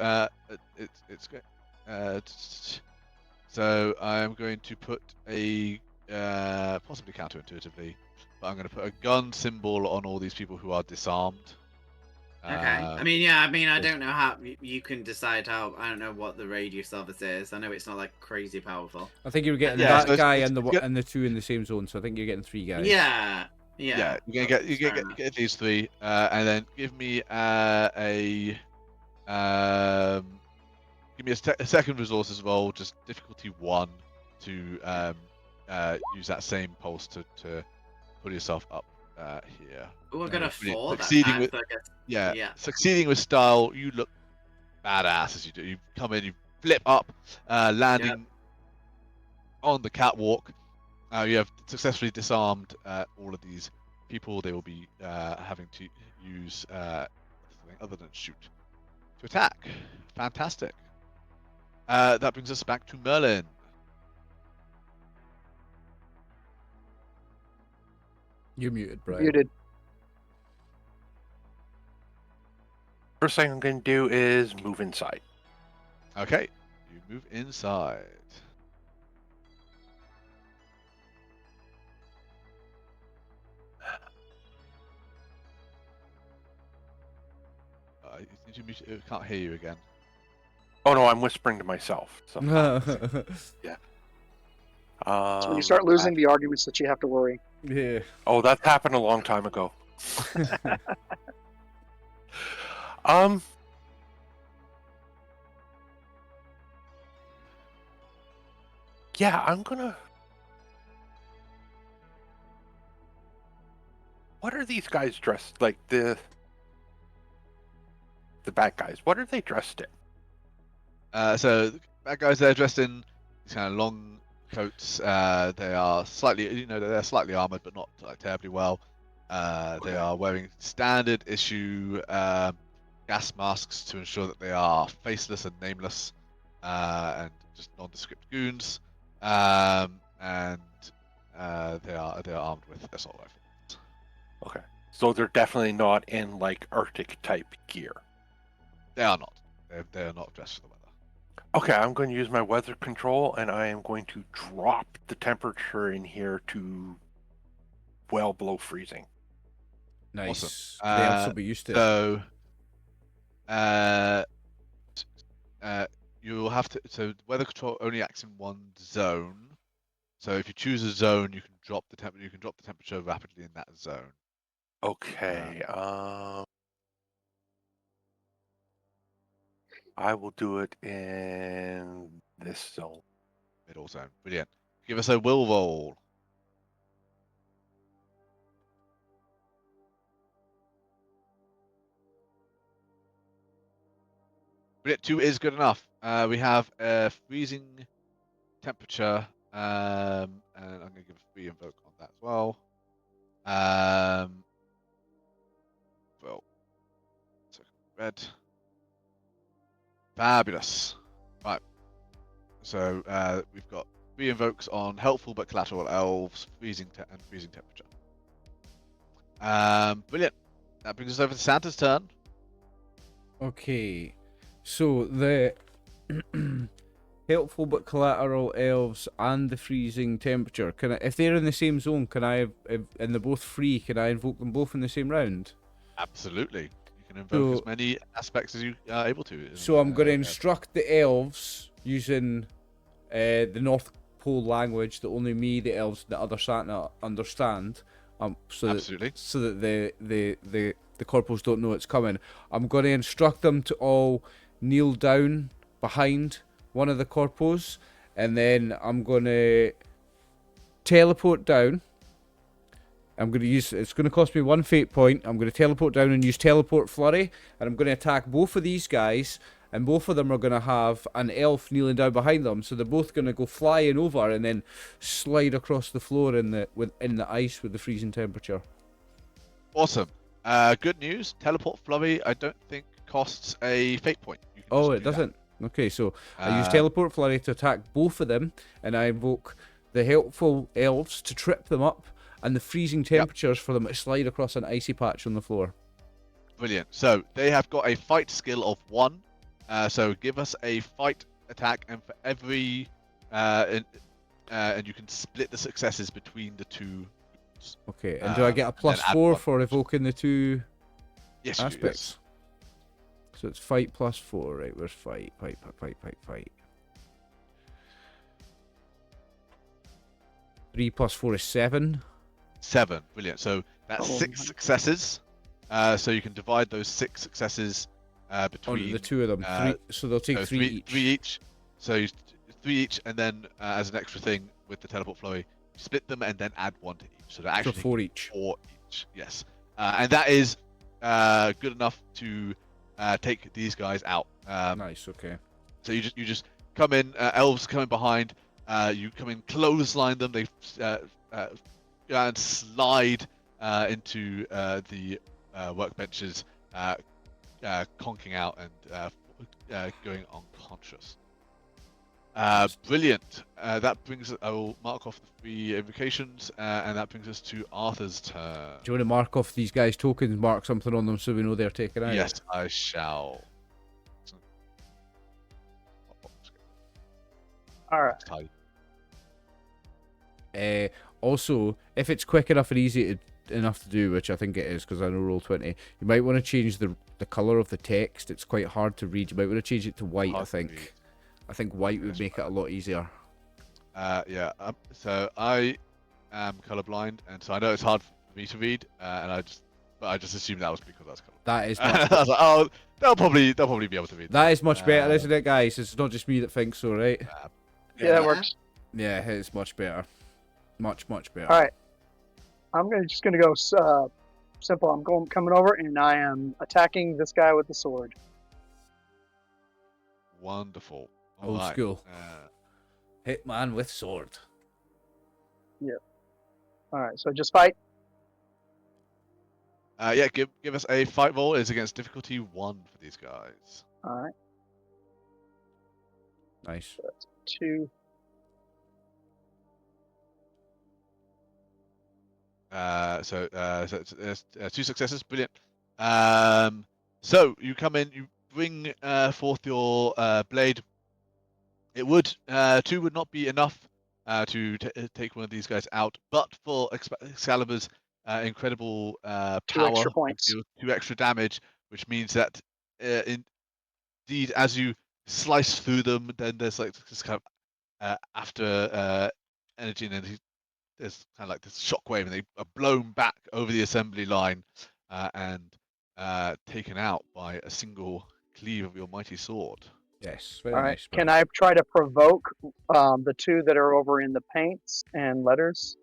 so I'm going to put a possibly counterintuitively, but I'm going to put a gun symbol on all these people who are disarmed. Okay. I mean, I don't know how you can decide how. I don't know what the radius of it is. I know it's not like crazy powerful. I think you're getting that guy and the 2 in the same zone, so I think you're getting 3 guys. Yeah. Yeah. You're gonna get these 3, and then give me a second resources roll, just difficulty 1, to use that same pulse to put yourself up here. Oh, I got a 4. Succeeding with succeeding with style. You look badass as you do. You come in, you flip up, landing on the catwalk. You have successfully disarmed all of these people. They will be having to use something other than shoot to attack. Fantastic. That brings us back to Merlin. You're muted, Brian. Muted. First thing I'm going to do is move inside. Okay, you move inside. I can't hear you again. Oh no, I'm whispering to myself. So Yeah. yeah. So when you start losing the arguments that you have to worry. Yeah. Oh, that happened a long time ago. Yeah, I'm gonna. What are these guys dressed like? The bad guys. What are they dressed in? So the bad guys, they're dressed in these kind of long coats. They are slightly, they're slightly armored, but not like terribly well. They are wearing standard issue gas masks to ensure that they are faceless and nameless, and just nondescript goons. And they are armed with assault rifles. Okay, so they're definitely not in like Arctic type gear. They are not. They are not dressed for the weather. Okay, I'm going to use my weather control, and I am going to drop the temperature in here to well below freezing. Nice. Awesome. They also be used to it. So, you'll have to. So weather control only acts in one zone. So if you choose a zone, you can drop the temperature. You can drop the temperature rapidly in that zone. Okay. I will do it in this zone. Middle zone. Brilliant. Give us a will roll. Brilliant. 2 is good enough. We have a freezing temperature, and I'm going to give a free invoke on that as well. Well, so red. Fabulous. Right. So we've got 3 invokes on helpful but collateral elves, freezing and freezing temperature. Brilliant. That brings us over to Santa's turn. Okay. So the helpful but collateral elves and the freezing temperature. Can I, if they're in the same zone, can I, and they're both free, can I invoke them both in the same round? Absolutely. You can invoke as many aspects as you are able to. So I'm going to instruct the elves using the North Pole language that only me, the elves, the other Santa understand. Absolutely. So that the corporals don't know it's coming. I'm going to instruct them to all kneel down behind one of the corpos, and then I'm going to teleport down. I'm going to use, it's going to cost me 1 fate point. I'm going to teleport down and use teleport flurry, and I'm going to attack both of these guys, and both of them are going to have an elf kneeling down behind them, so they're both going to go flying over and then slide across the floor in the ice with the freezing temperature. Awesome. Good news. Teleport flurry, I don't think costs a fate point. You can Oh, just it do that. doesn't. Okay, so I use teleport flurry to attack both of them, and I invoke the helpful elves to trip them up, and the freezing temperatures for them to slide across an icy patch on the floor. Brilliant. So they have got a fight skill of 1. So give us a fight attack, and for every and you can split the successes between the 2 groups. Okay, and do I get a +4 for evoking the 2 Yes, aspects? you do, yes. So it's fight +4, right? Where's fight? Fight. 3 + 4 is 7. 7. Brilliant. So that's 6 successes. So you can divide those 6 successes between the 2 of them. 3, so they'll take 3 each. 3 each. So 3 each, and then as an extra thing with the teleport flurry, split them and then add 1 to each. So they're actually 4 each. 4 each. Yes. And that is good enough to take these guys out. Nice. Okay. So you just come in. Elves coming behind. You come in, clothesline them. They and slide into the workbenches, conking out and going unconscious. Brilliant. That brings. I will mark off the 3 invocations, and that brings us to Arthur's turn. Do you want to mark off these guys' tokens, mark something on them so we know they're taken out? Yes, I shall. Alright. Also, if it's quick enough and easy enough to do, which I think it is because I know Roll20, you might want to change the colour of the text. It's quite hard to read. You might want to change it to white, I think. I think white would make it a lot easier. Yeah. So I am colorblind, and so I know it's hard for me to read, and I just assumed that was because I was colorblind. That is I much, was like, oh, they'll probably be able to read that is much better, Uh, isn't it, guys? It's not just me that thinks so, right? Yeah, that works. Yeah, it's much better. Much better. All right. I'm just gonna go simple. Coming over, and I am attacking this guy with the sword. Wonderful. Old Alright, school. Hitman with sword. All right. So just fight. Yeah, give us a fight roll. It's against difficulty 1 for these guys. All right. Nice. That's 2. So it's 2 successes, brilliant. So you come in, you bring forth your blade. It would 2 would not be enough to take one of these guys out, but for Excalibur's incredible 2 power, extra points. you deal 2 extra damage, which means that indeed, as you slice through them, then there's like this kind of after energy, and then there's kind of like this shockwave, and they are blown back over the assembly line and taken out by a single cleave of your mighty sword. Yes, very All right. nice. Can I try to provoke the 2 that are over in the paints and letters?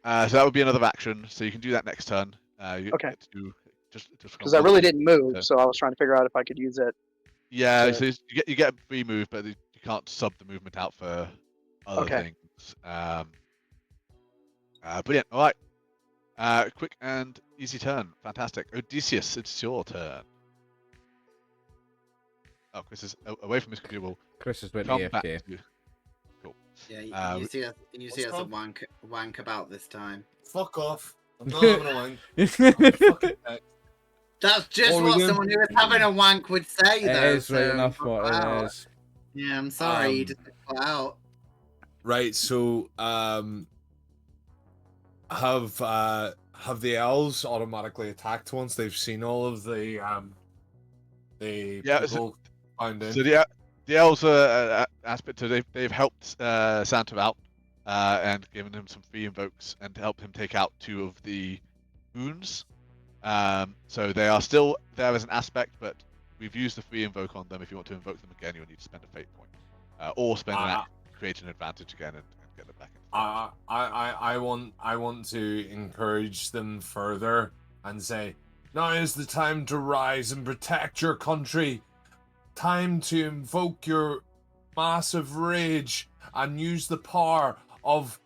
So that would be another action. So you can do that next turn. You Okay. get to just Because I really didn't move, so I was trying to figure out if I could use it. Yeah, to- so you get a free move, but you can't sub the movement out for other Okay. things. Brilliant. All right. Quick and easy turn. Fantastic. Odysseus, it's your turn. Oh, Chris is away from his computer. We'll Chris has went come back AFK. to you. Cool. Yeah, you see us what's a wank about this time. Fuck off. I'm not having a wank. I'm fucking dead. That's just Or what we someone who is having a wank would say, It though. is right so enough, wow. Martin. It is. Yeah, I'm sorry, you just put out. Right, so have the elves automatically attacked once they've seen all of the people found in? So the elves are aspect. So they've helped Santa out and given him some free invokes and helped him take out 2 of the wounds. So they are still there as an aspect, but we've used the free invoke on them. If you want to invoke them again, you'll need to spend a fate point, or spend an act to create an advantage again and get them back. I want to encourage them further and say, now is the time to rise and protect your country. Time to invoke your massive rage and use the power of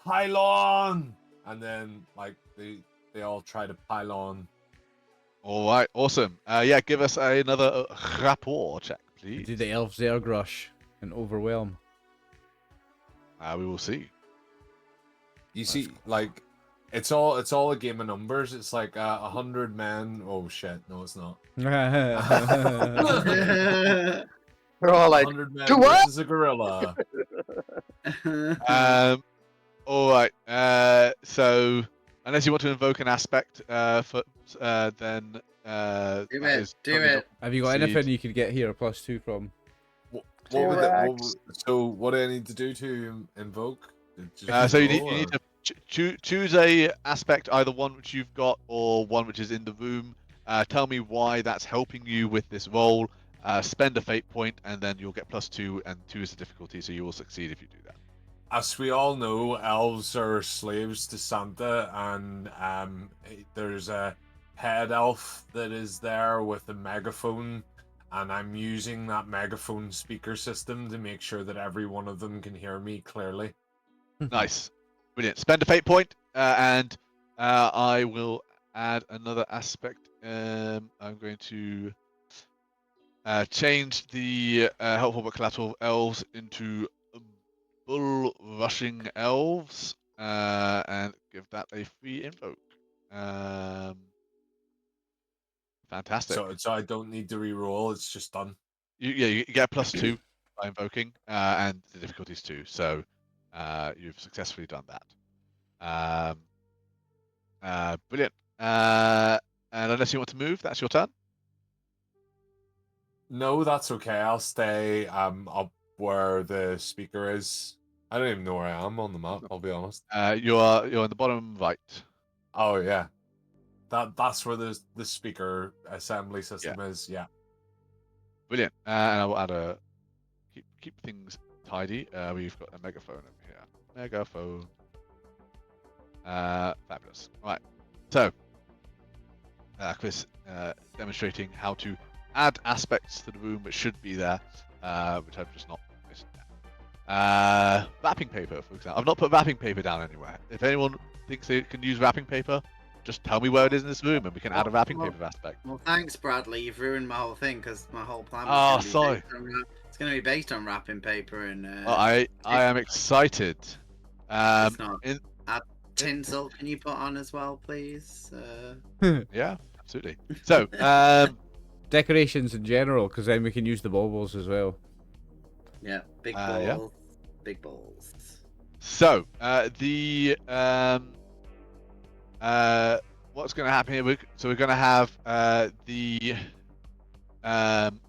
pylon. And then like they all try to pile on. All right, awesome. Yeah, give us another rapport check, please. Do the elves there grush and overwhelm? We will see. You see, like, it's all a game of numbers. It's like 100 men. Oh shit! No, it's not. They're all like, 100 men "To what?" versus a gorilla. All right. So unless you want to invoke an aspect, then Do it. Have you got Proceed. anything you could get here a +2 from? So what do I need to do to invoke? So you need to choose a aspect, either one which you've got or one which is in the room. Tell me why that's helping you with this roll. Spend a fate point, and then you'll get +2, and 2 is the difficulty, so you will succeed if you do that. As we all know, elves are slaves to Santa, and there's a head elf that is there with a megaphone, and I'm using that megaphone speaker system to make sure that every one of them can hear me clearly. Nice. Brilliant. Spend a fate point, and I will add another aspect. I'm going to change the helpful but collateral elves into bull rushing elves, and give that a free invoke. Fantastic. So I don't need to re-roll, it's just done. You get +2 by invoking, and the difficulty is 2. So you've successfully done that. Brilliant. And unless you want to move, that's your turn. No, that's okay. I'll stay up where the speaker is. I don't even know where I am on the map. I'll be honest. You're in the bottom right. Oh yeah, that's where the speaker assembly system is. Yeah. Brilliant. And I will add a keep things tidy. We've got a megaphone over here. Megaphone. Fabulous. Right. So, Chris demonstrating how to add aspects to the room which should be there, which I've just not missed. Wrapping paper, for example. I've not put wrapping paper down anywhere. If anyone thinks they can use wrapping paper, just tell me where it is in this room, and we can add a wrapping paper aspect. Well, thanks, Bradley. You've ruined my whole thing because my whole plan Oh, was sorry. it's going to be based on wrapping paper and. I am excited. It's not. Add tinsel. Can you put on as well, please? Yeah, absolutely. So, decorations in general, because then we can use the baubles as well. Yeah, big balls. Yeah. Big balls. So, what's going to happen here? We're going to have the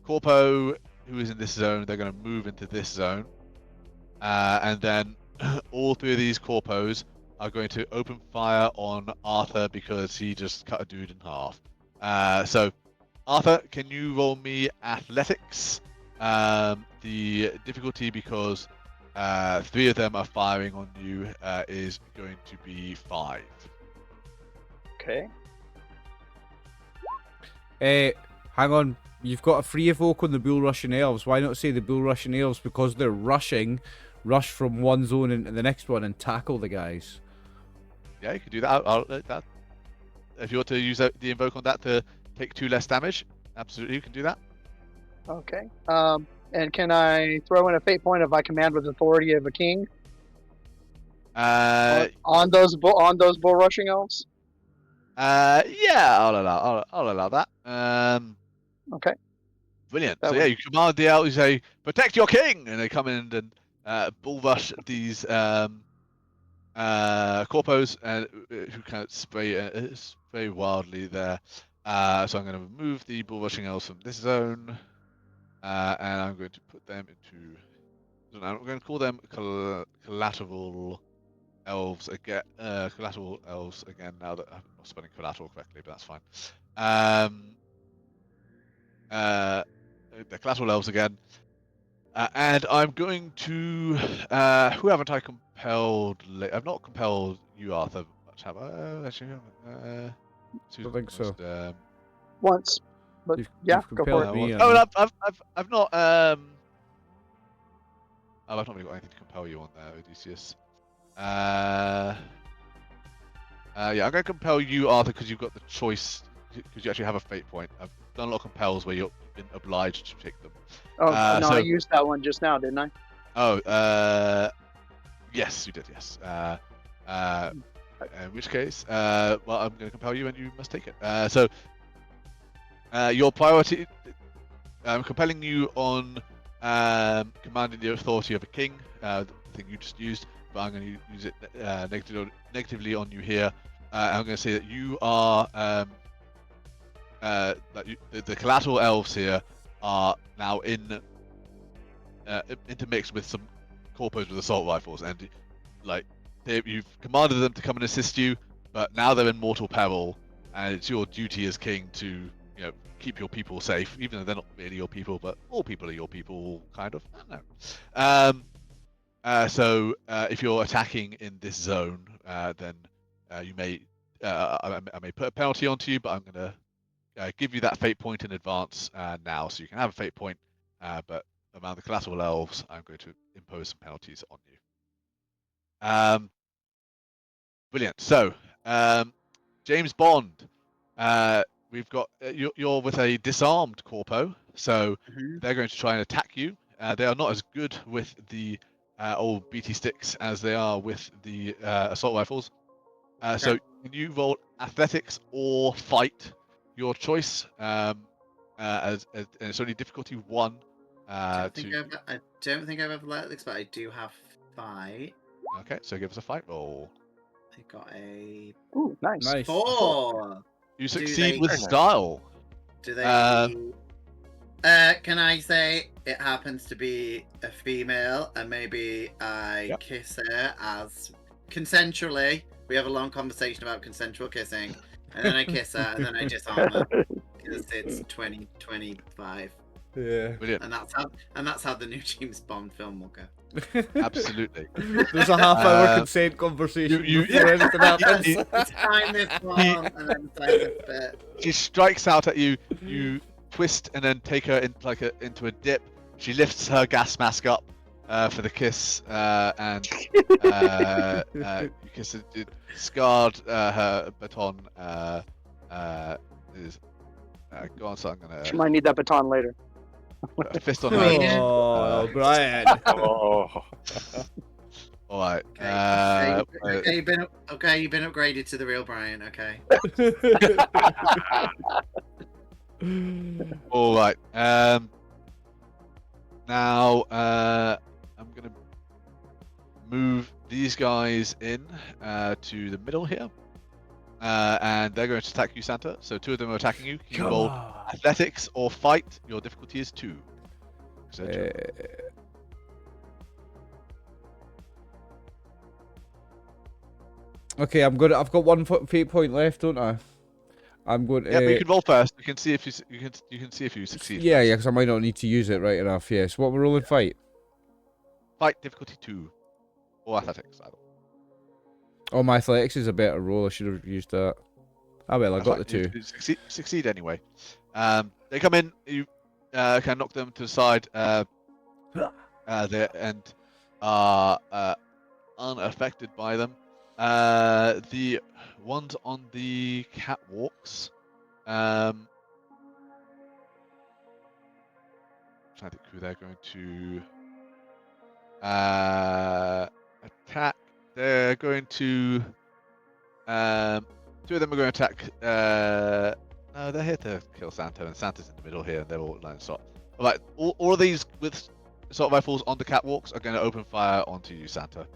Corpo, who is in this zone. They're going to move into this zone, and then all three of these Corpos are going to open fire on Arthur because he just cut a dude in half. So, Arthur, can you roll me athletics? The difficulty, because three of them are firing on you, is going to be 5. Okay. Hang on. You've got a free evoke on the bull rushing elves. Why not say the bull rushing elves? Because they're rushing, rush from one zone into the next one and tackle the guys. Yeah, you could do that. That. If you want to use the invoke on that to take 2 less damage, absolutely, you can do that. Okay. And can I throw in a fate point if I command with authority of a king on those bull rushing elves? Yeah, I'll allow that. Okay. Brilliant. So yeah, you command the elves, you say, "Protect your king," and they come in and bull rush these corpos who kind of spray wildly there. So I'm going to remove the bull rushing elves from this zone, and I'm going to put them into. I'm going to call them collateral elves again. Collateral elves again. Now that I'm not spelling collateral correctly, but that's fine. The collateral elves again. And I'm going to. Who haven't I compelled? I've not compelled you, Arthur, much, have I? Actually, I don't think so. Once, but yeah, go for it. Me, I've not. I've not really got anything to compel you on there, Odysseus. Yeah, I'm going to compel you, Arthur, because you've got the choice. Because you actually have a fate point. I've done a lot of compels where you've been obliged to take them. Oh no, I used that one just now, didn't I? Oh, yes, you did. Yes. In which case, well, I'm going to compel you, and you must take it. So, your priority. I'm compelling you on commanding the authority of a king. The thing you just used, but I'm going to use it negatively on you here. I'm going to say that you are the collateral elves here are now intermixed with some corpos with assault rifles, and like you've commanded them to come and assist you, but now they're in mortal peril, and it's your duty as king to keep your people safe, even though they're not really your people, but all people are your people, kind of. I don't know. So if you're attacking in this zone, then you may I may put a penalty onto you, but I'm going to give you that fate point in advance now, so you can have a fate point, but around the collateral elves, I'm going to impose some penalties on you. Brilliant. So, James Bond, we've got you're with a disarmed corpo, so they're going to try and attack you. They are not as good with the old BT sticks as they are with the assault rifles. So, can you roll athletics or fight? Your choice. And it's only difficulty 1. I don't think I've athletics, but I do have fight. Okay, so give us a fight roll. I got a nice 4. You succeed with style. Do they? Can I say it happens to be a female, and maybe I kiss her as consensually? We have a long conversation about consensual kissing, and then I kiss her, and then I disarm her because it's 2025. Yeah. Brilliant. And that's how the new James Bond film will go. Absolutely. There's a half-hour consent conversation before anything happens. Time this one, and then sign this bit. She strikes out at you. You twist and then take her into a dip. She lifts her gas mask up for the kiss, and you kiss it. Scarred her baton is go on. So I'm gonna. She might need that baton later. Fist on her. Oh, Brian. Oh. All right. Okay, you've been upgraded to the real Brian. Okay. All right. Now I'm gonna move these guys in to the middle here, and they're going to attack you, Santa. So 2 of them are attacking you. You can roll athletics or fight. Your difficulty is 2. Okay, I've got 1 fate point left, don't I? I'm going to. Yeah, but you can roll first. You can see if you can see if you succeed. Yeah, first. because I might not need to use it right enough. Yes. What we're rolling fight? Fight difficulty 2 or athletics. Either. Oh, my athletics is a better roll. I should have used that. Ah, well, I got the 2. You succeed anyway. They come in. You can knock them to the side. There and are unaffected by them. The ones on the catwalks. Trying to think who they're going to attack. They're going to. 2 of them are going to attack. No, they're here to kill Santa, and Santa's in the middle here, and they're all line shot. All right, all of these with assault rifles on the catwalks are going to open fire onto you, Santa.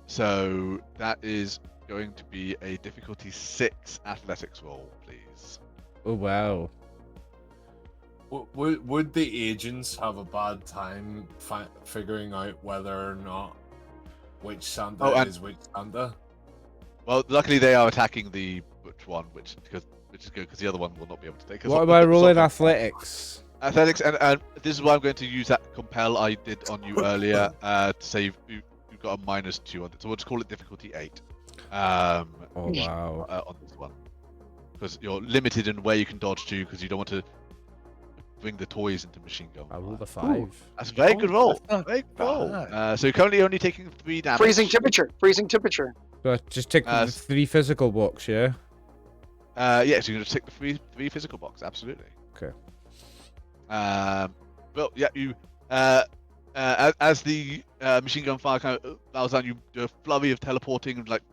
So that is going to be a difficulty 6 athletics roll, please. Oh, wow. Would the agents have a bad time figuring out whether or not which Santa is which Santa? Well, luckily they are attacking the which one, which is good because the other one will not be able to take. What am I rolling? Athletics. Athletics, and this is why I'm going to use that compel I did on you earlier to say you've got a -2 on it. So we'll just call it difficulty 8. Oh wow. On this one, because you're limited in where you can dodge to, because you don't want to bring the toys into machine gun. I rolled a 5. That's a very good roll. Very good roll. So you're currently only taking 3 damage. Freezing temperature. Freezing temperature. So I just take the 3 physical blocks, yeah? Yeah, so you're going to take the 3 physical blocks, absolutely. Okay. Well, yeah, you as the machine gun fire kind of bows down, you do a flurry of teleporting, like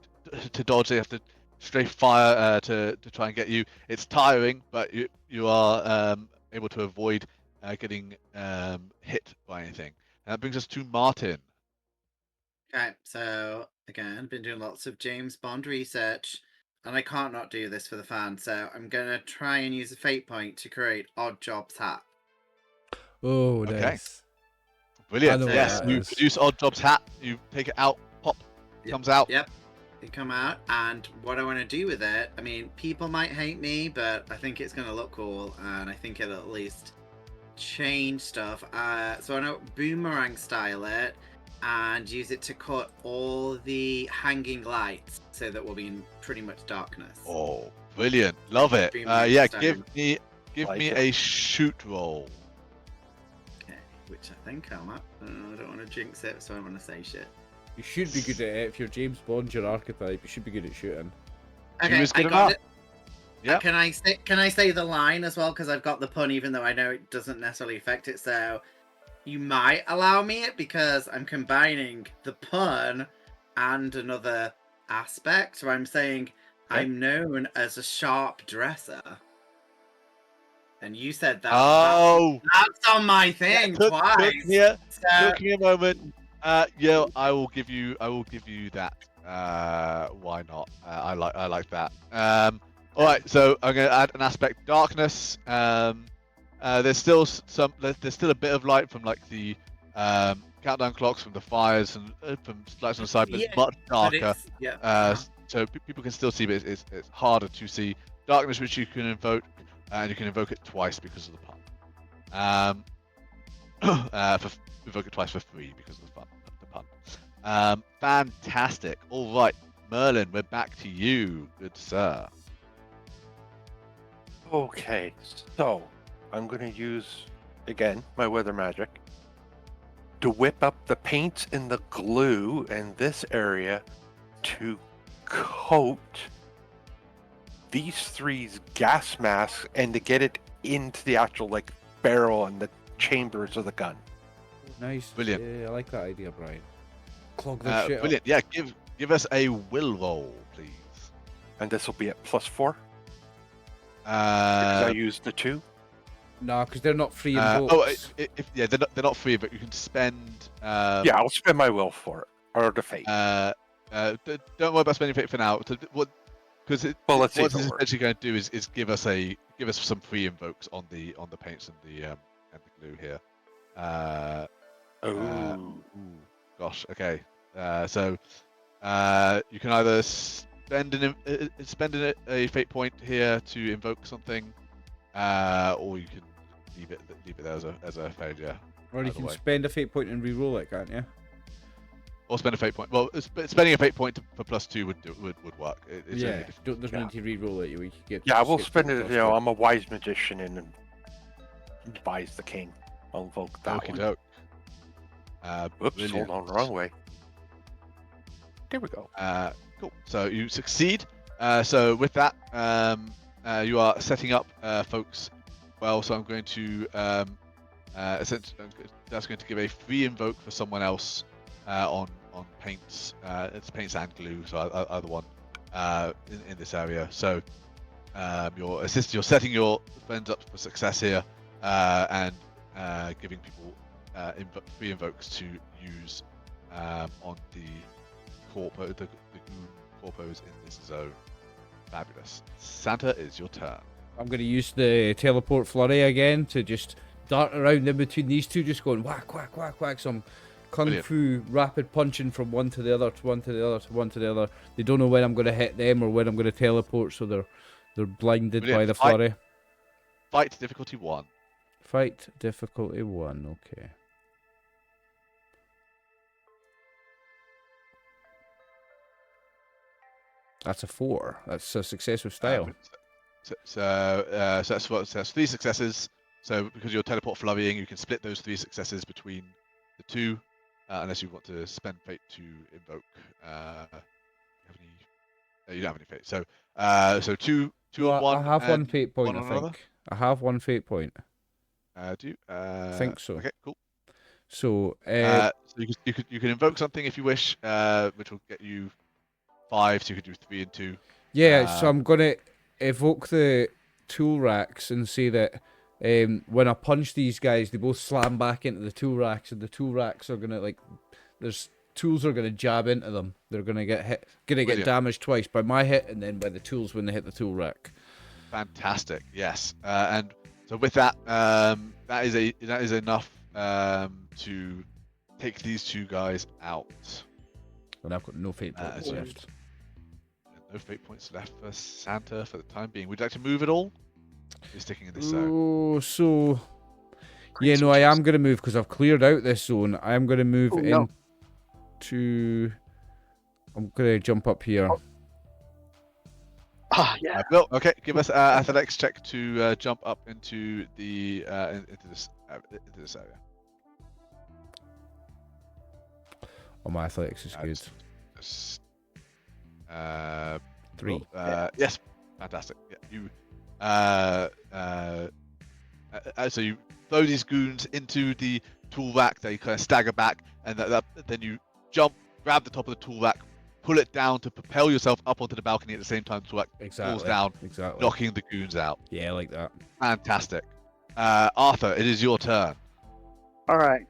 to dodge. They have to strafe fire to try and get you. It's tiring, but you are able to avoid getting hit by anything. And that brings us to Martin. Okay, so again, been doing lots of James Bond research, and I can't not do this for the fans. So I'm gonna try and use a fate point to create Odd Jobs hat. Oh, Okay. nice. Brilliant. what Yes, that you is. produce Odd Jobs hat. You take it out. Pop. Comes out. Yep. They come out, and what I want to do with it, I mean, people might hate me, but I think it's going to look cool, and I think it'll at least change stuff. So I know boomerang style it, and use it to cut all the hanging lights, so that we'll be in pretty much darkness. Oh, brilliant. Love it. Boomerang Yeah, style. give me Like it. a shoot roll. Okay, which I think I'm at. I don't want to jinx it, so I want to say shit. You should be good at it. If you're James Bond, your archetype, you should be good at shooting. Okay, was good I got enough. it. Yeah. Can I say the line as well? Because I've got the pun, even though I know it doesn't necessarily affect it. So you might allow me it because I'm combining the pun and another aspect. So I'm saying Okay. I'm known as a sharp dresser. And you said that. Oh, That's on my thing twice. So, Took me a moment. Yeah, I will give you that. Why not? I like that. All right, so I'm gonna add an aspect darkness. there's still there's still a bit of light from like the countdown clocks from the fires and from lights on the side, but it's much darker. So people can still see, but it's harder to see. Darkness, which you can invoke, and you can invoke it twice because of the pun. Invoke it twice for free because of the pun. Fantastic. All right, Merlin, we're back to you, good sir. Okay, so I'm going to use, again, my weather magic to whip up the paints and the glue in this area to coat these three's gas masks and to get it into the actual like barrel and the chambers of the gun. Nice. Brilliant. Yeah, I like that idea, Brian. Clog this shit brilliant. up. Yeah, give us a will roll, please. And this will be at +4 because I used the 2. No, because they're not free invokes. They're not free, but you can spend. Yeah, I'll spend my will for it or the fate. Don't worry about spending fate for now. Because what it's essentially going to do is give us some free invokes on the paints and the glue here. Gosh. Okay. So you can either spend a fate point here to invoke something, or you can leave it there as a failure. Or you can spend a fate point and re-roll it, can't you? Or spend a fate point. Well, spending a fate point for +2 would work. There's no need to re-roll it. We could get. Yeah, we'll spend it. You know, I'm a wise magician and advise the king. I'll invoke that one. Doke. Oops, Brilliant. hold on, wrong way. There we go. Cool. So you succeed. So with that, you are setting up folks well. So I'm going to essentially that's going to give a free invoke for someone else on paints. It's paints and glue. So either one in this area. So you're setting your friends up for success here, and giving people free invokes to use on the goon corpos in this zone. Fabulous. Santa, is your turn. I'm going to use the teleport flurry again to just dart around in between these two, just going whack, whack, whack, whack. Some kung fu rapid punching from one to the other, to one to the other, to one to the other. They don't know when I'm going to hit them or when I'm going to teleport, so they're blinded by the flurry. Fight difficulty 1. Fight difficulty 1. Okay. That's a 4. That's a success with style. So that's 3 successes. So because you're teleport flurrying, you can split those 3 successes between the 2, unless you want to spend fate to invoke. You don't have any fate. So 2 and 1. I have one fate point. I think I have one fate point. Do you? I think so. Okay, cool. So you can invoke something if you wish, which will get you 5. So you could do 3 and 2. Yeah. So I'm gonna evoke the tool racks and say that when I punch these guys, they both slam back into the tool racks, and the tool racks are gonna tools are gonna jab into them. They're gonna get hit, get damaged twice by my hit and then by the tools when they hit the tool rack. Fantastic. Yes. And so with that, that is enough to take these 2 guys out. And I've got no fate points left. No fate points left for Santa for the time being. Would you like to move at all? You're sticking in this zone. Oh, so yeah, no, I am going to move because I've cleared out this zone. I am going to move into. I'm going to jump up here. Yeah. Well, okay. Give us athletics check to jump up into the into this area. Oh, my athletics is good. 3. Yes, fantastic. Yeah, you. So you throw these goons into the tool rack. They kind of stagger back, and then you jump, grab the top of the tool rack, pull it down to propel yourself up onto the balcony at the same time. The tool rack falls down, knocking the goons out. Yeah, like that. Fantastic. Arthur, it is your turn. All right.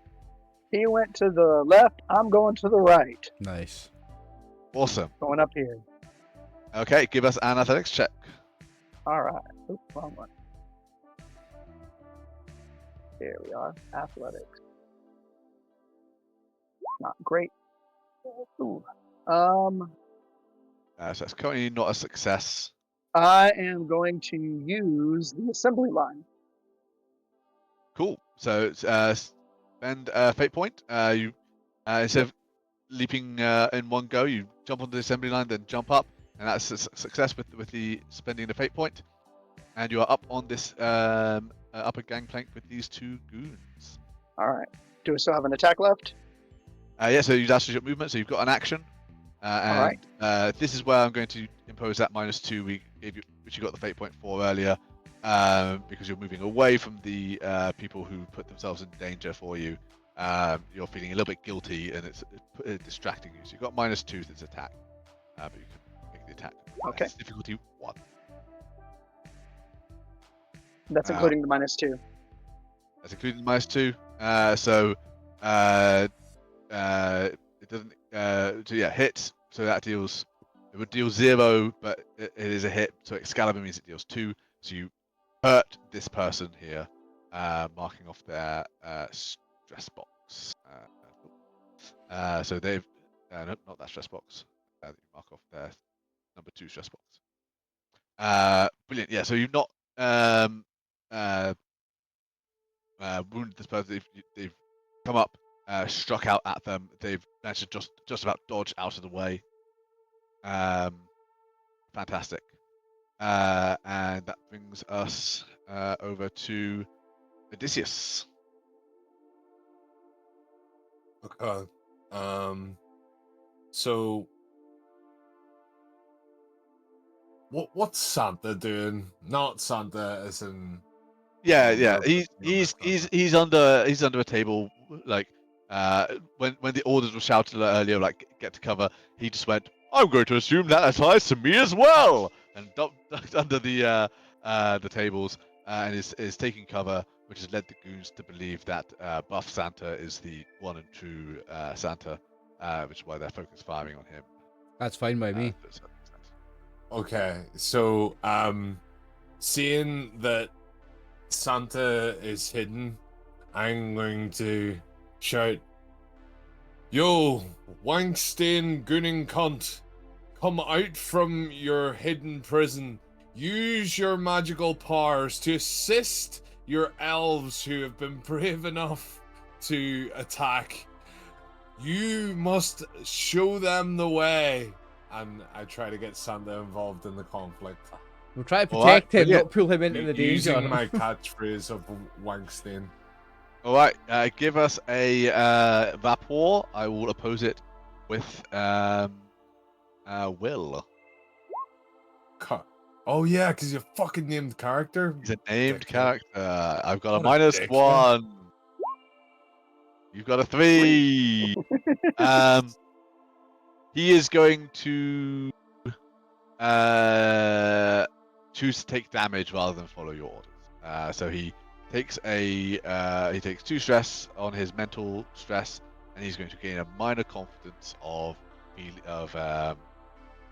He went to the left. I'm going to the right. Nice. Awesome. Going up here. Okay, give us an athletics check. All right. Oops, wrong one. There we are. Athletics. Not great. Ooh. So that's currently not a success. I am going to use the assembly line. Cool. So spend fate point. You instead of leaping in one go, you jump onto the assembly line, then jump up, and that's a success with the spending the fate point. And you are up on this upper gangplank with these two goons. All right. Do we still have an attack left? Yeah, so you dash your movement, so you've got an action. All And this is where I'm going to impose that -2 we gave you, which you got the fate point for earlier, because you're moving away from the people who put themselves in danger for you. You're feeling a little bit guilty, and it's distracting you. So you've got -2 to this attack, but you can make the attack. Okay. That's difficulty 1. That's including the -2. That's including the -2. So it doesn't. So yeah, hit. So that deals. It would deal 0, but it is a hit. So Excalibur means it deals 2. So you hurt this person here, marking off their stress box. So they've no, not that stress box. You mark off their number 2 stress box. Brilliant. Yeah. So you've not wounded this person. They've come up, struck out at them. They've managed to just about dodge out of the way. Fantastic. And that brings us over to Odysseus. Okay. So what's Santa doing? Not Santa as in Yeah. we're He's under a table, like when the orders were shouted earlier, like get to cover. He just went, "I'm going to assume that applies to me as well," and ducked under the tables, and is taking cover, which has led the goons to believe that Buff Santa is the one and true Santa, which is why they're focused firing on him. That's fine by me. Okay, so seeing that Santa is hidden, I'm going to shout, "Yo, Wankstein gooning cunt, come out from your hidden prison. Use your magical powers to assist your elves who have been brave enough to attack. You must show them the way." And I try to get Santa involved in the conflict. We'll try to protect him, yeah. not pull him into the danger. Using my catchphrase of Wankstein. All right, give us a Vapor. I will oppose it with Will. Oh yeah, because you're a fucking named character. He's a named Dickhead. character. I've got a What a -1. You've got a 3. He is going to choose to take damage rather than follow your orders. So he takes 2 stress on his mental stress, and he's going to gain a minor confidence of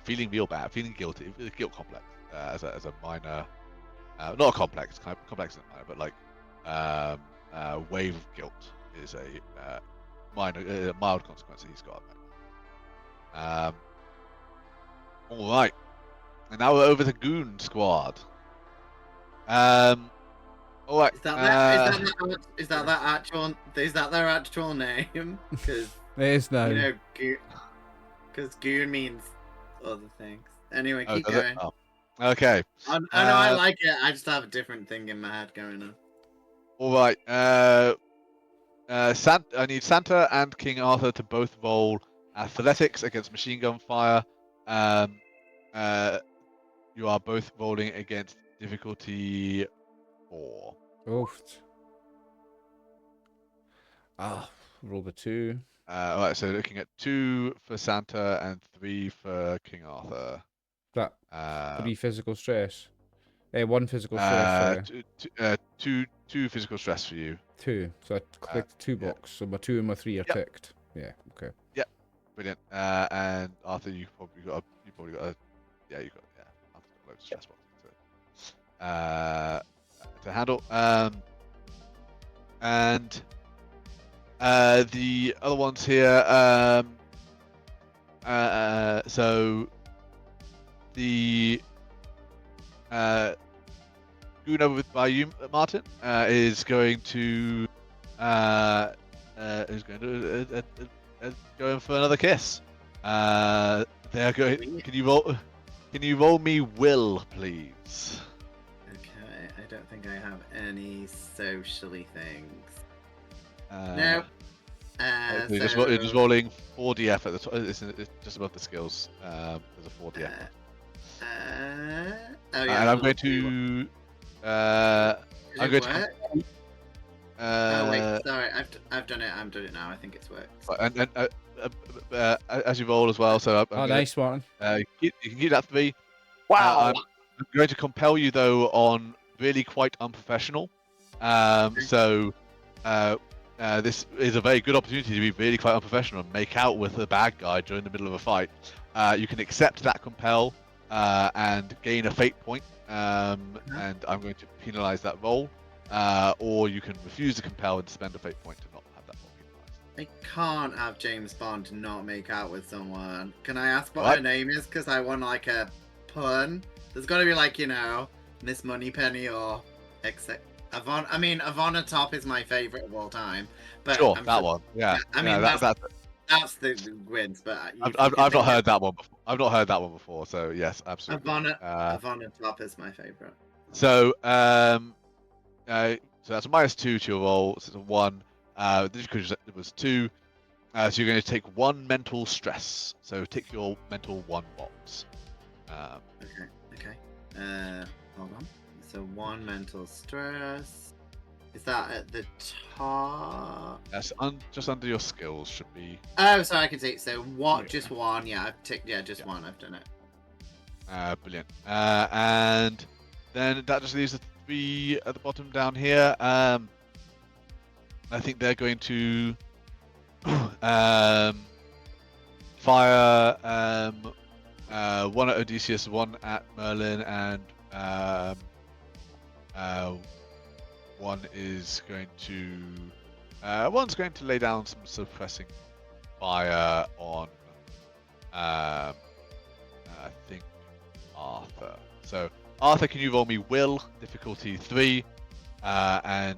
feeling real bad, feeling guilty, guilt complex, as a minor, not a complex, complex isn't minor, but like wave of guilt is a mild consequence that he's got. All right, and now we're over the Goon Squad. All right. Is that their actual name? Because It is now. you know, because goon means other things. Anyway, keep does it? going. Oh. Okay. I know I like it. I just have a different thing in my head going on. All right. I need Santa and King Arthur to both roll athletics against machine gun fire. You are both rolling against difficulty 4. Oof. Roll the 2. All right. So looking at 2 for Santa and 3 for King Arthur. That 3 physical stress. 1 physical stress. Sorry. 2 physical stress for you. 2. So I clicked the 2 box. So my 2 and my 3 are ticked. Yeah. Okay. Brilliant. And Arthur, you probably got a Arthur's got loads of stress boxes to handle. And the other ones here. So the goon over by you, Martin, is going to go in for another kiss. They are going. Can you roll me will, please? Okay, I don't think I have any socially things. Uh, Nope. You're just rolling 4df at the top. It's just above the skills. There's a 4df. Oh yeah. And I'm going to. I'm going to. Oh wait, sorry. I've done it. I'm doing it now. I think it's worked. And as you roll as well, so Nice one. You can keep that 3. Wow. I'm going to compel you though on really quite unprofessional. So this is a very good opportunity to be really quite unprofessional and make out with a bad guy during the middle of a fight. You can accept that compel and gain a fate point, and I'm going to penalize that roll. Or you can refuse to compel and spend a fate point to not have that roll penalized. I can't have James Bond not make out with someone. Can I ask what her name is? Because I want like a pun. There's got to be like, Miss Moneypenny or Ivana Top is my favorite of all time. But Sure, that one. Yeah. I mean, that's the wins. But I've not heard that one before. I've not heard that one before. So yes, absolutely. Ivana Top is my favorite. So so that's a -2 to your roll. So it's a 1. It was 2. So you're going to take 1 mental stress. So tick your mental 1 box. Okay. Hold on. So 1 mental stress. Is that at the top? That's just under your skills should be. Oh, so I can take just 1. Yeah, I've ticked. Yeah, just 1. I've done it. Brilliant. And then that just leaves the 3 at the bottom down here. I think they're going to fire 1 at Odysseus, 1 at Merlin, and 1 is going to one's going to lay down some suppressing fire on I think Arthur. So Arthur, can you roll me will, difficulty 3, and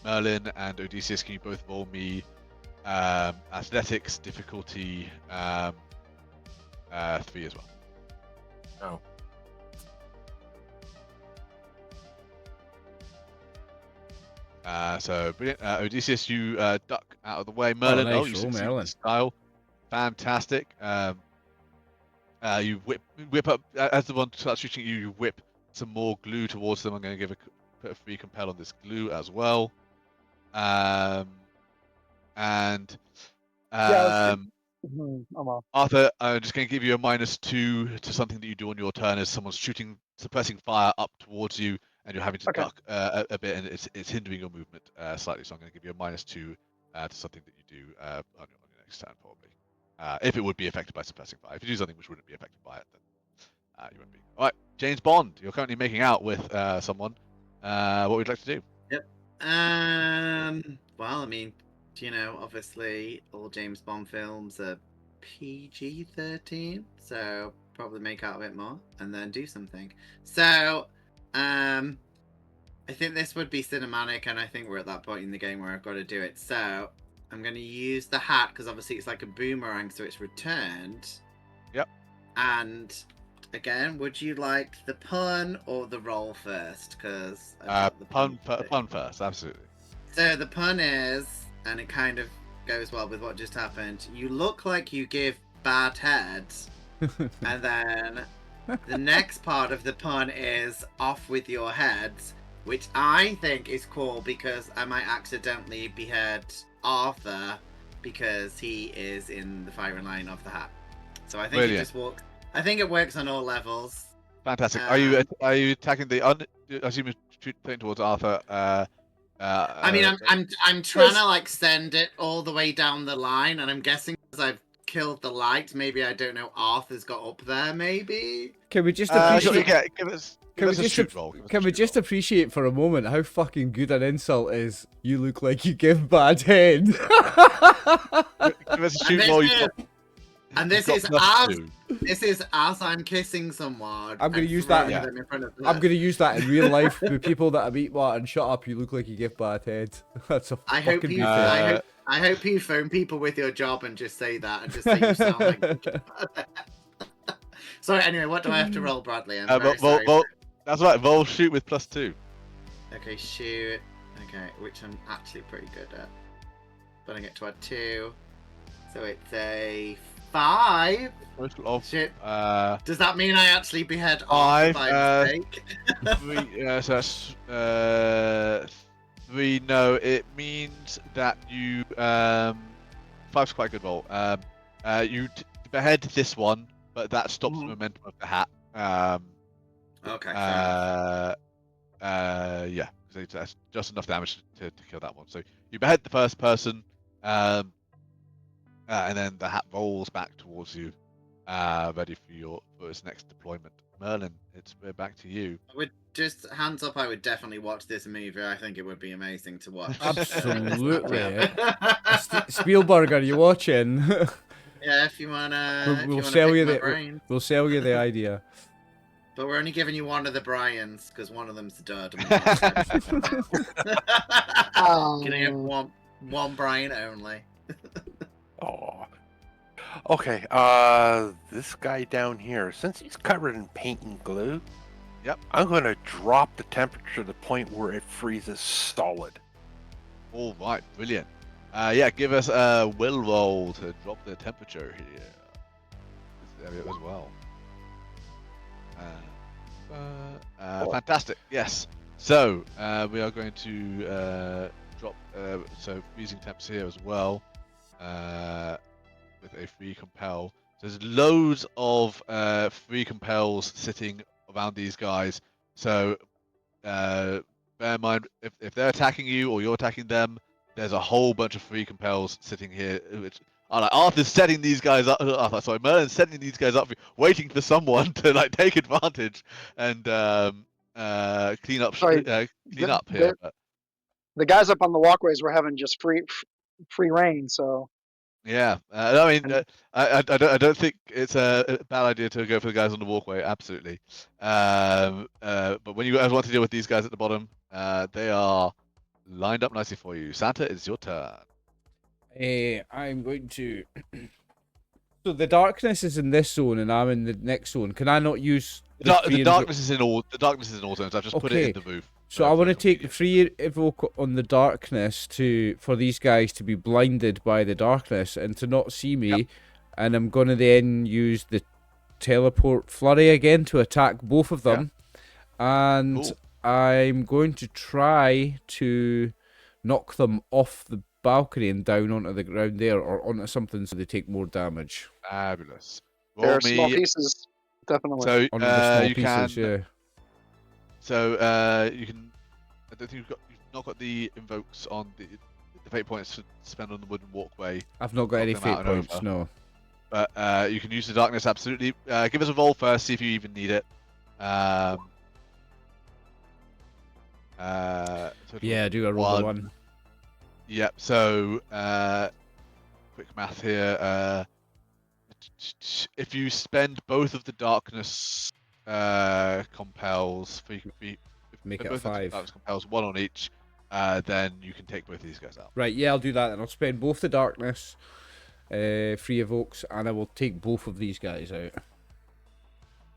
Merlin and Odysseus, can you both roll me athletics, difficulty 3 as well? Oh. So brilliant. Odysseus, you duck out of the way. Merlin, nice. you succeed Merlin. in style. Fantastic. You whip up as the one starts shooting you. You whip some more glue towards them. I'm going to put a free compel on this glue as well. And Arthur, I'm just going to give you a -2 to something that you do on your turn as someone's suppressing fire up towards you, and you're having to duck a bit, and it's hindering your movement slightly. So I'm going to give you a -2 to something that you do on your next turn, probably. If it would be affected by suppressing fire. If you do something which wouldn't be affected by it, then you wouldn't be. All right, James Bond, you're currently making out with someone. What would you like to do? Yep. Well, I mean, obviously all James Bond films are PG-13, so probably make out a bit more and then do something. So, I think this would be cinematic, and I think we're at that point in the game where I've got to do it. So, I'm going to use the hat because obviously it's like a boomerang, so it's returned. Yep. And again, would you like the pun or the roll first? Because pun first, absolutely. So the pun is, and it kind of goes well with what just happened. You look like you give bad heads, and then the next part of the pun is off with your heads, which I think is cool because I might accidentally behead Arthur because he is in the firing line of the hat. So I think it just works. I think it works on all levels. Fantastic. Are you attacking the? I assume you're playing towards Arthur. I mean, I'm trying to like send it all the way down the line, and I'm guessing because I've killed the light. Maybe I don't know. Arthur's got up there. Maybe. Can we just Sure, appreciate? yeah, give us a shoot roll. Can we just appreciate for a moment how fucking good an insult is? You look like you give bad head. give us a shoot roll. This is as I'm kissing someone. I'm gonna and use that. throwing them in front of I'm them. gonna use that in real life with people that I meet. And shut up! You look like you give bad head. That's a I fucking hope good you. thing. I hope you phone people with your job and just say that and just say you sound like. Sorry. Anyway, what do I have to roll, Bradley? I'm very sorry. That's right. Roll shoot with +2. Okay, shoot. Okay, which I'm actually pretty good at. But I get to add 2, so it's a 5. Total of Shit. Does that mean I actually behead 5 by mistake? 3. So that's 3. No, it means that you 5's quite a good roll. You behead this one, but that stops the momentum of the hat. Okay. Yeah, so that's just enough damage to kill that one. So you behead the first person, and then the hat rolls back towards you, ready for its next deployment. Merlin, we're back to you. I would just hands up. I would definitely watch this movie. I think it would be amazing to watch. Absolutely. Spielberg, are you watching? Yeah, if you wanna. We'll if you sell wanna you pick the. my brains. We'll sell you the idea. But we're only giving you one of the Bryans because one of them's the dud. Can I have one Brian only? Oh. Okay, this guy down here, since he's covered in paint and glue, yep, I'm going to drop the temperature to the point where it freezes solid. All right, brilliant. Yeah, give us a will roll to drop the temperature here. This area as well. Fantastic. Yes. So we are going to drop so freezing temps here as well. With a free compel. So there's loads of free compels sitting around these guys. So bear in mind, if they're attacking you or you're attacking them, there's a whole bunch of free compels sitting here. Which are like Arthur's setting these guys up. Merlin's setting these guys up, waiting for someone to like take advantage and clean up. Clean up here. The guys up on the walkways were having just free reign, so. Yeah, I mean, I don't think it's a bad idea to go for the guys on the walkway. Absolutely, but when you guys want to deal with these guys at the bottom, they are lined up nicely for you. Santa, it's your turn. I'm going to. So the darkness is in this zone, and I'm in the next zone. Can I not use the darkness is in all? The darkness is in all zones. I've just put it in the roof. So I want to take the free evoke on the darkness for these guys to be blinded by the darkness and to not see me, yep. And I'm going to then use the teleport flurry again to attack both of them, and cool. I'm going to try to knock them off the balcony and down onto the ground there or onto something so they take more damage. Fabulous. There are small pieces, definitely. So onto the small you pieces, can. Yeah. So you can. I don't think you've not got the invokes on the fate points to spend on the wooden walkway. I've not got any fate points, no. But you can use the darkness absolutely. Give us a roll first, see if you even need it. Yeah, do a roll one. Yep. So quick math here. If you spend both of the darkness compels, make it a 5. Darkness compels, one on each. Then you can take both of these guys out. Right. Yeah, I'll do that. And I'll spend both the darkness, free evokes, and I will take both of these guys out.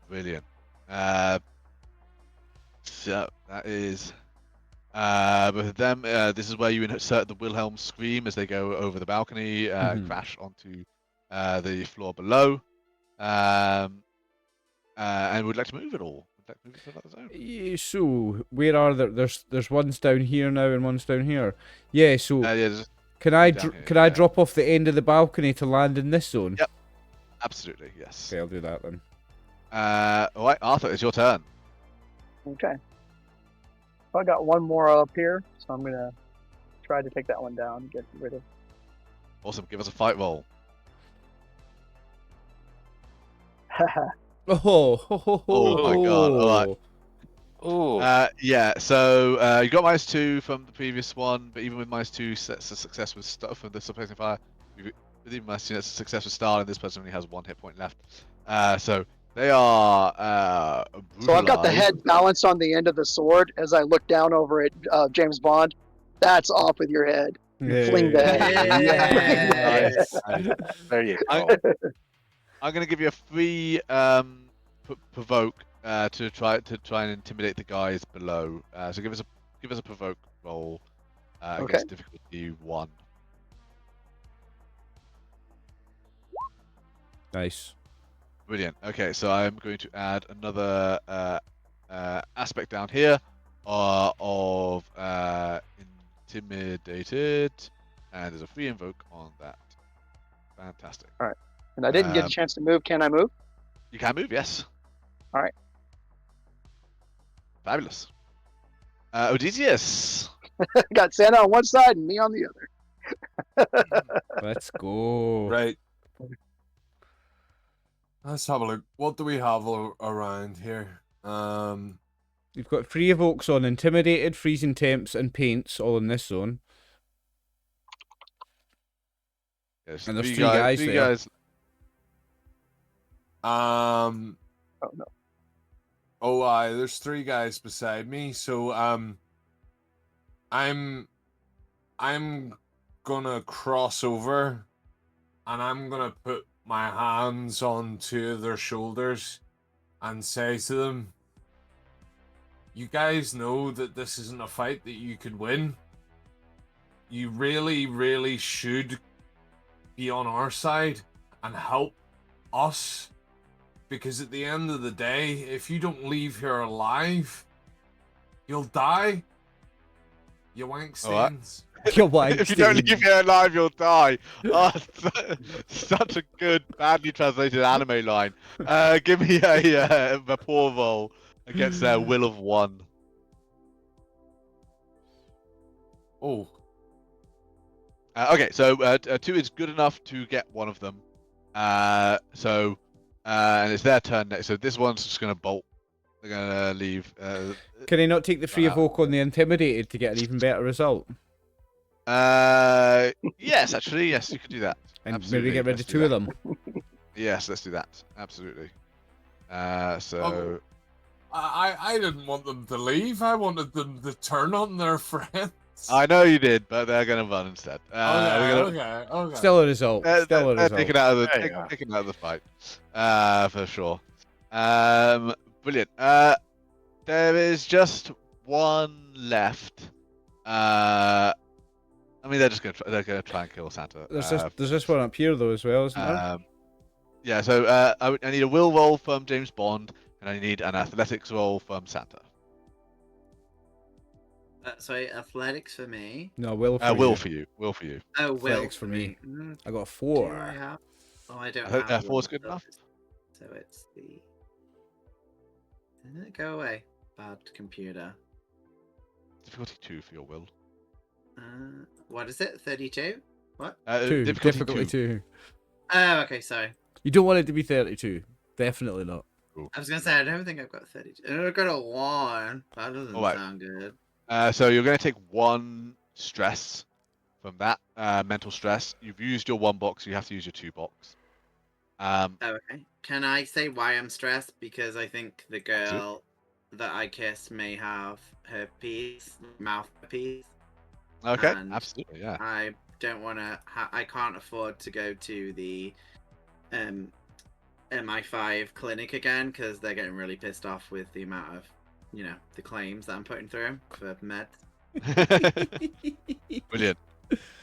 Brilliant. So that is. With them, this is where you insert the Wilhelm scream as they go over the balcony, crash onto the floor below, and would like to move it all. Would like to move it to another zone. So where are there? There's ones down here now and ones down here. Yeah. So can I drop off the end of the balcony to land in this zone? Yep. Absolutely. Yes. Okay, I'll do that then. All right, Arthur, it's your turn. Okay. I got one more up here, so I'm gonna try to take that one down, get rid of. Awesome. Give us a fight roll. Oh, ho, ho, ho. Oh my god! All right. Oh, Yeah. So you got -2 from the previous one, but even with -2, that's a success with stuff from the suppressing fire. With even -2, that's a success with Stalin. This person only has 1 hit point left. So they are So I've got the brutalized. head balanced on the end of the sword as I look down over at James Bond. That's off with your head. Fling the head. Yes. there you I- go. I'm gonna give you a free provoke to try and intimidate the guys below. So give us a provoke roll Okay. against difficulty 1. Nice. Brilliant. Okay, so I'm going to add another aspect down here of intimidated, and there's a free invoke on that. Fantastic. All right. And I didn't get a chance to move. Can I move? You can move, yes. All right. Fabulous. Odysseus. Got Santa on one side and me on the other. Let's go. Right. Let's have a look. What do we have around here? We've got 3 evokes on intimidated, freezing temps, and paints all in this zone. Yes, And there's 3 guys three there. guys. Oh no. Oh, there's 3 guys beside me. So I'm gonna cross over, and I'm gonna put my hands on 2 of their shoulders, and say to them, "You guys know that this isn't a fight that you could win. You really, really should be on our side and help us. Because at the end of the day, if you don't leave here alive, you'll die. You wank stains." You're white. If you don't leave here alive, you'll die. Oh, such a good, badly translated anime line. Give me a rapport roll against their will of 1. Oh, Okay, so 2 is good enough to get one of them. And it's their turn next. So this one's just gonna bolt. They're gonna leave. Can I not take the free evoke on the intimidated to get an even better result? Yes, actually, yes, you could do that. And Absolutely, maybe get rid let's of do 2 of that. them. Yes, let's do that. Absolutely. So. Oh. I didn't want them to leave. I wanted them to turn on their friends. I know you did, but they're gonna run instead. Okay. Still a result. Still a They're result. taken out of the There you go. taken out of the fight. For sure. Brilliant. There is just 1 left. I mean, they're gonna try and kill Santa. There's this one up here though as well, isn't there? Yeah. So I need a will roll from James Bond, and I need an athletics roll from Santa. Sorry, athletics for me. No, will for Will you. for you. Will for you. Oh, will Athletics for me. I got a Do 4. I have? Oh, I don't I think have. 4's good enough. So it's the. Didn't it go away? Bad computer. Difficulty 2 for your will. What is it? 32? What? 2. Difficulty 2. Oh, okay. Sorry. You don't want it to be 32. Definitely not. I was gonna say I don't think I've got 32. I've got a 1. That doesn't Alright. sound good. So you're going to take 1 stress from that mental stress. You've used your 1 box. You have to use your 2 box. Okay. Can I say why I'm stressed? Because I think the girl that I kiss may have herpes, mouth herpes. Okay. And Absolutely. Yeah. I don't want to. I can't afford to go to the MI5 clinic again because they're getting really pissed off with the amount of, the claims that I'm putting through for meds. Brilliant.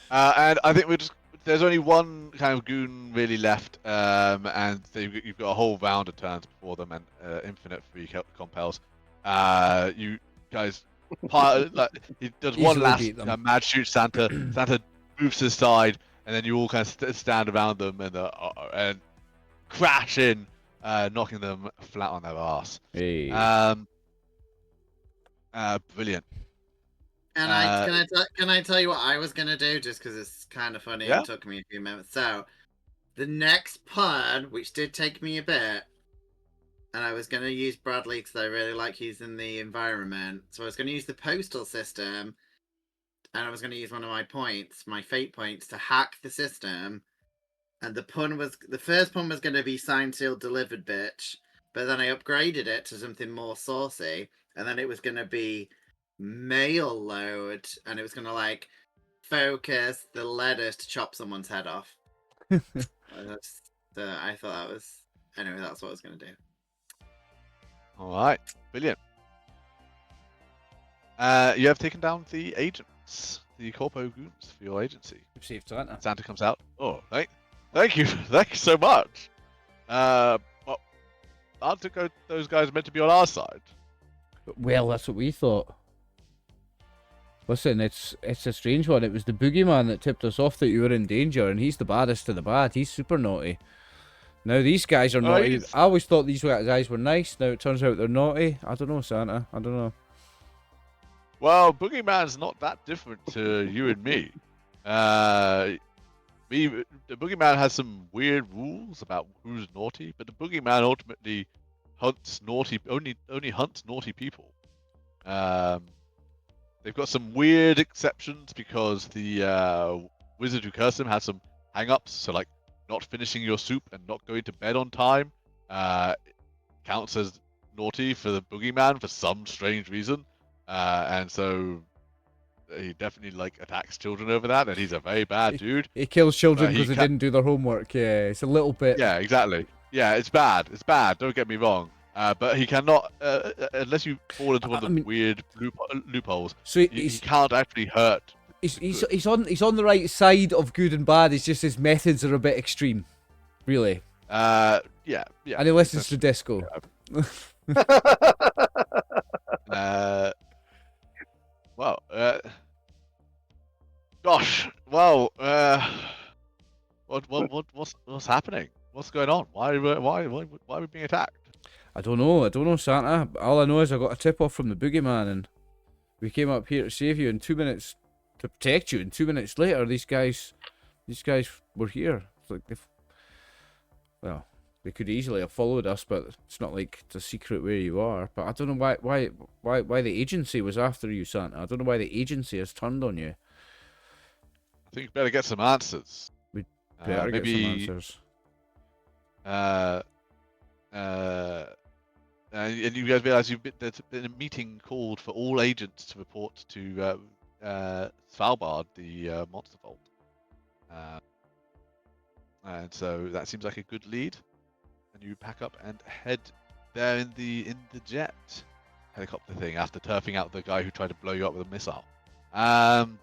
And I think there's only 1 kind of goon really left, and you've got a whole round of turns before them and infinite free compels. You guys, he does one Easily last beat them. mad shoot Santa. Santa moves to the side, and then you all kind of stand around them and crash in, knocking them flat on their ass. Hey. Brilliant. And can I tell you what I was gonna do just because it's kind of funny Yeah. and took me a few minutes. So the next pun, which did take me a bit, and I was going to use Bradley because I really like using the environment. So I was going to use the postal system, and I was going to use one of my points, my fate points, to hack the system. And the first pun was going to be signed, sealed, delivered, bitch. But then I upgraded it to something more saucy, and then it was going to be mail load, and it was going to like focus the letters to chop someone's head off. I thought that was anyway. That's what I was going to do. All right, brilliant. You have taken down the agents, the corpo goons for your agency. You've saved Santa. Santa comes out. Oh, thank you so much. Well, aren't those guys meant to be on our side? Well, that's what we thought. Listen, it's a strange one. It was the Boogeyman that tipped us off that you were in danger, and he's the baddest of the bad. He's super naughty. Now these guys are naughty. I always thought these guys were nice. Now it turns out they're naughty. I don't know, Santa. I don't know. Well, Boogeyman's not that different to you and me. The Boogeyman has some weird rules about who's naughty, but the Boogeyman ultimately hunts only hunts naughty people. They've got some weird exceptions because the wizard who cursed him has some hang-ups. So like not finishing your soup and not going to bed on time counts as naughty for the Boogeyman for some strange reason. And so he definitely like attacks children over that, and he's a very bad dude. He kills children because they didn't do their homework. Yeah, it's a little bit. Yeah, exactly. Yeah, it's bad. It's bad. Don't get me wrong. But he cannot, unless you fall into one of the weird loopholes. So he can't actually hurt. He's on the right side of good and bad. It's just his methods are a bit extreme, really. Yeah. And he listens to disco. Well, gosh, well, what's happening? What's going on? Why are we being attacked? I don't know, Santa. All I know is I got a tip off from the Boogeyman, and we came up here to save you in 2 minutes, to protect you. And 2 minutes later, these guys were here. It's like they could easily have followed us, but it's not like it's a secret where you are. But I don't know why the agency was after you, Santa. I don't know why the agency has turned on you. I think we better get some answers. We better get some answers. And you guys realize there's been a meeting called for all agents to report to Svalbard, the monster vault. And so that seems like a good lead. And you pack up and head there in the jet helicopter thing after turfing out the guy who tried to blow you up with a missile. And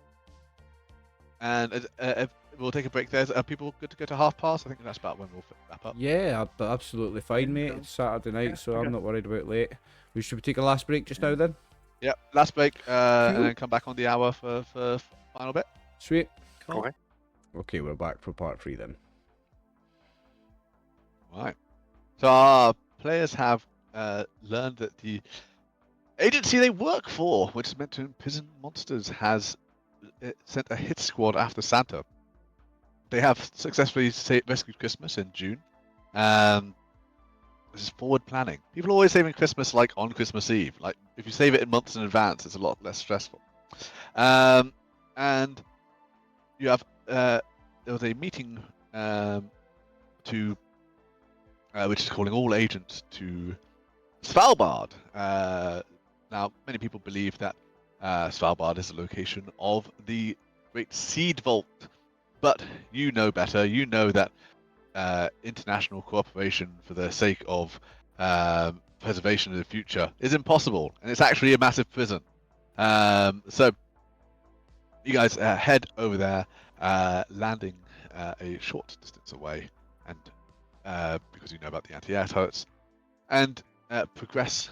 we'll take a break there. Are people good to go to past? I think that's about when we'll wrap up. Yeah, absolutely fine, mate. It's Saturday night, so I'm not worried about late. Should we take a last break just now then? Yeah, last break, and then come back on the hour for final bit. Sweet. Cool. Okay, we're back for part 3 then. Right. So our players have learned that the agency they work for, which is meant to imprison monsters, has sent a hit squad after Santa. They have successfully rescued Christmas in June. This is forward planning. People are always saving Christmas like on Christmas Eve. Like if you save it in months in advance, it's a lot less stressful. And you have there was a meeting which is calling all agents to Svalbard. Now, many people believe that Svalbard is the location of the Great Seed Vault, but you know better. You know that international cooperation for the sake of preservation of the future is impossible, and it's actually a massive prison. So you guys head over there, landing a short distance away, and because you know about the anti-air turrets, and progress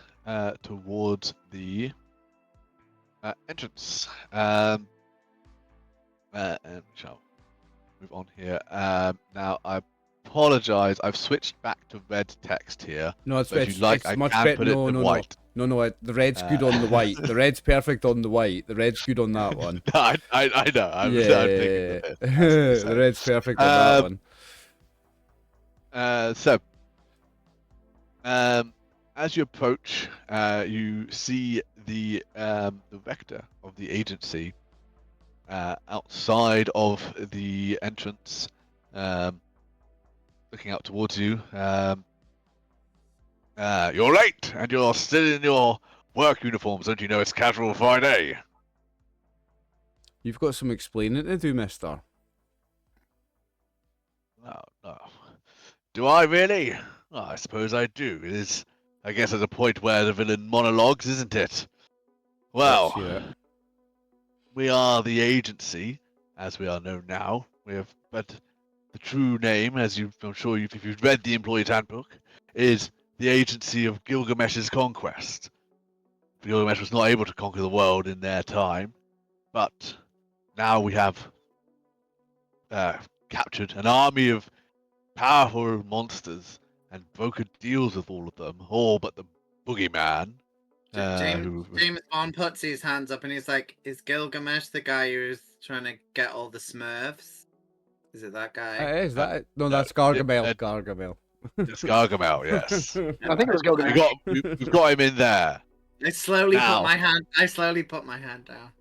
towards the entrance. And we shall move on here. Now I apologize. I've switched back to red text here. No, it's, if you like, it's I much can better. put it in white. No, the red's good on the white. The red's perfect on the white. The red's good on that one. I know. I'm taking the piss. The red's perfect on that one. As you approach, you see the vector of the agency outside of the entrance, looking out towards you. You're late, and you're still in your work uniforms. Don't you know it's Casual Friday? You've got some explaining to do, mister. No, no. Do I really? Oh, I suppose I do. It is, I guess, at a point where the villain monologues, isn't it? Let's hear Well, it. we are the agency, as we are known now. But the true name, I'm sure if you've read the employee's handbook, is the Agency of Gilgamesh's Conquest. Gilgamesh was not able to conquer the world in their time, but now we have captured an army of powerful monsters and brokered deals with all of them, all but the Boogeyman. James Bond puts his hands up and he's like, "Is Gilgamesh the guy who's trying to get all the Smurfs? Is it that guy?" Is that? No, that's Gargamel. Gargamel. It's Gargamel, yes. I think it was Gilgamesh. We've got him in there. I slowly Now. put my hand. I slowly put my hand down.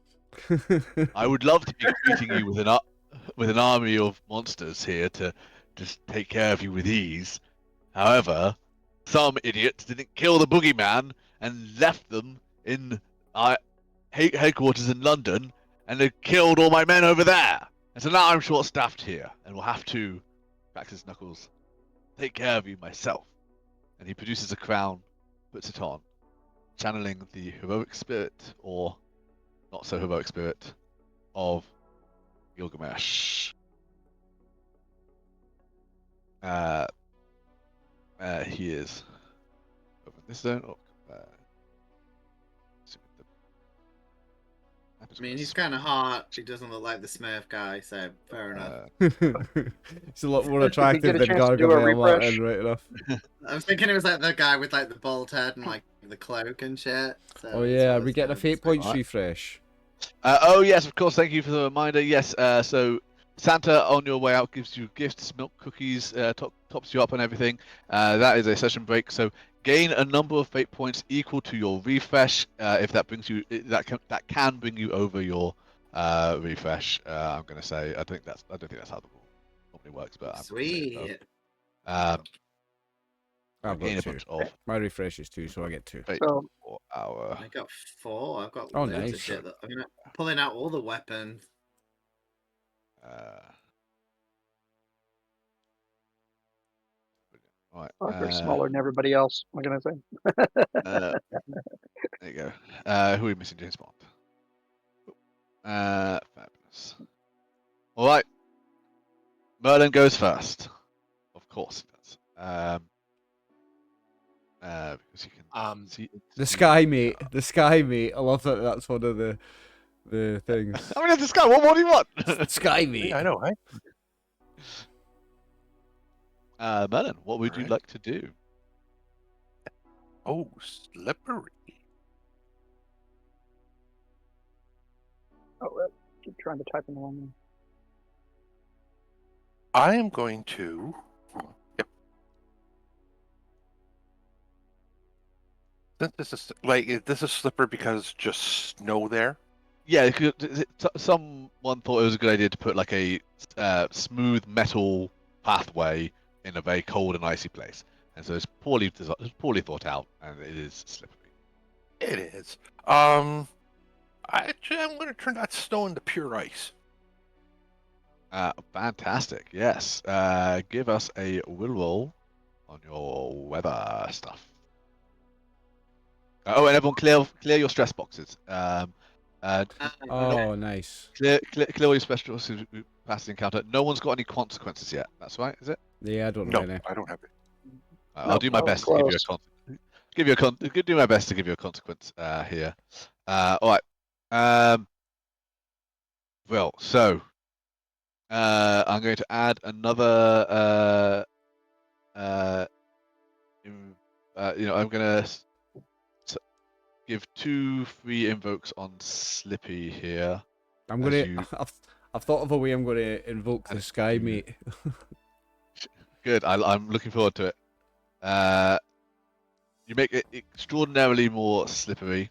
I would love to be greeting you with an army of monsters here to just take care of you with ease. However, some idiots didn't kill the Boogeyman and left them in our headquarters in London, and they killed all my men over there. And so now I'm short-staffed here, and will have to, cracks his knuckles, take care of you myself. And he produces a crown, puts it on, channeling the heroic spirit, or not so heroic spirit, of Gilgamesh. He is over this zone. I mean, he's kind of hot. He doesn't look like the Smurf guy, so fair enough. It's a lot more Did he attractive get a than chance to do a Gargamel, refresh? Martin, right enough. I was thinking it was like the guy with like the bald head and like the cloak and shit. So Oh it's yeah, one are of we those getting a ones. fate points Alright. refresh? Oh yes, of course. Thank you for the reminder. Yes. So Santa on your way out gives you gifts, milk, cookies, tops you up and everything. That is a session break. So gain a number of fate points equal to your refresh. If that brings you, that can bring you over your refresh. I'm gonna say I don't think that's how the rule normally works, but I'm gonna say Sweet. so. I've Gain a got 2. bunch of My refresh is 2, so I get 2. fate So for our. I got 4. I've got Oh, loads nice. of shit. I'm pulling out all the weapons. Right. Parker's smaller than everybody else. What can I say? There you go. Who are we missing? James Bond. Fabulous. All right. Merlin goes first. Of course he does. Because you can see The Sky Mate. The Sky Mate. I love that. That's one of the things. I mean, it's the Sky. What more do you want? Sky Mate. Yeah, I know, right? Merlin, what would you Alright. like to do? Oh, slippery. Oh, keep trying to type in the one. I am going to. Yep. Since this is this is slippery because just snow there. Yeah, someone thought it was a good idea to put like a smooth metal pathway in a very cold and icy place, and so it's poorly thought out, and it is slippery. It is. Actually, I'm going to turn that snow into pure ice. Fantastic. Yes. Give us a will roll on your weather stuff. Oh, and everyone clear your stress boxes. Oh, nice. Clear all your special past the encounter. No one's got any consequences yet. That's right, is it? Yeah, I don't No, know any. I don't have it. I'll do my that was best to give you a do my best to give you a consequence here. All right. Well, so I'm going to add another. I'm going to give 2 free invokes on Slippy here. I'm As gonna. you- I've thought of a way I'm gonna invoke the As Sky you- Mate. Good. I'm looking forward to it. you make it extraordinarily more slippery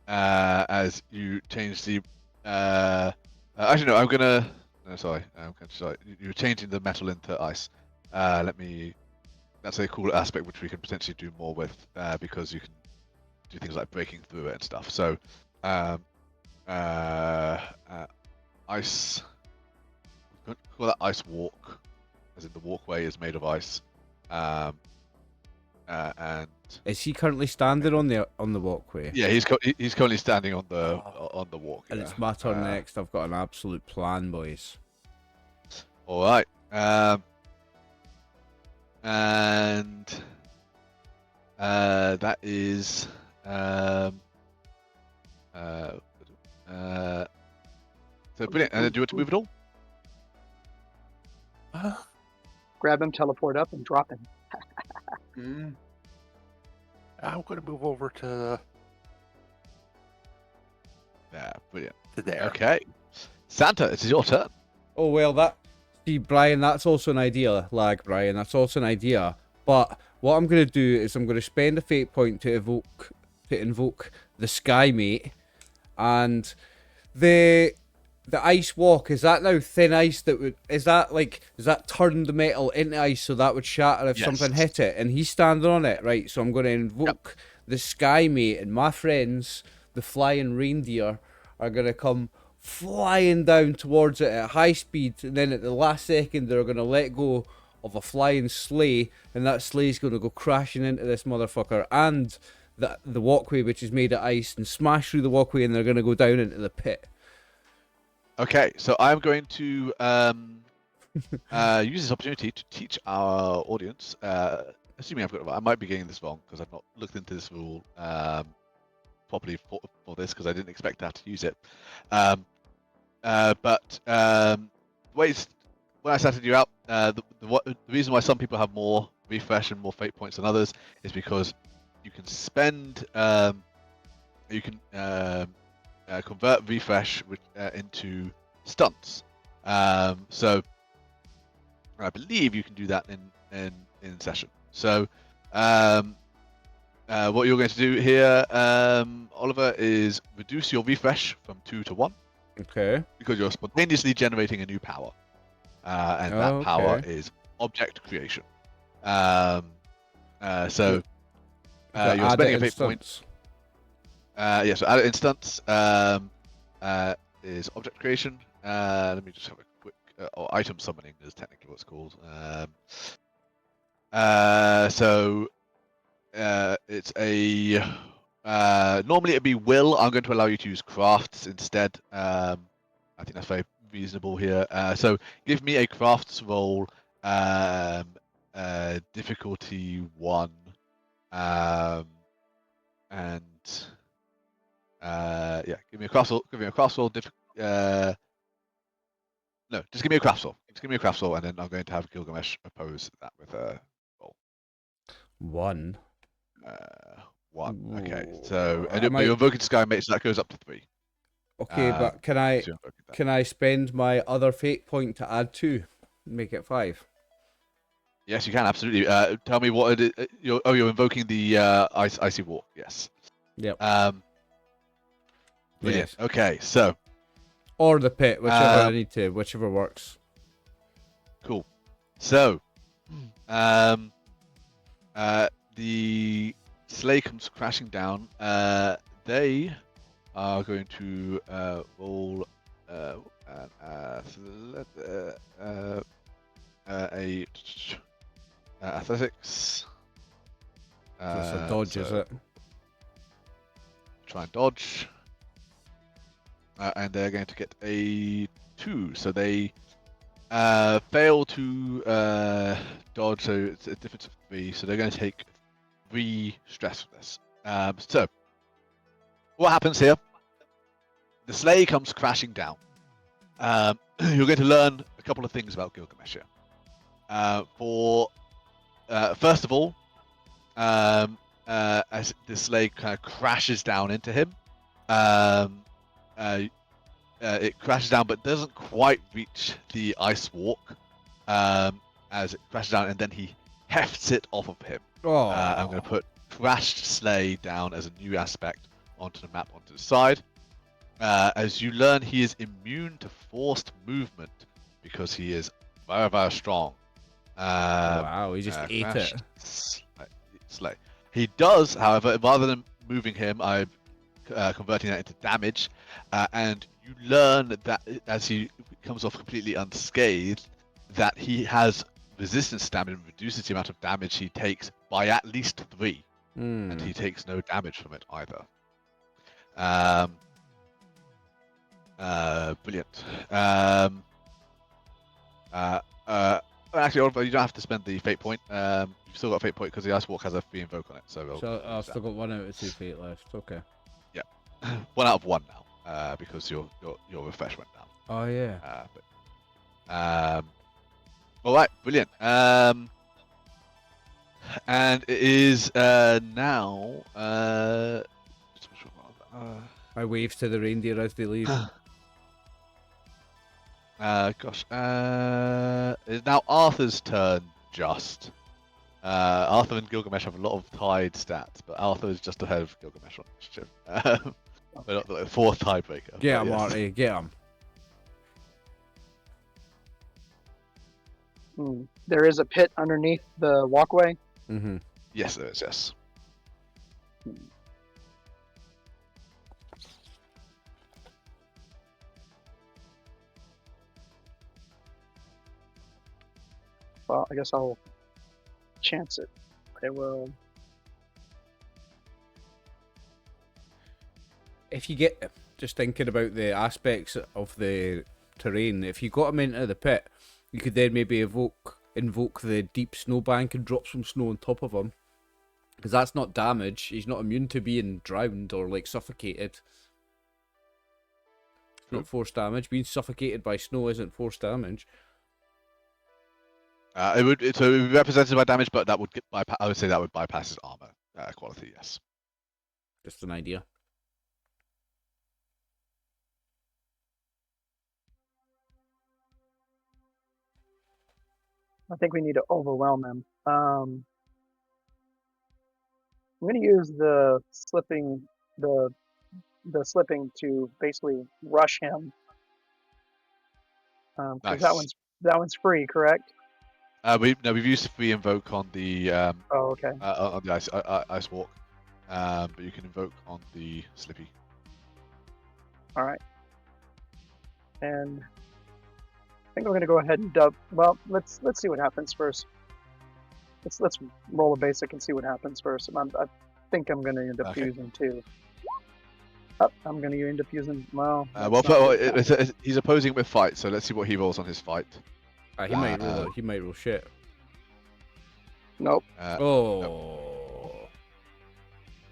as you change the. Actually, no. No, sorry. Sorry. You're changing the metal into ice. Let me. That's a cool aspect which we can potentially do more with because you can do things like breaking through it and stuff. So, ice. We could call that ice walk, as in the walkway is made of ice. And Is he currently standing on the walkway? yeah, he's currently standing on the walk. And yeah. it's my turn next. I've got an absolute plan, boys. All right. And that is so brilliant. And do you want to move it all? Grab him, teleport up, and drop him. I'm going to move over to Yeah, brilliant. there. Okay, Santa, it is your turn. Oh well, see, Brian, that's also an idea. Brian, that's also an idea. But what I'm gonna do is I'm gonna spend a fate point to invoke the Sky Mate, and the ice walk. Is that now thin ice does that turn the metal into ice so that would shatter if something hit it? And he's standing on it, right? So I'm gonna invoke the Sky Mate, and my friends, the flying reindeer, are gonna come flying down towards it at high speed, and then at the last second they're going to let go of a flying sleigh, and that sleigh's going to go crashing into this motherfucker and the walkway, which is made of ice, and smash through the walkway, and they're going to go down into the pit. Okay, so I'm going to use this opportunity to teach our audience. Assuming I've got it right, I might be getting this wrong because I've not looked into this rule properly for this because I didn't expect to have to use it. But when I started you out, the reason why some people have more refresh and more fate points than others is because you can spend, you can convert refresh into stunts. So I believe you can do that in session. So what you're going to do here, Oliver, is reduce your refresh from 2 to 1. Okay. Because you're spontaneously generating a new power. And that power is object creation. So you're spending a fate point. Yeah, so add it instance is object creation. Let me just have a quick or item summoning is technically what it's called. So it's a normally it'd be will. I'm going to allow you to use crafts instead. I think that's very reasonable here. So give me a crafts roll, difficulty 1, and yeah, give me a crafts roll. Give me a crafts roll. No, just give me a crafts roll. Just give me a crafts roll, and then I'm going to have Gilgamesh oppose that with a roll. 1. 1. Okay, so and you're invoking Sky Mate, so that goes up to 3. Okay, but can I spend my other fate point to add 2, make it 5? Yes, you can absolutely. Tell me what it is. You're invoking the icy walk. Yes. Yep. Brilliant. Yes. Okay, so. Or the pit, whichever I need to, whichever works. Cool. So, the sleigh comes crashing down. They are going to roll athletics. That's a dodge, is it? Try and dodge. And they're going to get a 2, so they fail to dodge, so it's a difference of 3, so they're going to take 3 stress for this. So, what happens here? The sleigh comes crashing down. You're going to learn a couple of things about Gilgamesh here. First of all, as the sleigh kind of crashes down into him, it crashes down but doesn't quite reach the ice walk as it crashes down, and then he hefts it off of him. I'm going to put crashed sleigh down as a new aspect onto the map onto the side. As you learn, he is immune to forced movement because he is very, very strong. Wow, he just ate it. Sleigh. He does, however, rather than moving him, I'm converting that into damage, and you learn that as he comes off completely unscathed, that he has resistance damage and reduces the amount of damage he takes by at least 3, and he takes no damage from it either. Brilliant. Actually, Oliver, you don't have to spend the fate point. You've still got a fate point because the Ice Walk has a free invoke on it. So I've still got 1 out of 2 fate left. Okay. Yeah, 1 out of 1 now, because your refresh went down. Oh yeah. All right, brilliant. And it is now. I wave to the reindeer as they leave. Gosh. It's now Arthur's turn. Just. Arthur and Gilgamesh have a lot of tied stats, but Arthur is just ahead of Gilgamesh on initiative. They're not the 4th tiebreaker. Get him, Artie. Get him. There is a pit underneath the walkway. Mm-hmm. Yes, there is. Yes. Well, I guess I'll chance it. I will. If you get, just thinking about the aspects of the terrain, if you got him into the pit, you could then maybe invoke the deep snowbank and drop some snow on top of him. Because that's not damage. He's not immune to being drowned or like suffocated. It's not forced damage. Being suffocated by snow isn't forced damage. It would be represented by damage, but that would I would say that would bypass his armor quality. Yes. Just an idea. I think we need to overwhelm him. I'm going to use the slipping to basically rush him. Nice. That one's free, correct? We've used free invoke on the Oh, okay. on the ice walk, but you can invoke on the slippy. All right. And I think we're going to go ahead and dub. Well, let's see what happens first. Let's roll a basic and see what happens first. I think I'm going to end up using 2. I'm going to end up using He's opposing with fight, so let's see what he rolls on his fight. He might roll shit. Nope. Nope.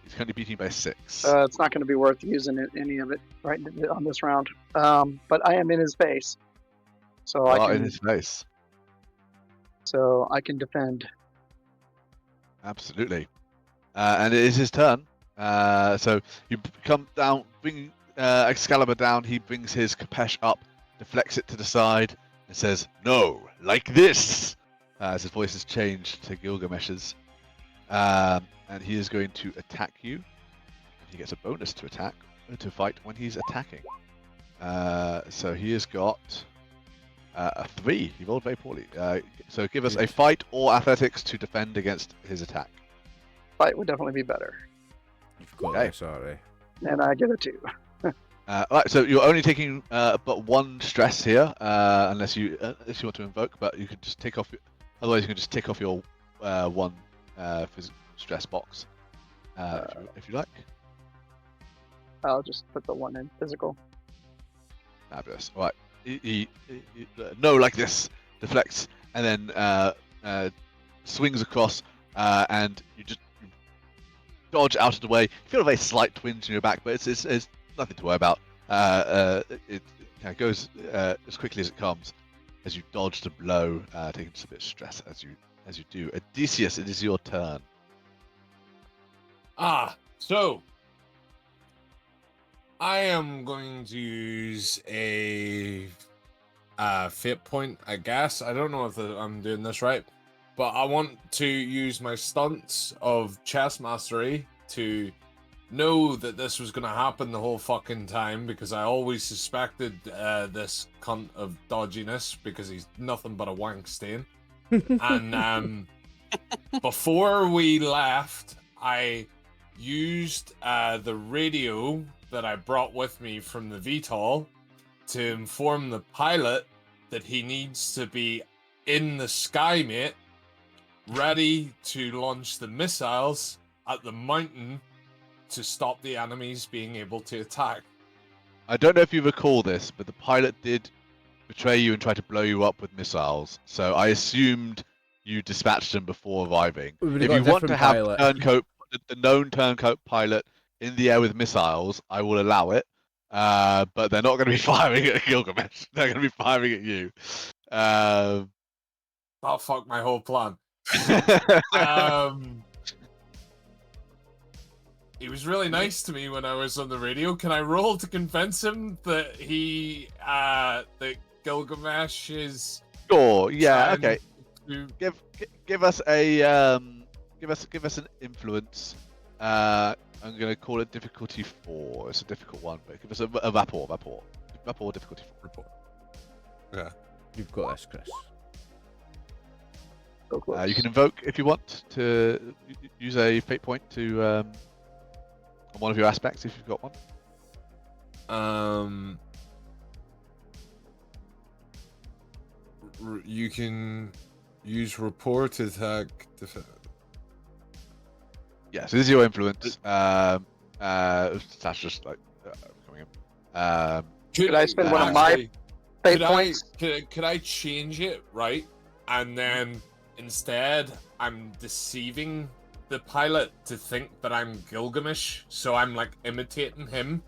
He's currently beating by 6. It's not going to be worth using any of it right on this round. But I am in his face, so I can. In his face. So I can defend. Absolutely. And it is his turn. So you come down, bring Excalibur down. He brings his Kapesh up, deflects it to the side, and says, "No, like this." As his voice has changed to Gilgamesh's, and he is going to attack you. And he gets a bonus to fight when he's attacking. So he has got a 3. He rolled very poorly. So give us a fight or athletics to defend against his attack. Fight would definitely be better. You've got this, sorry. And I get a 2. Right, so you're only taking but 1 stress here, unless you want to invoke. But you can just take off. Otherwise, you can just tick off your 1 stress box if you like. I'll just put the 1 in physical. Fabulous. All right. He no, like this, deflects, and then swings across, and you just dodge out of the way. You feel a very slight twinge in your back, but it's nothing to worry about. It kind of goes as quickly as it comes as you dodge the blow, taking just a bit of stress as you do. Odysseus, it is your turn. So I am going to use a fate point, I guess. I don't know if I'm doing this right. but I want to use my stunts of chess mastery to know that this was going to happen the whole fucking time, because I always suspected this cunt of dodginess because he's nothing but a wank stain. And before we left, I used the radio that I brought with me from the VTOL to inform the pilot that he needs to be in the sky, mate, ready to launch the missiles at the mountain to stop the enemies being able to attack. I don't know if you recall this, but the pilot did betray you and try to blow you up with missiles. So I assumed you dispatched him before arriving. We would've If got a you want to different have pilot. the known turncoat pilot in the air with missiles, I will allow it. But they're not going to be firing at Gilgamesh. They're going to be firing at you. That'll fuck my whole plan. He was really nice to me when I was on the radio. Can I roll to convince him that that Gilgamesh is? Sure. Yeah. Okay. To... Give us a give us an influence. I'm gonna call it difficulty 4. It's a difficult one, but give us a rapport difficulty 4. Report. Yeah. You've got this, Chris. Go close. You can invoke if you want to use a fate point to on one of your aspects if you've got one. You can use rapport to attack. Yeah, so this is your influence. That's just like coming in. Could I spend one of my fate points? Could I change it, right? And then instead, I'm deceiving the pilot to think that I'm Gilgamesh, so I'm like imitating him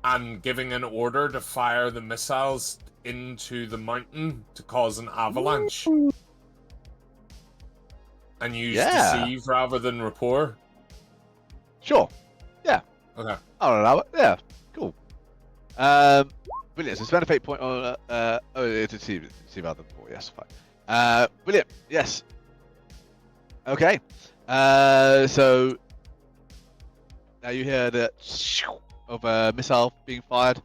and giving an order to fire the missiles into the mountain to cause an avalanche. And use deceive rather than rapport. Sure. Yeah. Okay. I'll allow it. Yeah. Cool. Brilliant. So spend a fate point on it's deceive rather than rapport. Yes, fine. Brilliant. Yes. Okay. So now you hear the of a missile being fired,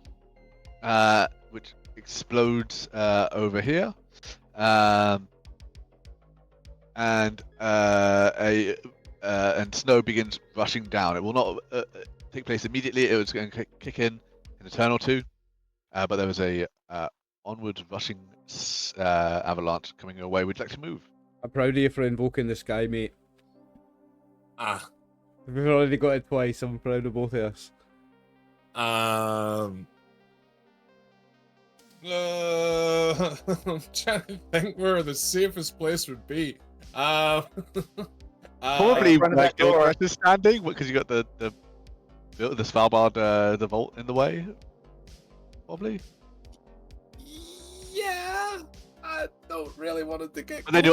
which explodes over here, and snow begins rushing down. It will not take place immediately. It was going to kick in a turn or two, but there was a onward rushing avalanche coming your way. Would you like to move? I'm proud of you for invoking the sky, mate. We've already got it twice. I'm proud of both of us. I'm trying to think where the safest place would be. Probably front of where that door. Gilgamesh is standing, because you got the Svalbard the vault in the way. Probably. Yeah, I don't really want it to get. But then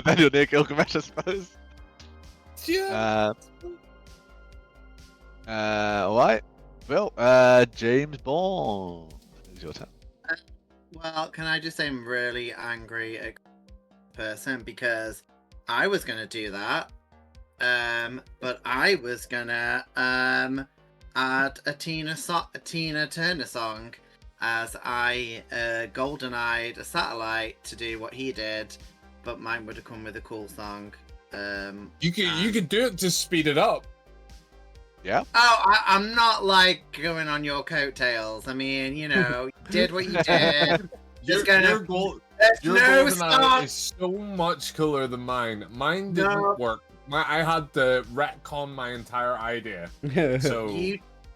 then you're near Gilgamesh, I suppose. Yeah. All right. Well, James Bond, it's your turn. Well, can I just say I'm really angry at person because I was gonna do that, but I was gonna add a Tina Turner song as I golden-eyed a satellite to do what he did, but mine would have come with a cool song. You could do it to speed it up. Yeah. Oh, I'm not like going on your coattails. I mean, you know, you did what you did. Just Your no golden eye is so much cooler than mine. Mine didn't work. I had to retcon my entire idea. So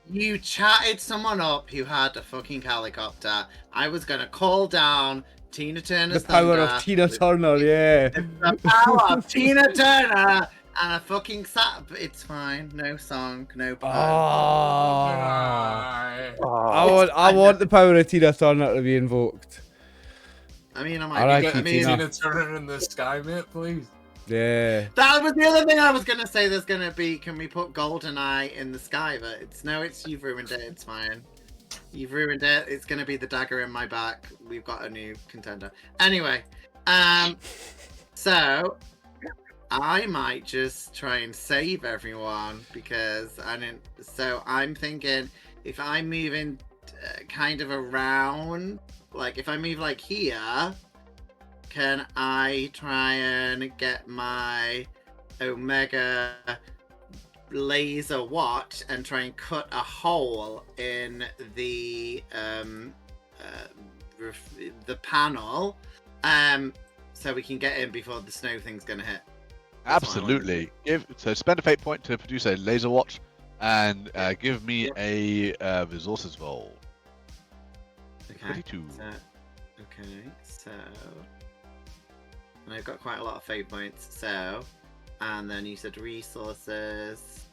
you chatted someone up who had a fucking helicopter. I was gonna call down Tina Turner's the power thunder of Tina Turner, yeah. The power of Tina Turner and a fucking it's fine. No song, no poem. I want the power of Tina Turner to be invoked. I mean, Tina Turner in the sky, mate, please. Yeah. That was the other thing I was gonna say. There's gonna be, can we put GoldenEye in the sky? But you've ruined it. It's fine. You've ruined it. It's gonna be the dagger in my back. We've got a new contender. Anyway, So, I might just try and save everyone because I didn't. So I'm thinking if I move in kind of around, like if I move like here, can I try and get my Omega laser watch and try and cut a hole in the panel, so we can get in before the snow thing's gonna hit. Absolutely. So spend a fate point to produce a laser watch, and give me a resources roll. Okay. 22. So, and I've got quite a lot of fate points. So, and then you said resources.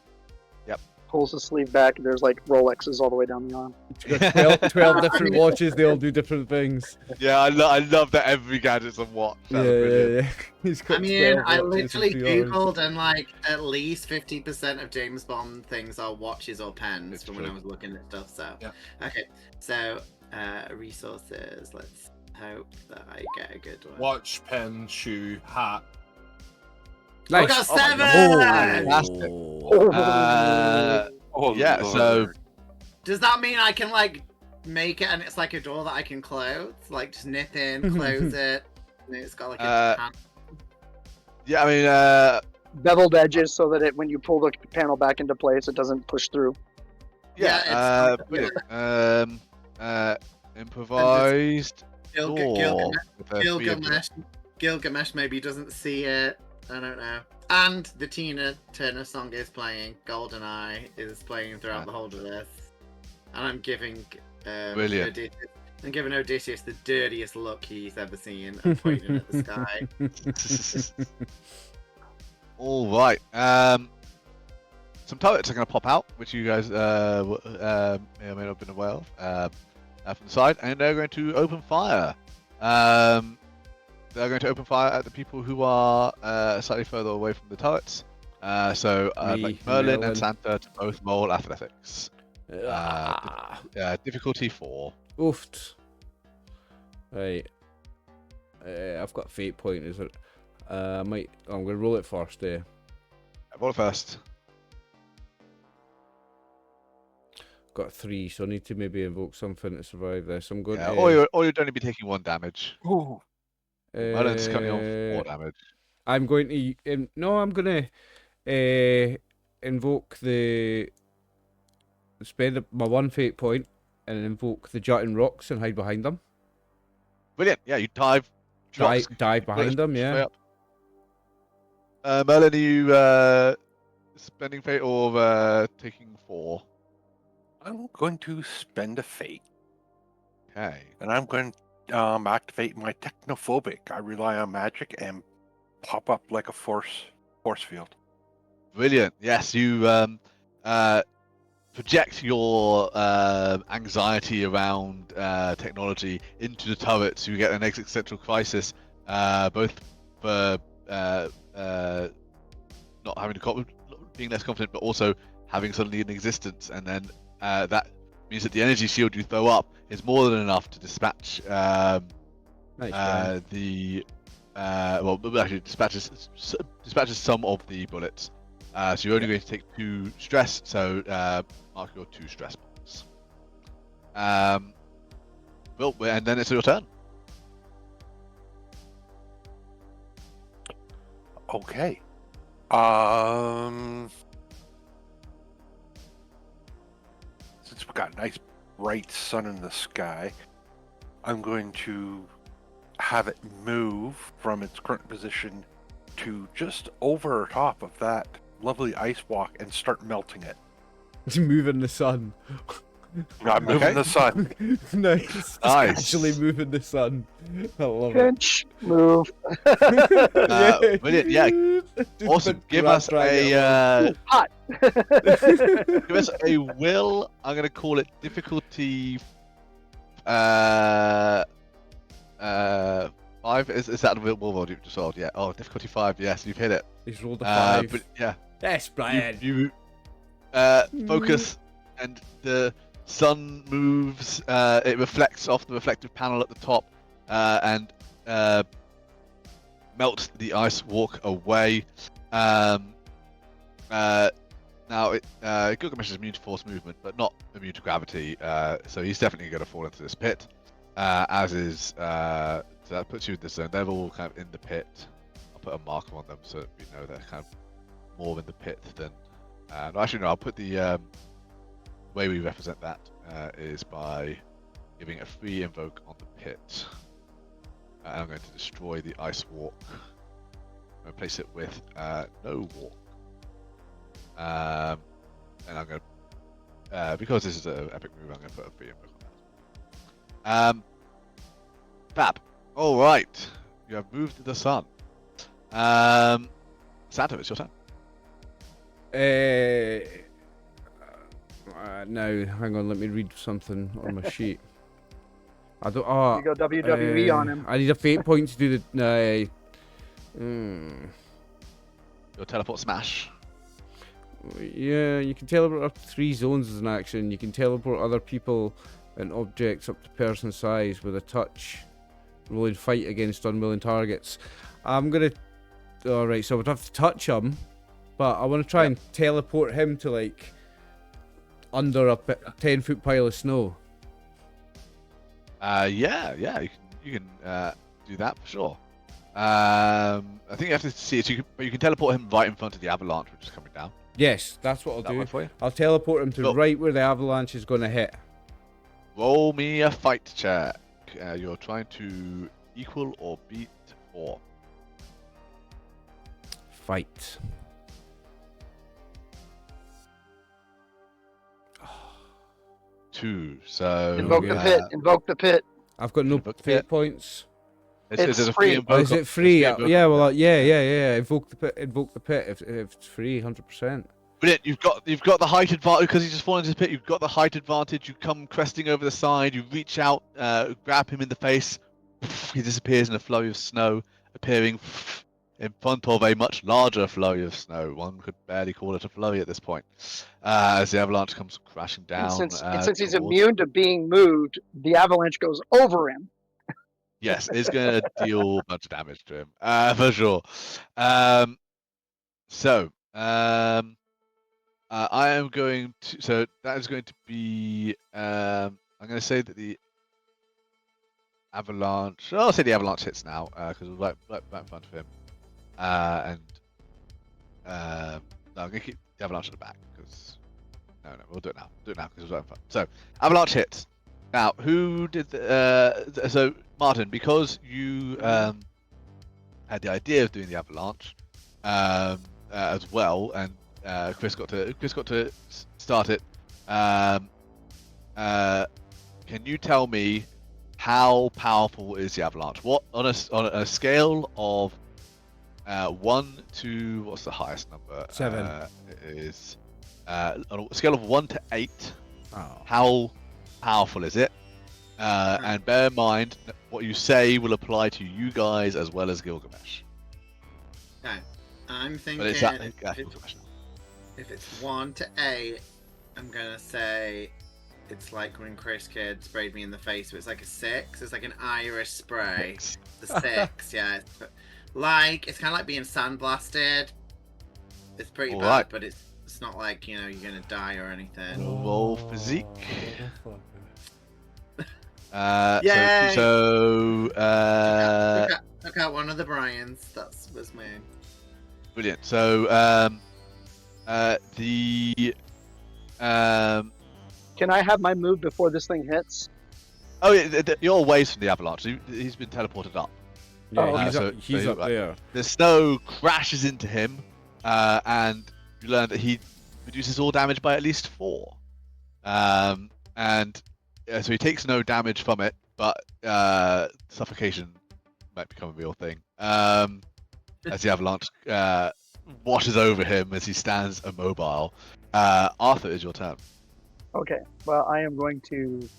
Pulls the sleeve back, and there's like Rolexes all the way down the arm. He's got 12 different watches, they all do different things. Yeah, I love that every gadget's a watch. That's brilliant. Yeah. He's got I mean, 12 I watches literally and 3 arms. googled, and like at least 50% of James Bond things are watches or pens It's from when true. I was looking at stuff. So, Yeah. Okay. So, resources. Let's hope that I get a good one. Watch, pen, shoe, hat. I Nice. got 7! Fantastic. Yeah, Lord. so Does that mean I can like make it and it's like a door that I can close? Like just nip in, close it, and it's got like a yeah, I mean, Beveled edges so that when you pull the panel back into place, it doesn't push through. Yeah, brilliant. Improvised door. with a free Gilgamesh maybe doesn't see it. I don't know. And the Tina Turner song is playing. GoldenEye is playing throughout the whole of this. And I'm giving Brilliant. I'm giving Odysseus the dirtiest look he's ever seen and pointing at the sky. All right. Some turrets are going to pop out, which you guys may or may not have been aware of, from the side, and they're going to open fire. They're going to open fire at the people who are slightly further away from the turrets. So like Merlin and Santa to both roll athletics. Difficulty 4. Oofed. Right. I've got fate point, is it? I'm going to roll it first there. Roll it first. Got 3, so I need to maybe invoke something to survive this. I'm going to... Or you'd only be taking 1 damage. Ooh. Merlin's coming on 4 damage. I'm going to... I'm going to invoke the... Spend my 1 fate point and invoke the jutting rocks and hide behind them. Brilliant. Yeah, you dive Behind them, yeah. Merlin, are you spending fate or taking 4? I'm going to spend a fate, Okay. and I'm going to activate my technophobic. I rely on magic and pop up like a force field. Brilliant. Yes, you project your anxiety around technology into the turret, so you get an existential crisis, both for not having being less confident, but also having suddenly an existence, and then that means that the energy shield you throw up is more than enough to dispatch dispatches some of the bullets. So you're only going to take 2 stress, so mark your 2 stress points. Well, and then it's your turn. Okay. Since we've got a nice bright sun in the sky, I'm going to have it move from its current position to just over top of that lovely ice walk and start melting it. It's moving the sun. I'm moving the sun. Nice. Nice. Actually moving the sun. I love Pinch, move. it. Brilliant. Yeah. Just Awesome. put Give us drag it a Hot. give us a will. I'm gonna call it difficulty 5. Is that the will roll you just rolled? Yeah. Oh, difficulty 5. Yes, you've hit it. He's rolled a 5. But yeah. Yes, Brian. You focus, and the sun moves. It reflects off the reflective panel at the top, and melt the ice walk away. Now, Gilgamesh is immune to force movement, but not immune to gravity, so he's definitely going to fall into this pit. So that puts you in this zone. They're all kind of in the pit. I'll put a marker on them so that we know they're kind of more in the pit than. No, actually, no. I'll put the way we represent that is by giving a free invoke on the pit. And I'm going to destroy the ice walk. I'm going to place it with no walk. And I'm going to, because this is an epic move, I'm going to put a free invoke on that. Fab. All right. You have moved the sun. Santa, it's your turn. Now, hang on, let me read something on my sheet. I don't. Oh, You go WWE on him. I need a fate point to do the. Your teleport smash. Yeah, you can teleport up to 3 zones as an action. You can teleport other people and objects up to person size with a touch. Rolling fight against unwilling targets. I'm gonna. Alright, so I would have to touch him, but I want to try and teleport him to like under a 10-foot pile of snow. Yeah, you can do that for sure. I think you have to see it. But you can teleport him right in front of the avalanche, which is coming down. Yes, that's what I'll do. Work for you? I'll teleport him to right where the avalanche is going to hit. Roll me a fight check. You're trying to equal or beat 4. Fight. Two. So Invoke the pit. Invoke the pit. I've got no Invoke the fate pit. points. It's is it a free. free invoke? Oh, is it free? Yeah, well, yeah. Invoke the pit if it's free, 100%. Brilliant. You've got the height advantage because he's just fallen into the pit. You've got the height advantage. You come cresting over the side. You reach out, grab him in the face. He disappears in a flurry of snow, appearing in front of a much larger flurry of snow. One could barely call it a flurry at this point. As the avalanche comes crashing down. And since he's towards- immune to being moved, the avalanche goes over him. Yes, it's going to deal a bunch of damage to him, for sure. I am going to. So that is going to be. I'm going to say that the avalanche. I'll say the avalanche hits now because we're right in front of him. No, I'm going to keep the avalanche at the back because. No, we'll do it now. Do it now because we're right in front. So avalanche hits. Now, who did the? So Martin, because you had the idea of doing the avalanche as well, and Chris got to start it. Can you tell me how powerful is the avalanche? What on a scale of 1 to what's the highest number? 7. It is on a scale of 1 to 8. Oh. How powerful is it? And bear in mind what you say will apply to you guys as well as Gilgamesh. Okay. I'm thinking But it's if it's 1 to 8, I'm gonna say it's like when Chris Kidd sprayed me in the face, so it's like a 6. It's like an Irish spray. The 6, yeah. It's kind of like being sandblasted. It's pretty All bad, right. but it's not like, you're gonna die or anything. Roll physique. Yay! So Look out one of the Bryans. That was me. brilliant. So Can I have my move before this thing hits? oh yeah, you're away from the avalanche. He's been teleported up. Yeah, Oh, he's up right. there. The snow crashes into him, and you learn that he reduces all damage by at least 4. So he takes no damage from it, but suffocation might become a real thing. As the avalanche washes over him as he stands immobile. Arthur, is your turn. Okay. Well, I am going to.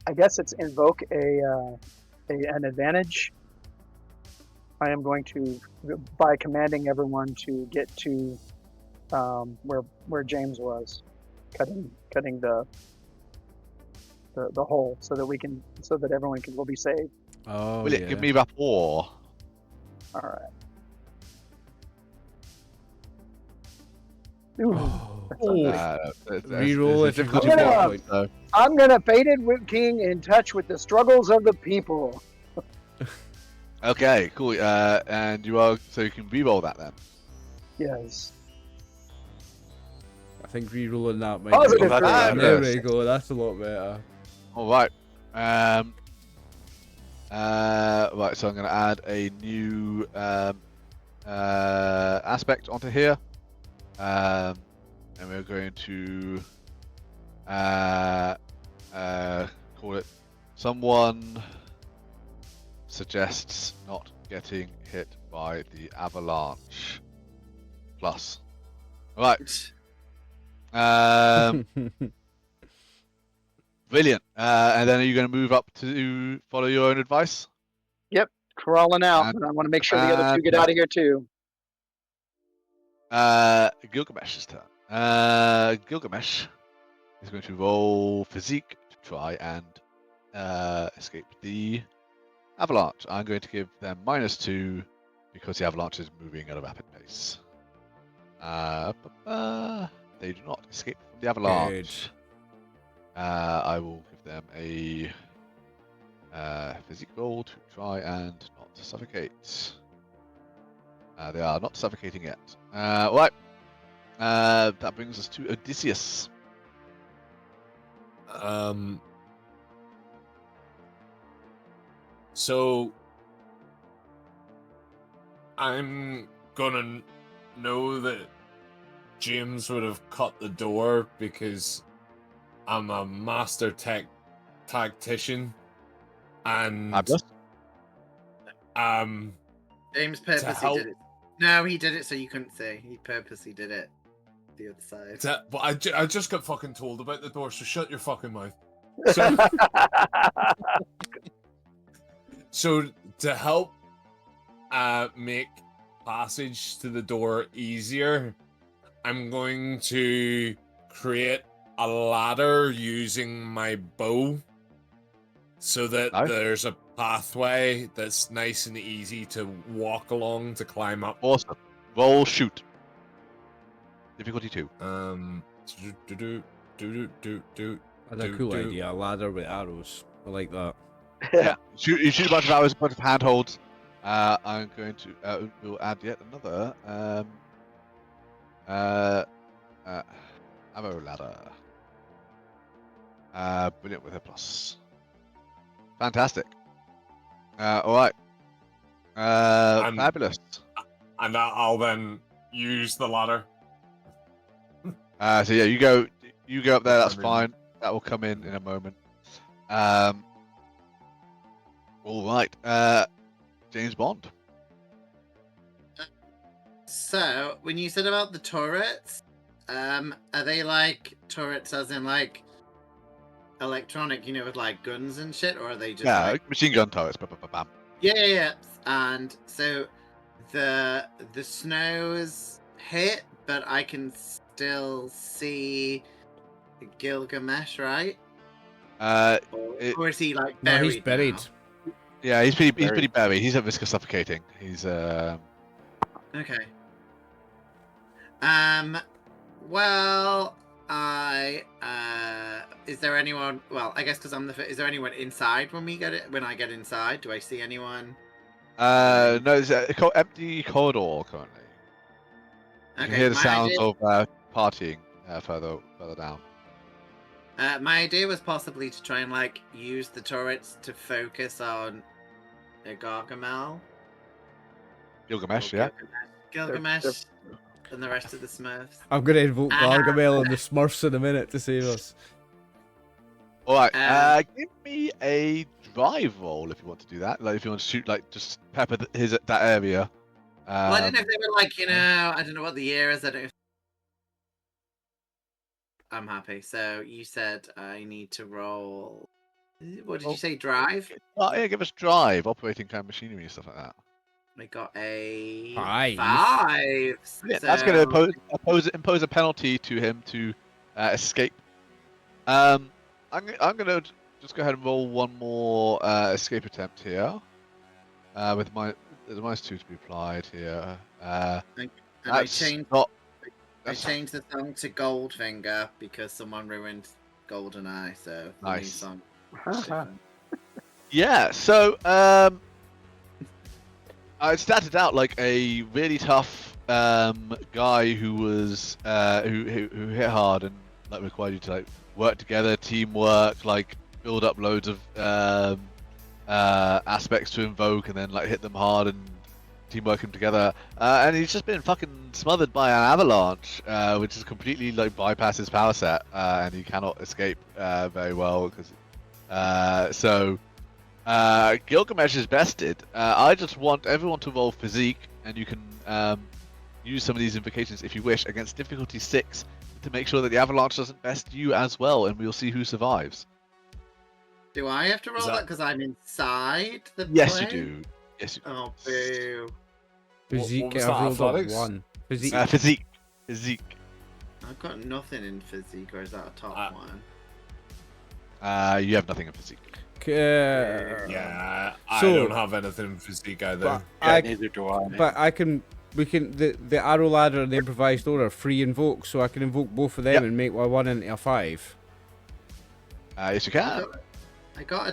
I guess it's invoke an advantage. I am going to, by commanding everyone to get to where James was, cutting the the hole so that everyone will be saved. Oh, Will yeah. it give me rapport? All right. Ooh, that's not good. Reroll if you've got difficulty a one, so- I'm gonna Fated King in touch with the struggles of the people. Okay, cool. And so you can re-roll that then. Yes. I think rerolling that might Positive be that's for There fabulous. we go. That's a lot better. All right. Right. So I'm going to add a new aspect onto here, and we're going to call it "Someone suggests not getting hit by the avalanche." Plus. All right. Brilliant. And then are you going to move up to follow your own advice? crawling out, And- and I want to make sure the other two get out of here too. Gilgamesh's turn. Gilgamesh is going to roll physique to try and escape the avalanche. I'm going to give them -2 because the avalanche is moving at a rapid pace. They do not escape from the avalanche. I will give them a physique roll to try and not suffocate. They are not suffocating yet. Right. That brings us to Odysseus. So I'm gonna know that James would have cut the door because I'm a master tactician, and James purposely help- did it. No, he did it so you couldn't see. He purposely did it. The other side. but I just got fucking told about the door, so shut your fucking mouth. So to help make passage to the door easier, I'm going to create a ladder using my bow so that Nice. there's a pathway that's nice and easy to walk along to climb up. Awesome. Roll shoot. Difficulty 2. That's a cool idea. A ladder with arrows. I like that. Yeah. You shoot a bunch of arrows, a bunch of handholds. I'm going to we'll add yet another ammo ladder. Brilliant with a plus. Fantastic. All right. Fabulous. And I'll then use the ladder. So yeah, you go up there. That's fine. That will come in a moment. All right. James Bond. So, when you said about the turrets, are they like turrets as in like electronic, with like guns and shit, or are they just like... machine gun turrets. Bam. Yeah. And so the snow's hit, but I can still see Gilgamesh, right? Or is he like buried? No, he's buried. now? Yeah, he's pretty buried. He's at risk of suffocating. He's Okay. Well, is there anyone? Well, I guess because I'm is there anyone inside when I get inside? Do I see anyone? no, it's an empty corridor currently. You can hear the sounds of partying further down. My idea was possibly to try and like use the turrets to focus on Gargamel. Gilgamesh, yeah. Gilgamesh and the rest of the Smurfs. I'm going to invoke Gargamel and the Smurfs in a minute to save us. Alright, give me a drive roll if you want to do that. Like if you want to shoot, like just pepper that area. Well, I don't know if they were like, I don't know what the year is. I don't know. I'm happy. So you said I need to roll. What did you say? Drive? Oh yeah, give us drive, operating kind of machinery and stuff like that. I got a 5. 5. Yeah, that's going to impose a penalty to him to escape. I'm going to just go ahead and roll one more escape attempt here. With the minus 2 to be applied here. And I That's changed. not. I changed the song to Goldfinger because someone ruined GoldenEye, so the new Nice. song. Yeah, so I started out like a really tough guy who was who hit hard and like required you to like work together, teamwork, like build up loads of aspects to invoke, and then like hit them hard and teamwork them together. And he's just been fucking smothered by an avalanche, which is completely like bypass his power set, and he cannot escape very well because Gilgamesh is bested. I just want everyone to roll physique, and you can use some of these invocations if you wish against difficulty 6 to make sure that the avalanche doesn't best you as well, and we'll see who survives. Do I have to roll that because I'm inside the Yes, plane? you do. Yes, you do. Oh, boo. Physique, what was I've that, rolled up athletics? 1. Physique. Physique. I've got nothing in physique, or is that a top one? You have nothing in physique. Yeah, I So- don't have anything in physique either. But Neither do I. But we can the arrow ladder and the improvised order are free invoke, so I can invoke both of them Yep. and make my 1 into a 5. Yes, you can. I got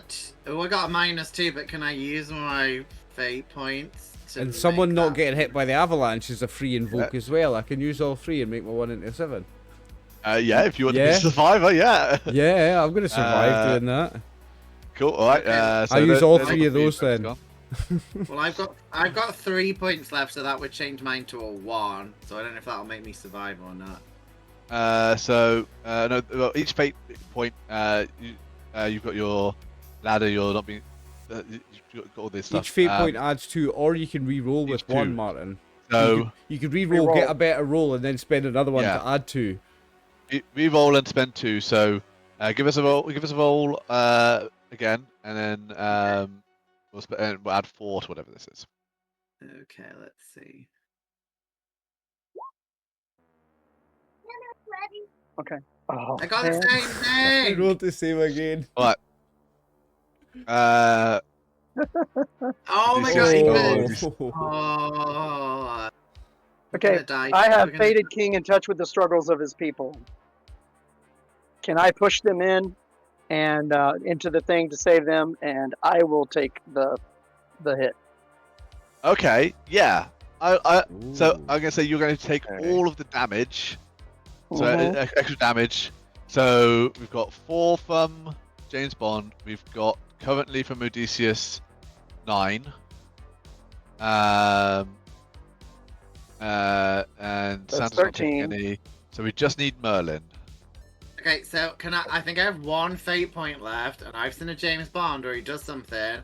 a -2, but can I use my fate points? To And someone make not that? getting hit by the avalanche is a free invoke as well. I can use all 3 and make my 1 into a 7. Yeah, if you want to be Yeah. a survivor, yeah. Yeah, I'm gonna survive doing that. Cool. All right. Okay. So I'll use all there's 3 of the those effects then. gone. Well, I've got 3 points left, so that would change mine to a 1. So I don't know if that'll make me survive or not. No. Well, each fate point, you've got your ladder. You're not being. You've got all this stuff. Each fate point adds 2, or you can re-roll with each 1, 2. Martin. So You could re-roll, get a better roll, and then spend another one Yeah. to add 2. re-roll and spend 2. So give us a roll. Give us a roll again, and then we'll add 4 to whatever this is. Okay, let's see. Okay. Oh, I got the man. same I thing. rolled the same again. Uh, Oh my This god! is Even. good. Oh. Okay, We're gonna die. I have We're gonna- fated king in touch with the struggles of his people. Can I push them in and into the thing to save them, and I will take the hit. Okay. Yeah. So Ooh. I'm gonna say you're going to take Okay. all of the damage. So Mhm. extra damage. So we've got 4 from James Bond. We've got currently from Odysseus 9. And That's Santa's not taking 13. any. So we just need Merlin. Okay, so can I think I have 1 fate point left, and I've seen a James Bond where he does something,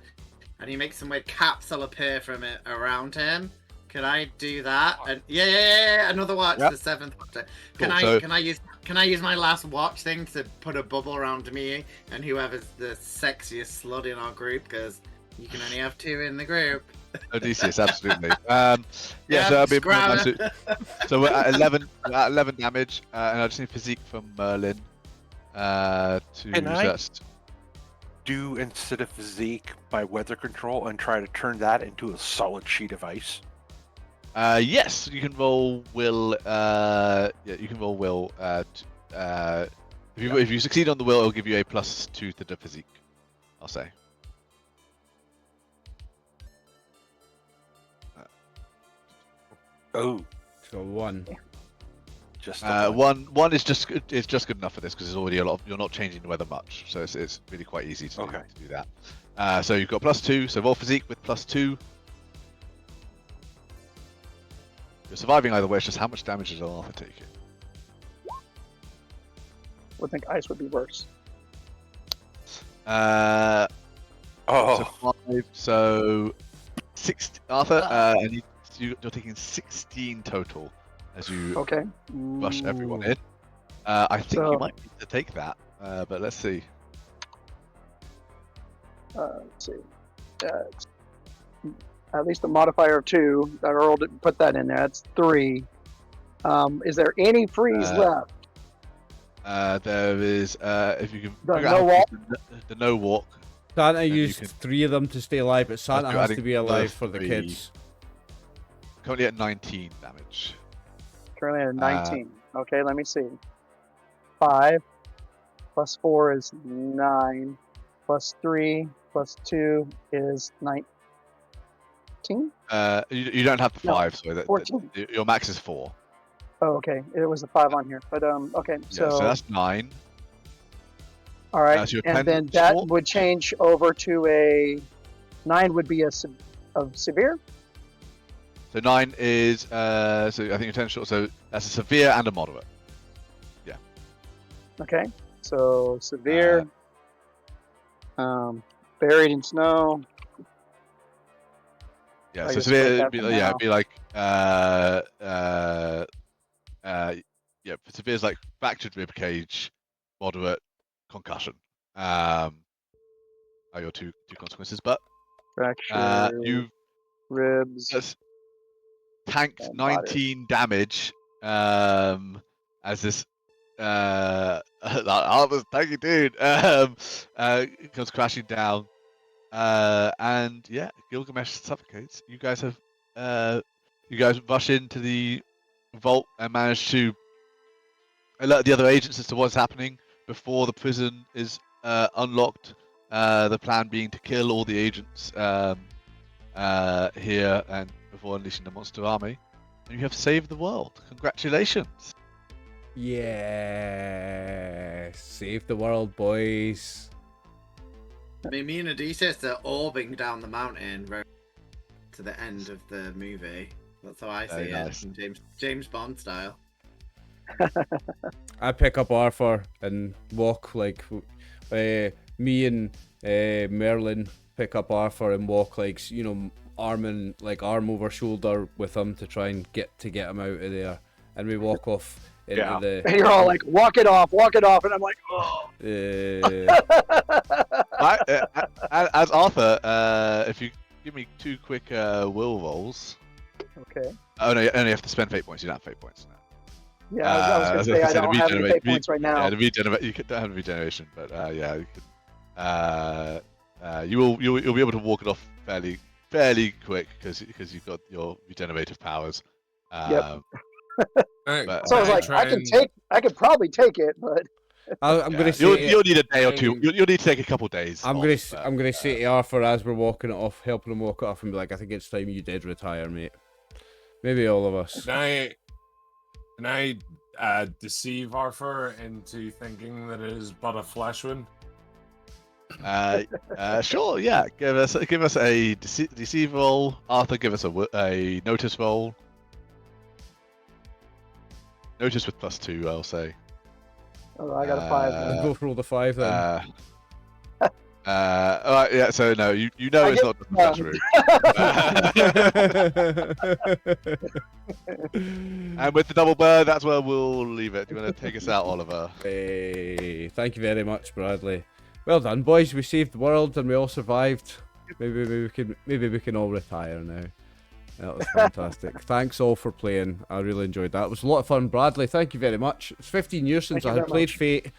and he makes some weird capsule appear from it around him. Can I do that? And yeah, another watch, Yep. the 7th watch. Cool, Can so- I use my last watch thing to put a bubble around me and whoever's the sexiest slut in our group, because you can only have 2 in the group. Odysseus, absolutely. So that'll be scram nice. it. So we're at 11. We're at 11 damage, and I just need physique from Merlin. To Can I- just. Do instead of physique my weather control and try to turn that into a solid sheet of ice. Yes, you can roll will. Yeah, you can roll will. If you succeed on the will, it'll give you a +2 to the physique. I'll say. Oh, So 1. just One is just good enough for this because there's already a lot. You're not changing the weather much, so it's really quite easy to do that. So you've got +2. So roll physique with +2. You're surviving either way. It's just how much damage is Arthur taking. Would think ice would be worse. Oh, So 5. So 6. Arthur, and you're taking 16 total as you Okay. rush everyone Ooh. in. I think So- you might need to take that, but let's see. Let's see. It's at least a modifier of 2. I rolled it and put that in there. That's 3. Is there any freeze Uh, left? There is, if you can The figure no out walk? the no walk. Santa you used can- 3 of them to stay alive, but Santa true, has I to think be another alive for the 3. kids. Currently at 19 damage. Currently at 19. Okay, let me see. 5 plus 4 is 9. Plus 3 plus 2 is 19. You don't have the No, 5, so 14. your max is 4. Oh, okay. It was a 5 on here. But okay, Yeah, so that's 9. all right. so your And then pendant that walk? would change over to a 9 would be a severe. So 9 is so I think potential. So that's a severe and a moderate. Okay. So severe. Buried in snow. Yeah, I so just severe. wrote It'd that be, for yeah, now. it'd be like yeah. Severe is like fractured rib cage, moderate concussion. Are your two consequences, but Fracture you've ribs. just tanked And body. 19 damage as this thank you, dude. Comes crashing down, and yeah, Gilgamesh suffocates. You guys rush into the vault and manage to alert the other agents as to what's happening before the prison is unlocked. The plan being to kill all the agents here and before unleashing the monster army. And you have saved the world. Congratulations. Yeah, save the world, boys. I mean, me and Odysseus are orbing down the mountain road to the end of the movie. That's how I see Very it, nice. in James Bond style. I pick up Arthur and walk like me and Merlin pick up Arthur and walk like arm over shoulder with him to try and get him out of there, and we walk off into Yeah. the. And you're all like, walk it off, and I'm like, oh. As Arthur, if you give me 2 quick will rolls. Okay. Oh no, you only have to spend fate points. You don't have fate points now. Yeah, I was gonna say I don't have any fate points right now. Yeah, you don't have regeneration, but yeah, you'll be able to walk it off fairly quick because you've got your regenerative powers. Yep. But, So I was like, I could probably take it, but I'm gonna say you'll need a day or two. You'll need to take a couple days. I'm gonna say to Arthur as we're walking it off, helping him walk it off, and be like, I think it's time you did retire, mate. Maybe all of us. Can I deceive Arthur into thinking that it is but a flesh wound? Sure, yeah. Give us a deceive roll. Arthur, give us a notice roll. Notice with +2, I'll say. oh, I got a 5. We'll go for all the 5 then. All right, yeah. So no, you know it's not just the room. And with the double bird, that's where we'll leave it. Do you want to take us out, Oliver? Hey, thank you very much, Bradley. Well done, boys. We saved the world and we all survived. Maybe we can all retire now. That was fantastic. Thanks all for playing. I really enjoyed that. It was a lot of fun. Bradley, thank you very much. It's 15 years since I had played Fate,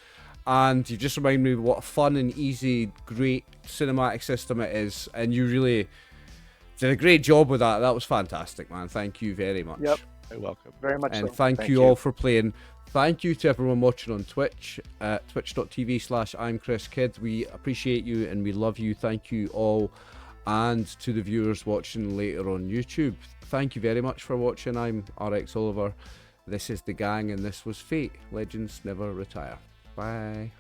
and you just reminded me what a fun and easy, great cinematic system it is, and you really did a great job with that. That was fantastic, man. Thank you very much. Yep. You're welcome. Very much And so. thank you all for playing. Thank you to everyone watching on Twitch, twitch.tv/I'mChrisKid. We appreciate you and we love you. Thank you all. And to the viewers watching later on YouTube, thank you very much for watching. I'm RxOliver. This is The Gang and this was Fate. Legends never retire. Bye.